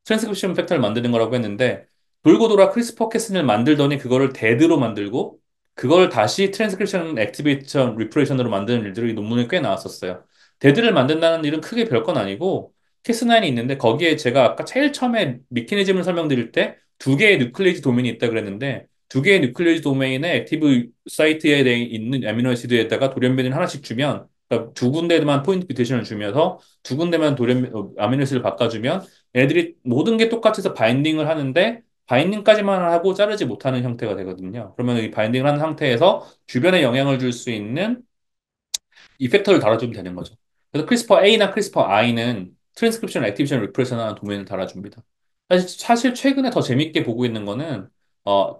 트랜스크립션 팩터를 만드는 거라고 했는데 돌고 돌아 크리스퍼 캐슨을 만들더니 그거를 데드로 만들고 그걸 다시 트랜스크립션 액티베이션 리프레이션으로 만드는 일들이 논문에 꽤 나왔었어요. 데드를 만든다는 일은 크게 별건 아니고 캐스9이 있는데 거기에 제가 아까 제일 처음에 미케니즘을 설명드릴 때 두 개의 뉴클레이즈 도메인이 있다 그랬는데 두 개의 뉴클레이즈 도메인에 액티브 사이트에 있는 아미노 애시드에다가 돌연변이를 하나씩 주면 그러니까 두 군데만 포인트 뮤테이션을 주면서 두 군데만 아미노 애시드를 바꿔주면 애들이 모든 게 똑같아서 바인딩을 하는데 바인딩까지만 하고 자르지 못하는 형태가 되거든요. 그러면 이 바인딩을 하는 상태에서 주변에 영향을 줄 수 있는 이펙터를 달아주면 되는 거죠. 그래서 크리스퍼 A나 크리스퍼 I는 트랜스크립션, 액티비션, 리프레션 하는 도메인을 달아줍니다. 사실 최근에 더 재밌게 보고 있는 거는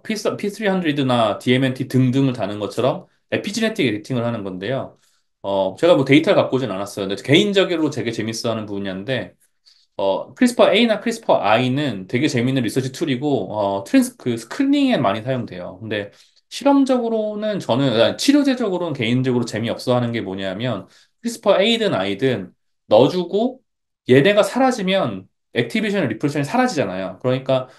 P300나 DMNT 등등을 다는 것처럼 에피지네틱 에디팅을 하는 건데요. 제가 뭐 데이터를 갖고 오진 않았어요. 근데 개인적으로 되게 재밌어하는 분야인데 크리스퍼 A나 크리스퍼 I는 되게 재밌는 리서치 툴이고, 스크리닝에 많이 사용돼요. 근데 실험적으로는 치료제적으로는 개인적으로 재미없어 하는 게 뭐냐면, 크리스퍼 A든 I든 넣어주고, 얘네가 사라지면 액티베이션, 리플레이션이 사라지잖아요. 그러니까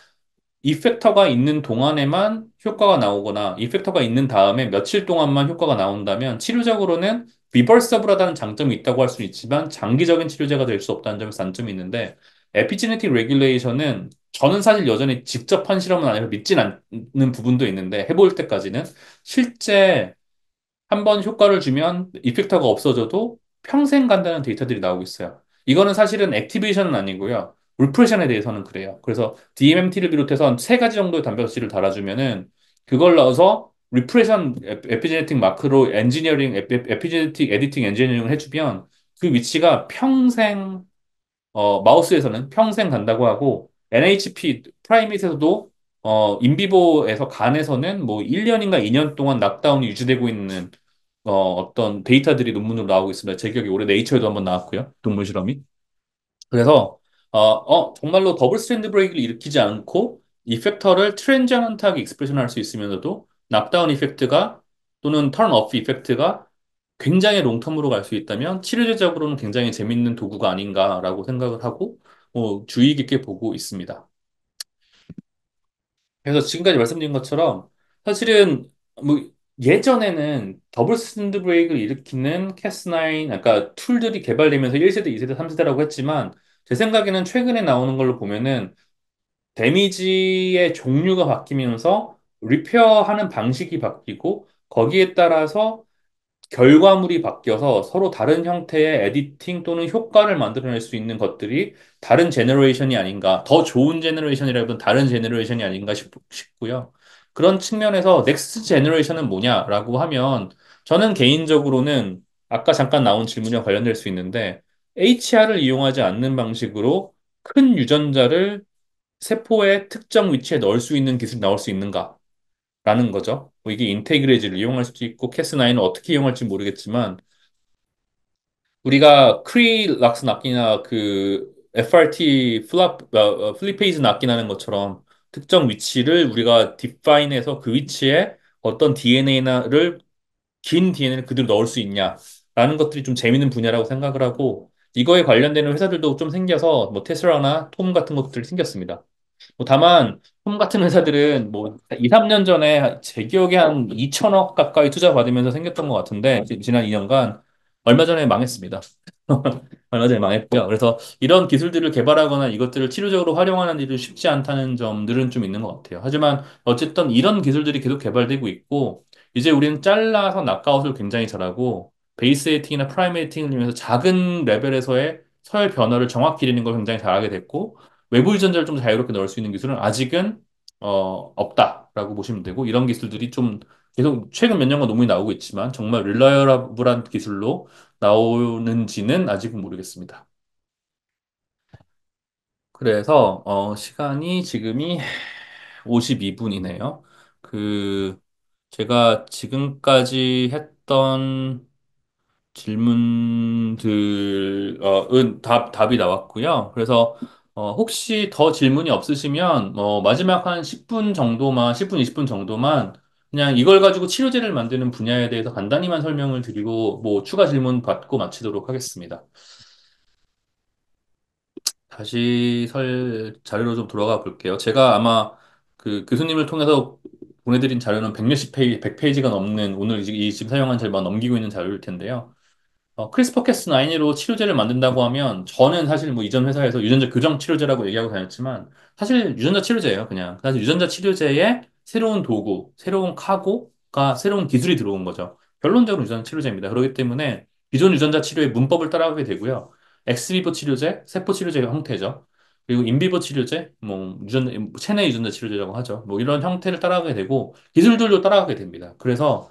이펙터가 있는 동안에만 효과가 나오거나 이펙터가 있는 다음에 며칠 동안만 효과가 나온다면 치료적으로는 리버서블하다는 장점이 있다고 할 수는 있지만 장기적인 치료제가 될 수 없다는 점에서 단점이 있는데 에피제네틱 레귤레이션은 저는 사실 여전히 직접 한 실험은 아니라 믿진 않는 부분도 있는데 해볼 때까지는 실제 한 번 효과를 주면 이펙터가 없어져도 평생 간다는 데이터들이 나오고 있어요. 이거는 사실은 액티베이션은 아니고요. 리프레션에 대해서는 그래요. 그래서 DMMT를 비롯해서 한 세 가지 정도의 단백질을 달아주면은 그걸 넣어서 리프레션 에피제네틱 마크로 엔지니어링 에피제네틱 에디팅 엔지니어링을 해주면 그 위치가 평생 마우스에서는 평생 간다고 하고 NHP 프라이밋에서도 인비보에서 간에서는 뭐 1년인가 2년 동안 낙다운이 유지되고 있는 어떤 데이터들이 논문으로 나오고 있습니다. 제 기억에 올해 네이처에도 한번 나왔고요. 동물 실험이. 그래서 정말로 더블 스트랜드 브레이크를 일으키지 않고 이펙터를 트랜지언트하게 익스프레션 할 수 있으면서도 낙다운 이펙트가 또는 턴 오프 이펙트가 굉장히 롱텀으로 갈 수 있다면 치료제적으로는 굉장히 재밌는 도구가 아닌가라고 생각을 하고 주의 깊게 보고 있습니다. 그래서 지금까지 말씀드린 것처럼 사실은 뭐 예전에는 더블 스탠드 브레이크를 일으키는 캐스9 그러니까 툴들이 개발되면서 1세대, 2세대, 3세대라고 했지만 제 생각에는 최근에 나오는 걸로 보면은 데미지의 종류가 바뀌면서 리페어하는 방식이 바뀌고 거기에 따라서 결과물이 바뀌어서 서로 다른 형태의 에디팅 또는 효과를 만들어낼 수 있는 것들이 다른 제너레이션이 아닌가, 더 좋은 제너레이션이라기보다는 다른 제너레이션이 아닌가 싶고요. 그런 측면에서 넥스트 제너레이션은 뭐냐라고 하면 저는 개인적으로는 아까 잠깐 나온 질문과 관련될 수 있는데 HR을 이용하지 않는 방식으로 큰 유전자를 세포의 특정 위치에 넣을 수 있는 기술이 나올 수 있는가라는 거죠. 뭐 이게 인테그레이즈를 이용할 수도 있고 캐스9을 어떻게 이용할지 모르겠지만 우리가 크리락스 낙기나 그 FRT 플리페이즈 낙기나는 것처럼 특정 위치를 우리가 디파인해서 그 위치에 어떤 DNA를 긴 DNA를 그대로 넣을 수 있냐라는 것들이 좀 재밌는 분야라고 생각을 하고 이거에 관련되는 회사들도 좀 생겨서 뭐 테슬라나 톰 같은 것들이 생겼습니다. 뭐 다만 톰 같은 회사들은 뭐 2, 3년 전에 제 기억에 한 2천억 가까이 투자 받으면서 생겼던 것 같은데 지난 2년간 얼마 전에 망했습니다. 얼마 전에 망했고요. 그래서 이런 기술들을 개발하거나 이것들을 치료적으로 활용하는 일이 쉽지 않다는 점들은 좀 있는 것 같아요. 하지만 어쨌든 이런 기술들이 계속 개발되고 있고 이제 우리는 잘라서 낙아웃을 굉장히 잘하고 베이스 에이팅이나 프라임 에이팅을 이용해서 작은 레벨에서의 서열 변화를 정확히 기르는 걸 굉장히 잘하게 됐고 외부 유전자를 좀 자유롭게 넣을 수 있는 기술은 아직은 없다라고 보시면 되고 이런 기술들이 좀 계속 최근 몇 년간 논문이 나오고 있지만 정말 릴라이어블한 기술로 나오는지는 아직은 모르겠습니다. 그래서 시간이 지금이 52분이네요. 그 제가 지금까지 했던 질문들은 답이 나왔고요. 그래서 혹시 더 질문이 없으시면 마지막 한 10분 정도만, 10분, 20분 정도만 그냥 이걸 가지고 치료제를 만드는 분야에 대해서 간단히만 설명을 드리고 뭐 추가 질문 받고 마치도록 하겠습니다. 다시 자료로 좀 돌아가 볼게요. 제가 아마 그 교수님을 통해서 보내드린 자료는 100몇십 페이지, 100페이지가 넘는 오늘 이 지금 사용한 자료만 넘기고 있는 자료일 텐데요. 크리스퍼 캐스9으로 치료제를 만든다고 하면 저는 사실 뭐 이전 회사에서 유전자 교정 치료제라고 얘기하고 다녔지만 사실 유전자 치료제예요, 그냥. 사실 유전자 치료제에 새로운 도구, 새로운 카고가 새로운 기술이 들어온 거죠. 결론적으로 유전자 치료제입니다. 그렇기 때문에 기존 유전자 치료의 문법을 따라가게 되고요. 엑스비보 치료제, 세포 치료제 형태죠. 그리고 인비보 치료제, 뭐 체내 유전자 치료제라고 하죠. 뭐 이런 형태를 따라가게 되고 기술들도 따라가게 됩니다. 그래서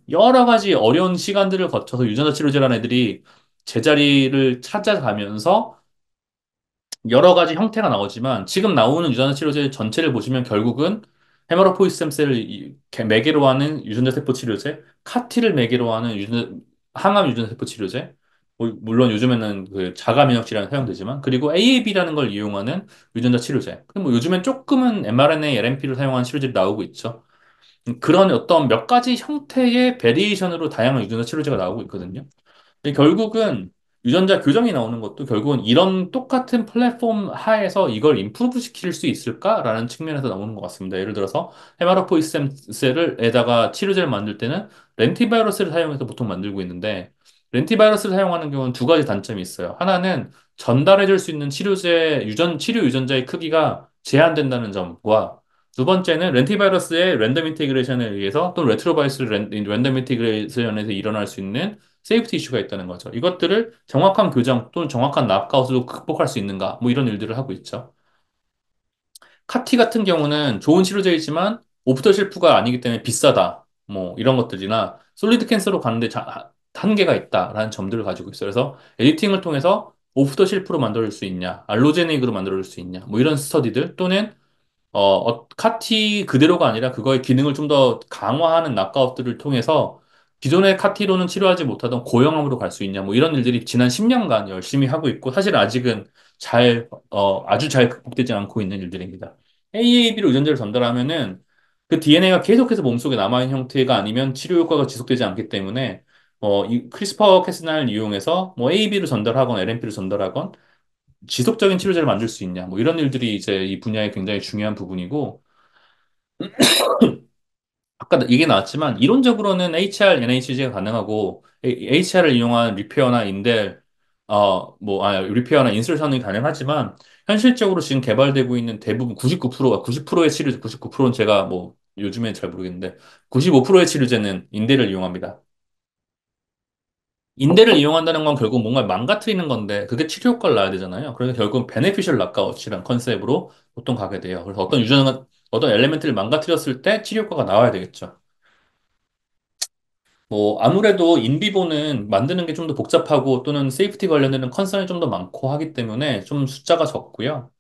여러 가지 어려운 시간들을 거쳐서 유전자 치료제라는 애들이 제자리를 찾아가면서 여러 가지 형태가 나오지만 지금 나오는 유전자 치료제 전체를 보시면 결국은 헤메로포이스 스템셀을 매개로 하는 유전자 세포 치료제, 카티를 매개로 하는 항암 유전자 세포 치료제, 물론 요즘에는 그 자가 면역 질환에 사용되지만 그리고 AAB라는 걸 이용하는 유전자 치료제. 그리고 뭐 요즘엔 조금은 mRNA, LNP를 사용하는 치료제도 나오고 있죠. 그런 어떤 몇 가지 형태의 베리에이션으로 다양한 유전자 치료제가 나오고 있거든요. 근데 결국은 유전자 교정이 나오는 것도 결국은 이런 똑같은 플랫폼 하에서 이걸 임프루브 시킬 수 있을까라는 측면에서 나오는 것 같습니다. 예를 들어서 헤마로포이스 셀에다가 치료제를 만들 때는 렌티바이러스를 사용해서 보통 만들고 있는데 렌티바이러스를 사용하는 경우는 두 가지 단점이 있어요. 하나는 전달해 줄 수 있는 치료 유전자의 크기가 제한된다는 점과 두 번째는 렌티바이러스의 랜덤 인테그레이션에 의해서 또는 레트로바이러스 랜덤 인테그레이션에서 일어날 수 있는 세이프티 이슈가 있다는 거죠. 이것들을 정확한 교정 또는 정확한 납가웃으로 극복할 수 있는가? 뭐 이런 일들을 하고 있죠. 카티 같은 경우는 좋은 치료제이지만 오프더 쉘프가 아니기 때문에 비싸다. 뭐 이런 것들이나 솔리드 캔서로 가는데 한계가 있다라는 점들을 가지고 있어요. 그래서 에디팅을 통해서 오프더 쉘프로 만들어줄 수 있냐, 알로제닉으로 만들어줄 수 있냐, 뭐 이런 스터디들 또는 카티 그대로가 아니라 그거의 기능을 좀 더 강화하는 낙가웃들을 통해서 기존의 카티로는 치료하지 못하던 고형암으로 갈 수 있냐, 뭐 이런 일들이 지난 10년간 열심히 하고 있고, 사실 아직은 아주 잘 극복되지 않고 있는 일들입니다. AAB로 유전자를 전달하면은 그 DNA가 계속해서 몸속에 남아있는 형태가 아니면 치료 효과가 지속되지 않기 때문에, 이 크리스퍼 캐스나를 이용해서 뭐 AAB를 전달하건 LNP를 전달하건 지속적인 치료제를 만들 수 있냐, 뭐 이런 일들이 이제 이 분야의 굉장히 중요한 부분이고, 아까 이게 나왔지만 이론적으로는 HR, NHG가 가능하고 HR을 이용한 리페어나 리페어나 인설션이 가능하지만 현실적으로 지금 개발되고 있는 대부분 99%가 90%의 치료제, 99%는 제가 뭐 요즘에 잘 모르겠는데 95%의 치료제는 인대를 이용합니다. 인대를 이용한다는 건 결국 뭔가 망가뜨리는 건데 그게 치료 효과를 낳아야 되잖아요. 그래서 결국 베네피셜 낙가웃이란 컨셉으로 보통 가게 돼요. 그래서 어떤 엘리멘트를 망가뜨렸을 때 치료 효과가 나와야 되겠죠. 뭐 아무래도 인비보는 만드는 게 좀 더 복잡하고 또는 세이프티 관련되는 컨설이 좀 더 많고 하기 때문에 좀 숫자가 적고요.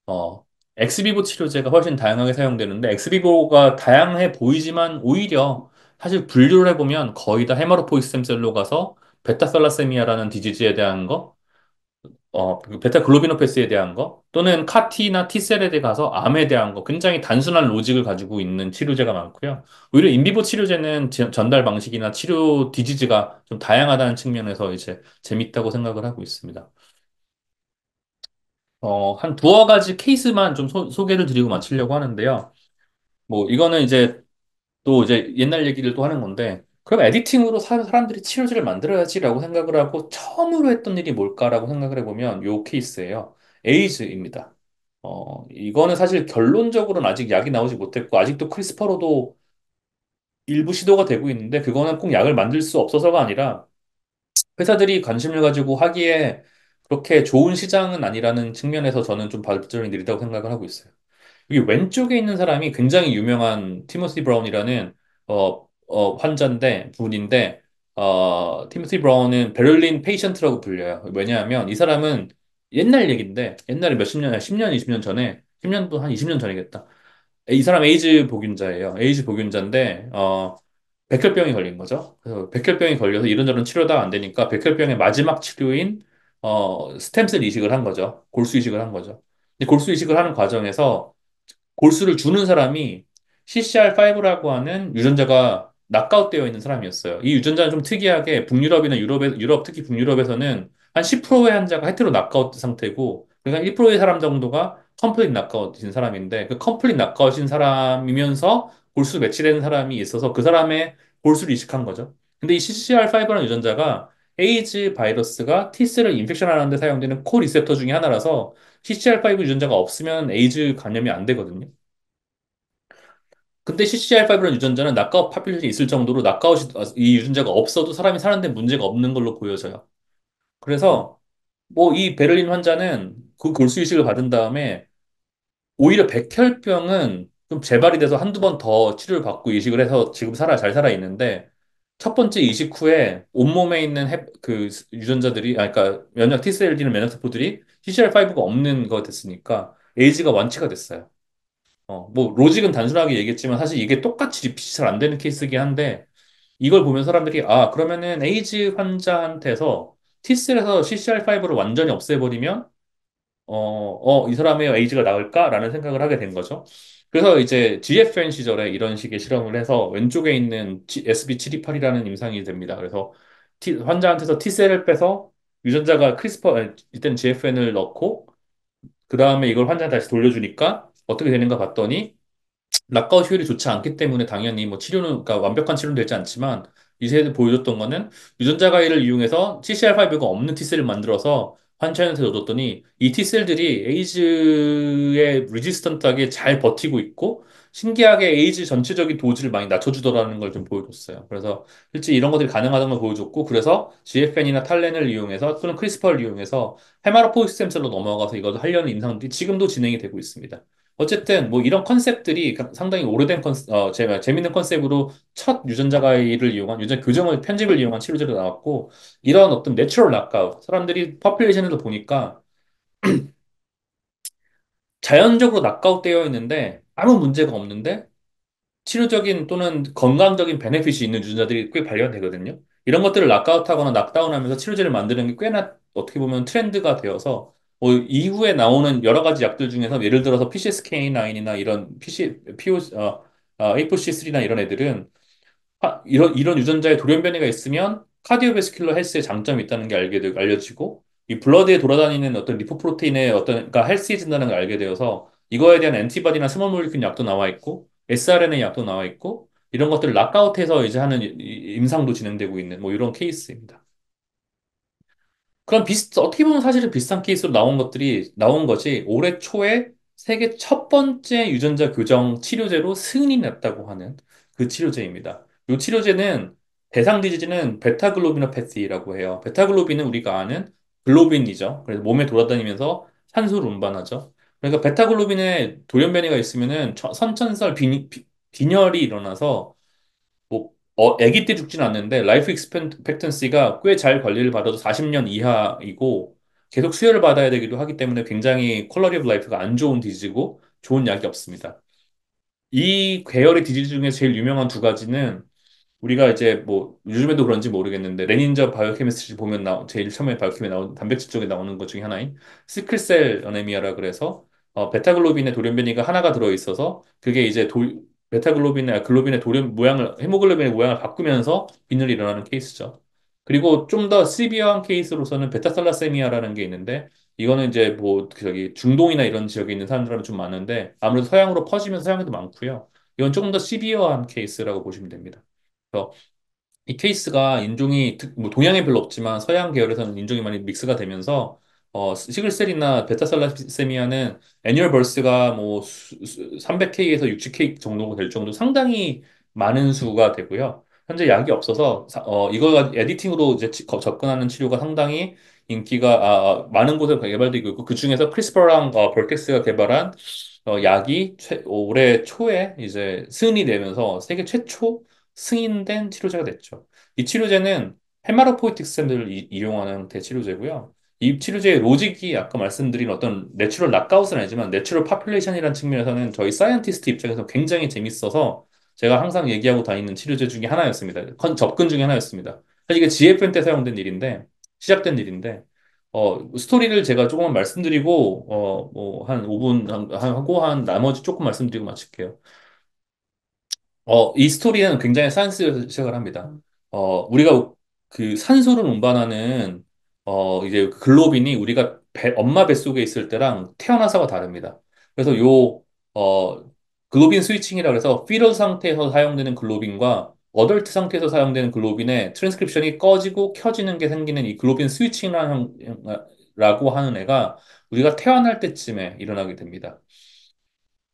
어, 엑스비보 치료제가 훨씬 다양하게 사용되는데 엑스비보가 다양해 보이지만 오히려 사실 분류를 해보면 거의 다 헤마로포이스 스템셀로 가서 베타살라세미아라는 디지즈에 대한 거, 그 베타글로비노패스에 대한 거, 또는 카티나 T셀에 대해 가서 암에 대한 거, 굉장히 단순한 로직을 가지고 있는 치료제가 많고요. 오히려 인비보 치료제는 전달 방식이나 치료 디지즈가 좀 다양하다는 측면에서 이제 재밌다고 생각을 하고 있습니다. 한 두어 가지 케이스만 좀 소개를 드리고 마치려고 하는데요. 뭐, 이거는 이제 또 이제 옛날 얘기를 또 하는 건데, 그럼 에디팅으로 사람들이 치료제를 만들어야지라고 생각을 하고 처음으로 했던 일이 뭘까라고 생각을 해보면 요 케이스예요. 에이즈입니다. 이거는 사실 결론적으로는 아직 약이 나오지 못했고, 아직도 크리스퍼로도 일부 시도가 되고 있는데, 그거는 꼭 약을 만들 수 없어서가 아니라 회사들이 관심을 가지고 하기에 그렇게 좋은 시장은 아니라는 측면에서 저는 좀 발전이 느리다고 생각을 하고 있어요. 여기 왼쪽에 있는 사람이 굉장히 유명한 티모시 브라운이라는 환자인데 분인데 티모시 브라운은 베를린 페이션트라고 불려요. 왜냐하면 이 사람은 옛날 얘기인데 옛날에 몇십 년, 10년, 20년 전에 10년도 한 20년 전이겠다. 이 사람 에이즈 복균자예요. 에이즈 복균자인데 백혈병이 걸린 거죠. 그래서 백혈병이 걸려서 이런저런 치료가 안 되니까 백혈병의 마지막 치료인 스템셀 이식을 한 거죠. 골수 이식을 한 거죠. 근데 골수 이식을 하는 과정에서 골수를 주는 사람이 CCR5라고 하는 유전자가 낙아웃되어 있는 사람이었어요. 이 유전자는 좀 특이하게 북유럽이나 유럽, 특히 북유럽에서는 한 10%의 환자가 헤테로 낙아웃 상태고, 그러니까 1%의 사람 정도가 컴플릿 낙아웃인 사람인데, 그 컴플릿 낙아웃인 사람이면서 골수 매치되는 사람이 있어서 그 사람의 골수를 이식한 거죠. 근데 이 CCR5라는 유전자가 에이즈 바이러스가 T셀을 인펙션하는 데 사용되는 코 리셉터 중에 하나라서 CCR5 유전자가 없으면 에이즈 감염이 안 되거든요. 근데 CCR5라는 유전자는 낙아웃 파퓰레이션이 있을 정도로 이 유전자가 없어도 사람이 사는데 문제가 없는 걸로 보여져요. 그래서 뭐 이 베를린 환자는 그 골수 이식을 받은 다음에 오히려 백혈병은 좀 재발이 돼서 한두 번 더 치료를 받고 이식을 해서 지금 잘 살아 있는데 첫 번째 이식 후에 온몸에 있는 그 유전자들이, 그러니까 면역 T셀이나 면역 세포들이 CCR5가 없는 거 됐으니까 에이즈가 완치가 됐어요. 뭐, 로직은 단순하게 얘기했지만 사실 이게 똑같이 리핏이 잘 안 되는 케이스이긴 한데, 이걸 보면 사람들이, 아, 그러면은 에이즈 환자한테서 T셀에서 CCR5를 완전히 없애버리면, 이 사람의 에이즈가 나을까라는 생각을 하게 된 거죠. 그래서 이제 GFN 시절에 이런 식의 실험을 해서 왼쪽에 있는 SB728이라는 임상이 됩니다. 그래서 환자한테서 T셀을 빼서 유전자가 이때는 GFN을 넣고, 그 다음에 이걸 환자한테 다시 돌려주니까 어떻게 되는가 봤더니, 낙아웃 효율이 좋지 않기 때문에 당연히 뭐 치료는, 그러니까 완벽한 치료는 되지 않지만 이세대 보여줬던 거는 유전자 가위를 이용해서 CCR5가 없는 T셀을 만들어서 환자한테 넣어줬더니 이 T셀들이 에이즈에 리지스턴트하게 잘 버티고 있고 신기하게 에이즈 전체적인 도즈를 많이 낮춰주더라는 걸 좀 보여줬어요. 그래서 실제 이런 것들이 가능하다는 걸 보여줬고 그래서 GFN이나 탈렌을 이용해서 또는 크리스퍼를 이용해서 헤마로포이스 스템셀로 넘어가서 이걸 하려는 임상들이 지금도 진행이 되고 있습니다. 어쨌든 뭐 이런 컨셉들이 상당히 오래된 재밌는 컨셉으로 첫 유전자 가위를 이용한 유전 교정을 편집을 이용한 치료제로 나왔고 이런 어떤 내추럴 낙아웃 사람들이 퍼퓰레이션에서 보니까 자연적으로 낙아웃되어 있는데 아무 문제가 없는데 치료적인 또는 건강적인 베네핏이 있는 유전자들이 꽤 발견되거든요. 이런 것들을 락아웃하거나 낙다운하면서 치료제를 만드는 게 꽤나 어떻게 보면 트렌드가 되어서 뭐 이후에 나오는 여러 가지 약들 중에서 예를 들어서 PCSK9이나 이런 ApoC3나 이런 애들은 이런 유전자의 돌연변이가 있으면 카디오베스큘러 헬스에 장점이 있다는 게 알려지고 이 블러드에 돌아다니는 어떤 리포프로테인의 그러니까 헬스해진다는 걸 알게 되어서 이거에 대한 엔티바디나 스몰 몰리큘 약도 나와 있고 sRNA 약도 나와 있고 이런 것들을 락아웃해서 이제 하는 임상도 진행되고 있는 뭐 이런 케이스입니다. 어떻게 보면 사실은 비슷한 케이스로 나온 것이 올해 초에 세계 첫 번째 유전자 교정 치료제로 승인이 났다고 하는 그 치료제입니다. 이 치료제는 대상 디지즈는 베타글로비노패시라고 해요. 베타글로빈은 우리가 아는 글로빈이죠. 그래서 몸에 돌아다니면서 산소를 운반하죠. 그러니까 베타글로빈에 돌연변이가 있으면은 선천성 빈혈이 일어나서 뭐 아기 때 죽진 않는데 라이프 익스펙턴시가 꽤 잘 관리를 받아도 40년 이하이고 계속 수혈을 받아야 되기도 하기 때문에 굉장히 퀄러리 오브 라이프가 안 좋은 디지고 좋은 약이 없습니다. 이 계열의 디지즈 중에 제일 유명한 두 가지는 우리가 이제 뭐 요즘에도 그런지 모르겠는데 레닌저 바이오케미스트리 보면 제일 처음에 바이오케미에 나온 단백질 쪽에 나오는 것 중에 하나인 시클셀 어네미아라 그래서 베타글로빈의 돌연변이가 하나가 들어 있어서 그게 이제 베타글로빈의 글로빈의 돌연 모양을 헤모글로빈의 모양을 바꾸면서 빈혈이 일어나는 케이스죠. 그리고 좀 더 시비어한 케이스로서는 베타살라세미아라는 게 있는데 이거는 이제 뭐 저기 중동이나 이런 지역에 있는 사람들은 좀 많은데 아무래도 서양으로 퍼지면서 서양에도 많고요. 이건 조금 더 시비어한 케이스라고 보시면 됩니다. 그래서 이 케이스가 인종이 뭐 동양에 별로 없지만 서양 계열에서는 인종이 많이 믹스가 되면서 시글셀이나 베타살라세미아는 애뉴얼 벌스가 뭐 300K에서 60K 정도 될 정도 상당히 많은 수가 되고요. 현재 약이 없어서 이걸 에디팅으로 이제 접근하는 치료가 상당히 인기가 많은 곳에 개발되고 있고 그 중에서 크리스퍼랑 벌텍스가 개발한 약이 올해 초에 이제 승인이 되면서 세계 최초 승인된 치료제가 됐죠. 이 치료제는 헤마로포이틱 스템들을 이용하는 대치료제고요. 이 치료제의 로직이 아까 말씀드린 어떤 내추럴 낙아웃은 아니지만 내추럴 파퓰레이션이라는 측면에서는 저희 사이언티스트 입장에서 굉장히 재밌어서 제가 항상 얘기하고 다니는 치료제 중에 하나였습니다. 접근 중에 하나였습니다. 사실 이게 GFN 때 사용된 일인데 시작된 일인데 스토리를 제가 조금만 말씀드리고 뭐 한 5분 하고 한 나머지 조금 말씀드리고 마칠게요. 이 스토리는 굉장히 사이언스에서 시작을 합니다. 우리가 그 산소를 운반하는, 이제 글로빈이 우리가 엄마 뱃속에 있을 때랑 태어나서가 다릅니다. 그래서 어, 글로빈 스위칭이라고 해서 피럴 상태에서 사용되는 글로빈과 어덜트 상태에서 사용되는 글로빈의 트랜스크립션이 꺼지고 켜지는 게 생기는 이 글로빈 스위칭이라고 하는 애가 우리가 태어날 때쯤에 일어나게 됩니다.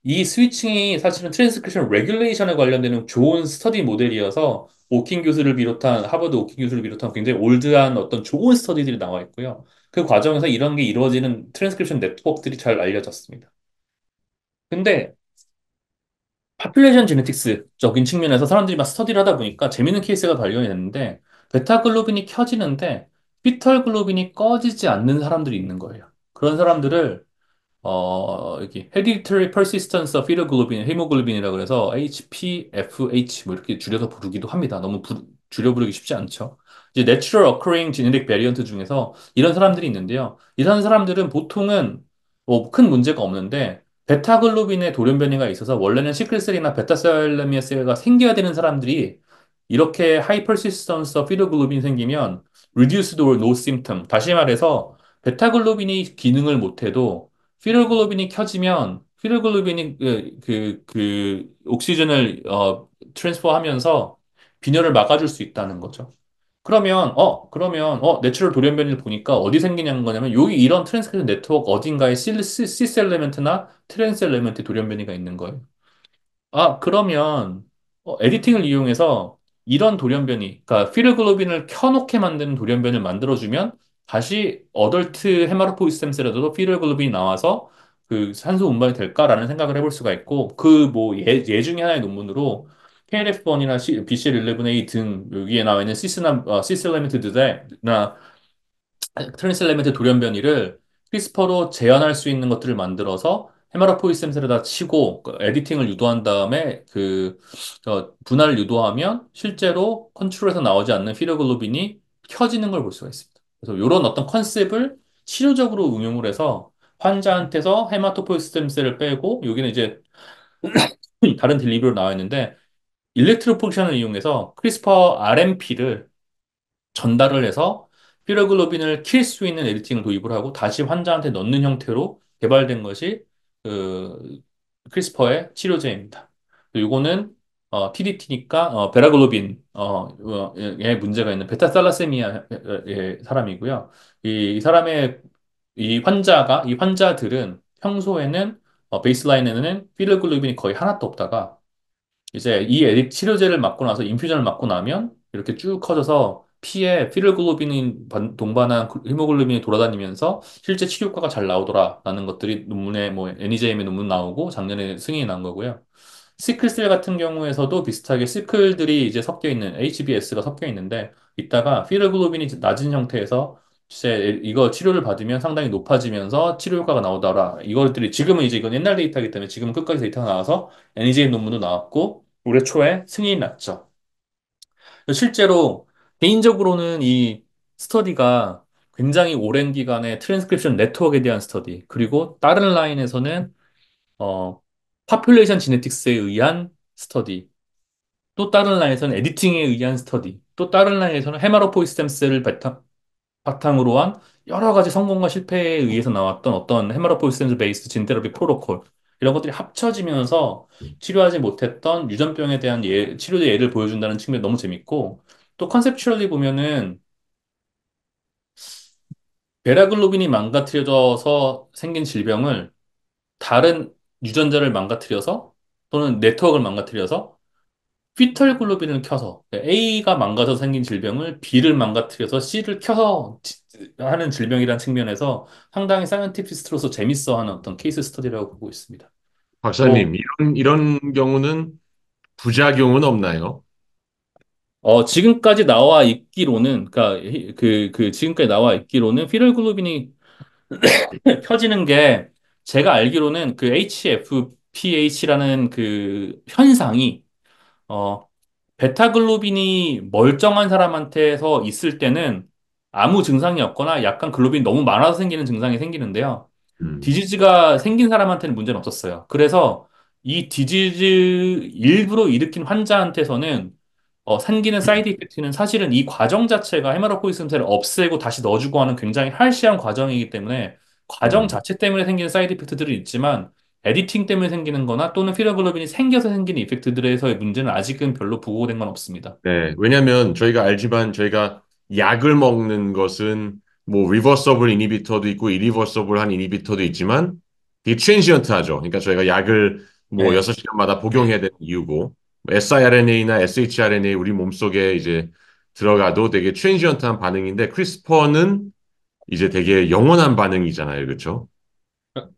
이 스위칭이 사실은 트랜스크립션 레귤레이션에 관련되는 좋은 스터디 모델이어서 오킨 교수를 비롯한 하버드 오킨 교수를 비롯한 굉장히 올드한 어떤 좋은 스터디들이 나와 있고요. 그 과정에서 이런 게 이루어지는 트랜스크립션 네트워크들이 잘 알려졌습니다. 근데 파퓰레이션 제네틱스적인 측면에서 사람들이 막 스터디를 하다 보니까 재밌는 케이스가 발견이 됐는데 베타글로빈이 켜지는데 피털글로빈이 꺼지지 않는 사람들이 있는 거예요. 그런 사람들을 여기 Hereditary Persistence of Fetal Hemoglobin이라고 그래서 HPFH 뭐 이렇게 줄여서 부르기도 합니다. 너무 줄여 부르기 쉽지 않죠. 이제 Natural Occurring Genetic Variant 중에서 이런 사람들이 있는데요. 이런 사람들은 보통은 뭐 큰 문제가 없는데 베타글로빈의 돌연변이가 있어서 원래는 시클셀이나 베타셀레미아스가 생겨야 되는 사람들이 이렇게 High Persistence of Fetal Globin 생기면 Reduced or No Symptom 다시 말해서 베타글로빈이 기능을 못해도 피를글로빈이 켜지면 피를글로빈이 옥시전을 트랜스퍼 하면서 빈혈을 막아줄 수 있다는 거죠. 그러면 내추럴 돌연변이를 보니까 어디 생기냐는 거냐면 여기 이런 트랜스크립션 네트워크 어딘가에 시스 엘레멘트나 트랜스 엘레멘트 돌연변이가 있는 거예요. 그러면 에디팅을 이용해서 이런 돌연변이, 그러니까 피르글로빈을 켜놓게 만드는 돌연변을 만들어주면 다시 어덜트 헤마로포이스 스템셀에도 피르글로빈이 나와서 그 산소 운반이 될까라는 생각을 해볼 수가 있고 그 뭐 예 중에 하나의 논문으로 KLF1이나 BCL11A 등 여기에 나와 있는 시스레미트드나 트랜스레멘트 돌연변이를 크리스퍼로 재현할 수 있는 것들을 만들어서 헤마로포이셈스에다 치고 그 에디팅을 유도한 다음에 분할을 유도하면 실제로 컨트롤에서 나오지 않는 피로글로빈이 켜지는 걸 볼 수가 있습니다. 그래서 이런 어떤 컨셉을 치료적으로 응용을 해서 환자한테서 헤마토포이스 템셀을 빼고 여기는 이제 다른 딜리브로 나와 있는데 일렉트로포션을 이용해서 크리스퍼 RMP를 전달을 해서 피로글로빈을 킬 수 있는 에디팅을 도입을 하고 다시 환자한테 넣는 형태로 개발된 것이 그 크리스퍼의 치료제입니다. 이거는 PDT니까 베라글로빈 에 문제가 있는 베타살라세미아의 사람이고요. 이 사람의 이 환자들은 평소에는 베이스라인에는 피로글로빈이 거의 하나도 없다가 이제 이 에릭 치료제를 맞고 나서 인퓨전을 맞고 나면 이렇게 쭉 커져서 피에 피르글로빈이 동반한 히모글로빈이 돌아다니면서 실제 치료 효과가 잘 나오더라라는 것들이 논문에 뭐 NEJM의 논문 나오고 작년에 승인이 난 거고요. 시클셀 같은 경우에서도 비슷하게 시클들이 이제 섞여 있는 HBS가 섞여 있는데 이따가 피로글로빈이 낮은 형태에서 이제 이거 치료를 받으면 상당히 높아지면서 치료 효과가 나오더라. 이것들이 지금은 이제 이건 옛날 데이터이기 때문에 지금은 끝까지 데이터가 나와서 NEJM 논문도 나왔고 올해 초에 승인이 났죠. 실제로 개인적으로는 이 스터디가 굉장히 오랜 기간의 트랜스크립션 네트워크에 대한 스터디 그리고 다른 라인에서는 어 파퓰레이션 지네틱스에 의한 스터디 또 다른 라인에서는 에디팅에 의한 스터디 또 다른 라인에서는 헤마로포이스 스템셀을 바탕으로 한 여러 가지 성공과 실패에 의해서 나왔던 어떤 헤마로포이스 스템셀 베이스드 진 테라피 프로토콜 이런 것들이 합쳐지면서 치료하지 못했던 유전병에 대한 치료의 예를 보여준다는 측면이 너무 재밌고 또 컨셉추얼리 보면은 베라글로빈이 망가뜨려져서 생긴 질병을 다른 유전자를 망가뜨려서 또는 네트워크를 망가뜨려서 피털 글로빈을 켜서 A가 망가져서 생긴 질병을 B를 망가뜨려서 C를 켜서 하는 질병이라는 측면에서 상당히 사이언티피스트로서 재밌어하는 어떤 케이스 스터디라고 보고 있습니다. 박사님, 뭐 이런 경우는 부작용은 없나요? 지금까지 나와 있기로는 그러니까 지금까지 나와 있기로는 피털 글로빈이 켜지는 게 제가 알기로는 그 HFPH라는 그 현상이 어, 베타글로빈이 멀쩡한 사람한테서 있을 때는 아무 증상이 없거나 약간 글로빈이 너무 많아서 생기는 증상이 생기는데요. 음, 디지즈가 생긴 사람한테는 문제는 없었어요. 그래서 이 디지즈 일부러 일으킨 환자한테서는 생기는 사이드 이펙트는 사실은 이 과정 자체가 헤메로포이스름셀을 없애고 다시 넣어주고 하는 굉장히 할시한 과정이기 때문에 과정 음. 자체 때문에 생기는 사이드 이펙트들이 있지만 에디팅 때문에 생기는 거나 또는 피로글로빈이 생겨서 생기는 이펙트들에서의 문제는 아직은 별로 보고된 건 없습니다. 네, 왜냐하면 저희가 알지만 저희가 약을 먹는 것은 뭐 리버서블 이니비터도 있고 이리버서블한 이니비터도 있지만 되게 트랜지언트하죠. 그러니까 저희가 약을 뭐 네. 6시간마다 복용해야 되는 이유고 siRNA나 shRNA 우리 몸속에 이제 들어가도 되게 트랜지언트한 반응인데 크리스퍼는 이제 되게 영원한 반응이잖아요. 그렇죠?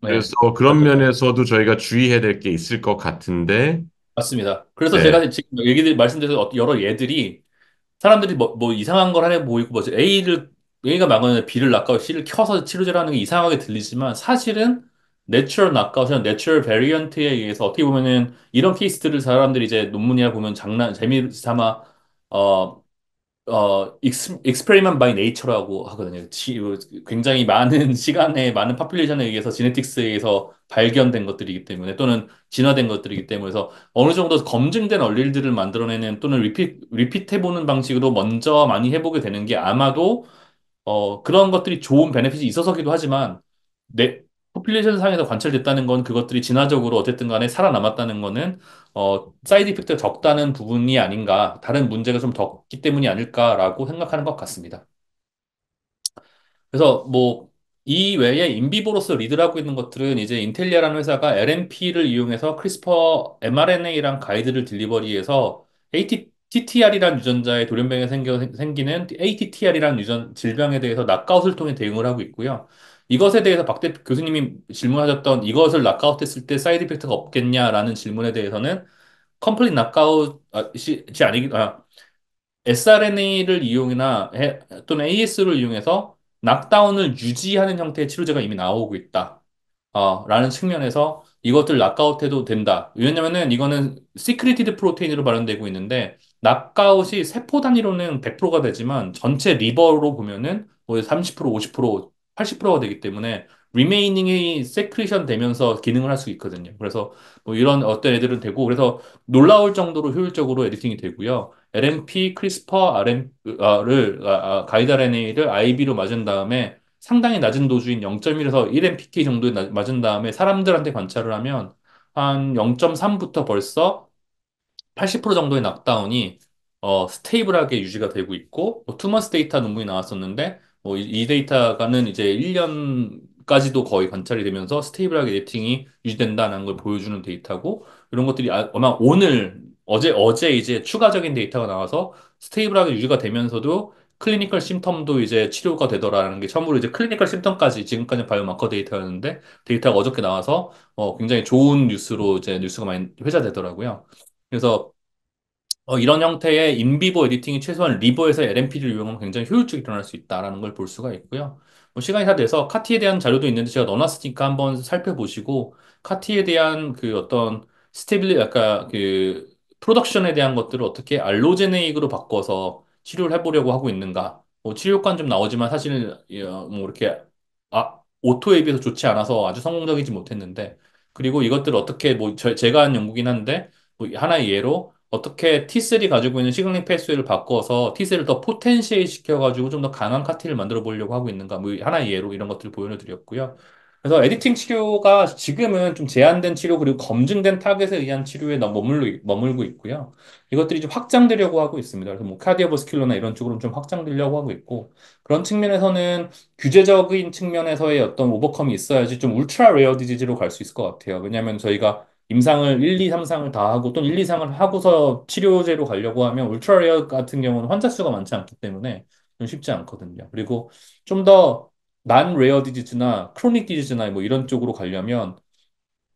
네. 그래서 그런 면에서도 저희가 주의해야 될 게 있을 것 같은데 맞습니다. 그래서 네. 제가 지금 얘기들 말씀드린 여러 예들이 사람들이 뭐 이상한 걸 하려 보이고 뭐 A가 막으면 B를 낙하고 C를 켜서 치료제를 하는 게 이상하게 들리지만 사실은 내추럴 낙하우션, 내추럴 베리언트에 의해서 어떻게 보면은 이런 케이스들을 사람들이 이제 논문이나 보면 재미 삼아 어, 익스페리먼트 바이 네이처라고 하거든요. 굉장히 많은 시간에 많은 파퓰레이션에 의해서 지네틱스에 의해서 발견된 것들이기 때문에 또는 진화된 것들이기 때문에 그래서 어느 정도 검증된 얼릴들을 만들어내는 또는 리핏해보는 방식으로 먼저 많이 해보게 되는 게 아마도 그런 것들이 좋은 베네핏이 있어서기도 하지만 내 포퓰레이션 상에서 관찰됐다는 건 그것들이 진화적으로 어쨌든 간에 살아남았다는 거는 사이드 이펙트가 적다는 부분이 아닌가, 다른 문제가 좀 적기 때문이 아닐까라고 생각하는 것 같습니다. 그래서 뭐 이 외에 인비보로서 리드를 하고 있는 것들은 이제 인텔리아라는 회사가 LNP를 이용해서 크리스퍼 mRNA랑 가이드를 딜리버리해서 TTR이라는 유전자의 돌연변이가 생기는 ATTR이라는 질병에 대해서 낙아웃을 통해 대응을 하고 있고요. 이것에 대해서 박대 교수님이 질문하셨던 이것을 낙아웃했을 때 사이드 이펙트가 없겠냐라는 질문에 대해서는 컴플릿 낙아웃이 아니기 sRNA를 이용이나 또는 AS를 이용해서 낙다운을 유지하는 형태의 치료제가 이미 나오고 있다. 라는 측면에서 이것들 낙아웃해도 된다. 왜냐면은 이거는 시크리티드 프로테인으로 발현되고 있는데 낙아웃이 세포 단위로는 100%가 되지만 전체 리버로 보면은 뭐 30%, 50%, 80%가 되기 때문에 리메이닝이 세크리션 되면서 기능을 할 수 있거든요. 그래서 뭐 이런 어떤 애들은 되고 그래서 놀라울 정도로 효율적으로 에디팅이 되고요. LNP, 크리스퍼, 가이드 RNA를 IB로 맞은 다음에 상당히 낮은 도주인 0.1에서 1mpk 정도에 맞은 다음에 사람들한테 관찰을 하면 한 0.3부터 벌써 80% 정도의 낙다운이 스테이블하게 유지가 되고 있고 뭐 투머스 데이터 논문이 나왔었는데 뭐 이 데이터가는 이제 1년까지도 거의 관찰이 되면서 스테이블하게 네팅이 유지된다는 걸 보여주는 데이터고 이런 것들이 아마 오늘 어제 이제 추가적인 데이터가 나와서 스테이블하게 유지가 되면서도 클리니컬 심텀도 이제 치료가 되더라라는 게 처음으로 이제 클리니컬 심텀까지 지금까지 바이오마커 데이터였는데 데이터가 어저께 나와서 굉장히 좋은 뉴스로 이제 뉴스가 많이 회자되더라고요. 그래서 이런 형태의 인비보 에디팅이 최소한 리버에서 LNP를 이용하면 굉장히 효율적으로 일어날 수 있다라는 걸 볼 수가 있고요. 뭐 시간이 다 돼서 카티에 대한 자료도 있는데 제가 넣어놨으니까 한번 살펴보시고 카티에 대한 그 어떤 약간 그 프로덕션에 대한 것들을 어떻게 알로제네익으로 바꿔서 치료를 해보려고 하고 있는가. 뭐 치료 효과는 좀 나오지만 사실은 뭐 이렇게 오토에 비해서 좋지 않아서 아주 성공적이지 못했는데 그리고 이것들을 어떻게 뭐 제가 한 연구긴 한데 뭐 하나의 예로 어떻게 T3 가지고 있는 시그널링 패스웨이를 바꿔서 T3를 더 포텐시에이트 시켜가지고 좀 더 강한 카티를 만들어 보려고 하고 있는가 뭐 하나의 예로 이런 것들을 보여드렸고요. 그래서 에디팅 치료가 지금은 좀 제한된 치료 그리고 검증된 타겟에 의한 치료에 너무 머물고 있고요. 이것들이 좀 확장되려고 하고 있습니다. 그래서 뭐 카디오버스큘러나 이런 쪽으로는 좀 확장되려고 하고 있고 그런 측면에서는 규제적인 측면에서의 어떤 오버컴이 있어야지 좀 울트라 레어 디지즈로 갈 수 있을 것 같아요. 왜냐하면 저희가 임상을 1, 2, 3상을 다 하고 또는 1, 2상을 하고서 치료제로 가려고 하면 울트라 레어 같은 경우는 환자 수가 많지 않기 때문에 좀 쉽지 않거든요. 그리고 좀 더 난 레어 디지즈나 크로닉 디지즈나 뭐 이런 쪽으로 가려면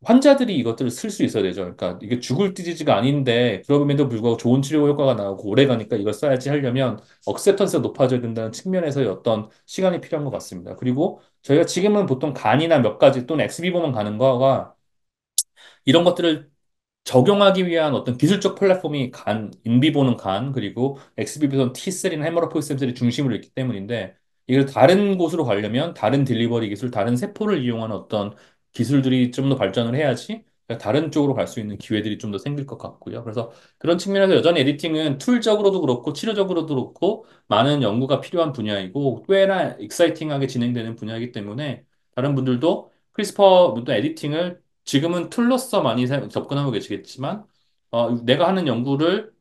환자들이 이것들을 쓸 수 있어야 되죠. 그러니까 이게 죽을 디지즈가 아닌데 그럼에도 불구하고 좋은 치료 효과가 나오고 오래 가니까 이걸 써야지 하려면 억셉턴스가 높아져야 된다는 측면에서의 어떤 시간이 필요한 것 같습니다. 그리고 저희가 지금은 보통 간이나 몇 가지 또는 엑스비보만 가는 거가 이런 것들을 적용하기 위한 어떤 기술적 플랫폼이 인비보는 그리고 엑스비보는 T3나 헤머로포이스 샘셀이 중심으로 있기 때문인데, 이걸 다른 곳으로 가려면 다른 딜리버리 기술, 다른 세포를 이용하는 어떤 기술들이 좀 더 발전을 해야지 다른 쪽으로 갈 수 있는 기회들이 좀 더 생길 것 같고요. 그래서 그런 측면에서 여전히 에디팅은 툴적으로도 그렇고 치료적으로도 그렇고 많은 연구가 필요한 분야이고 꽤나 익사이팅하게 진행되는 분야이기 때문에 다른 분들도 크리스퍼 또 에디팅을 지금은 툴로서 많이 접근하고 계시겠지만, 내가 하는 연구를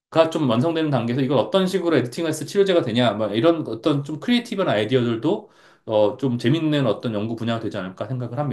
가좀 완성되는 단계에서 이걸 어떤 식으로 에디팅해서 치료제가 되냐, 뭐 이런 어떤 좀 크리에이티브한 아이디어들도 좀 재밌는 어떤 연구 분야가 되지 않을까 생각을 합니다.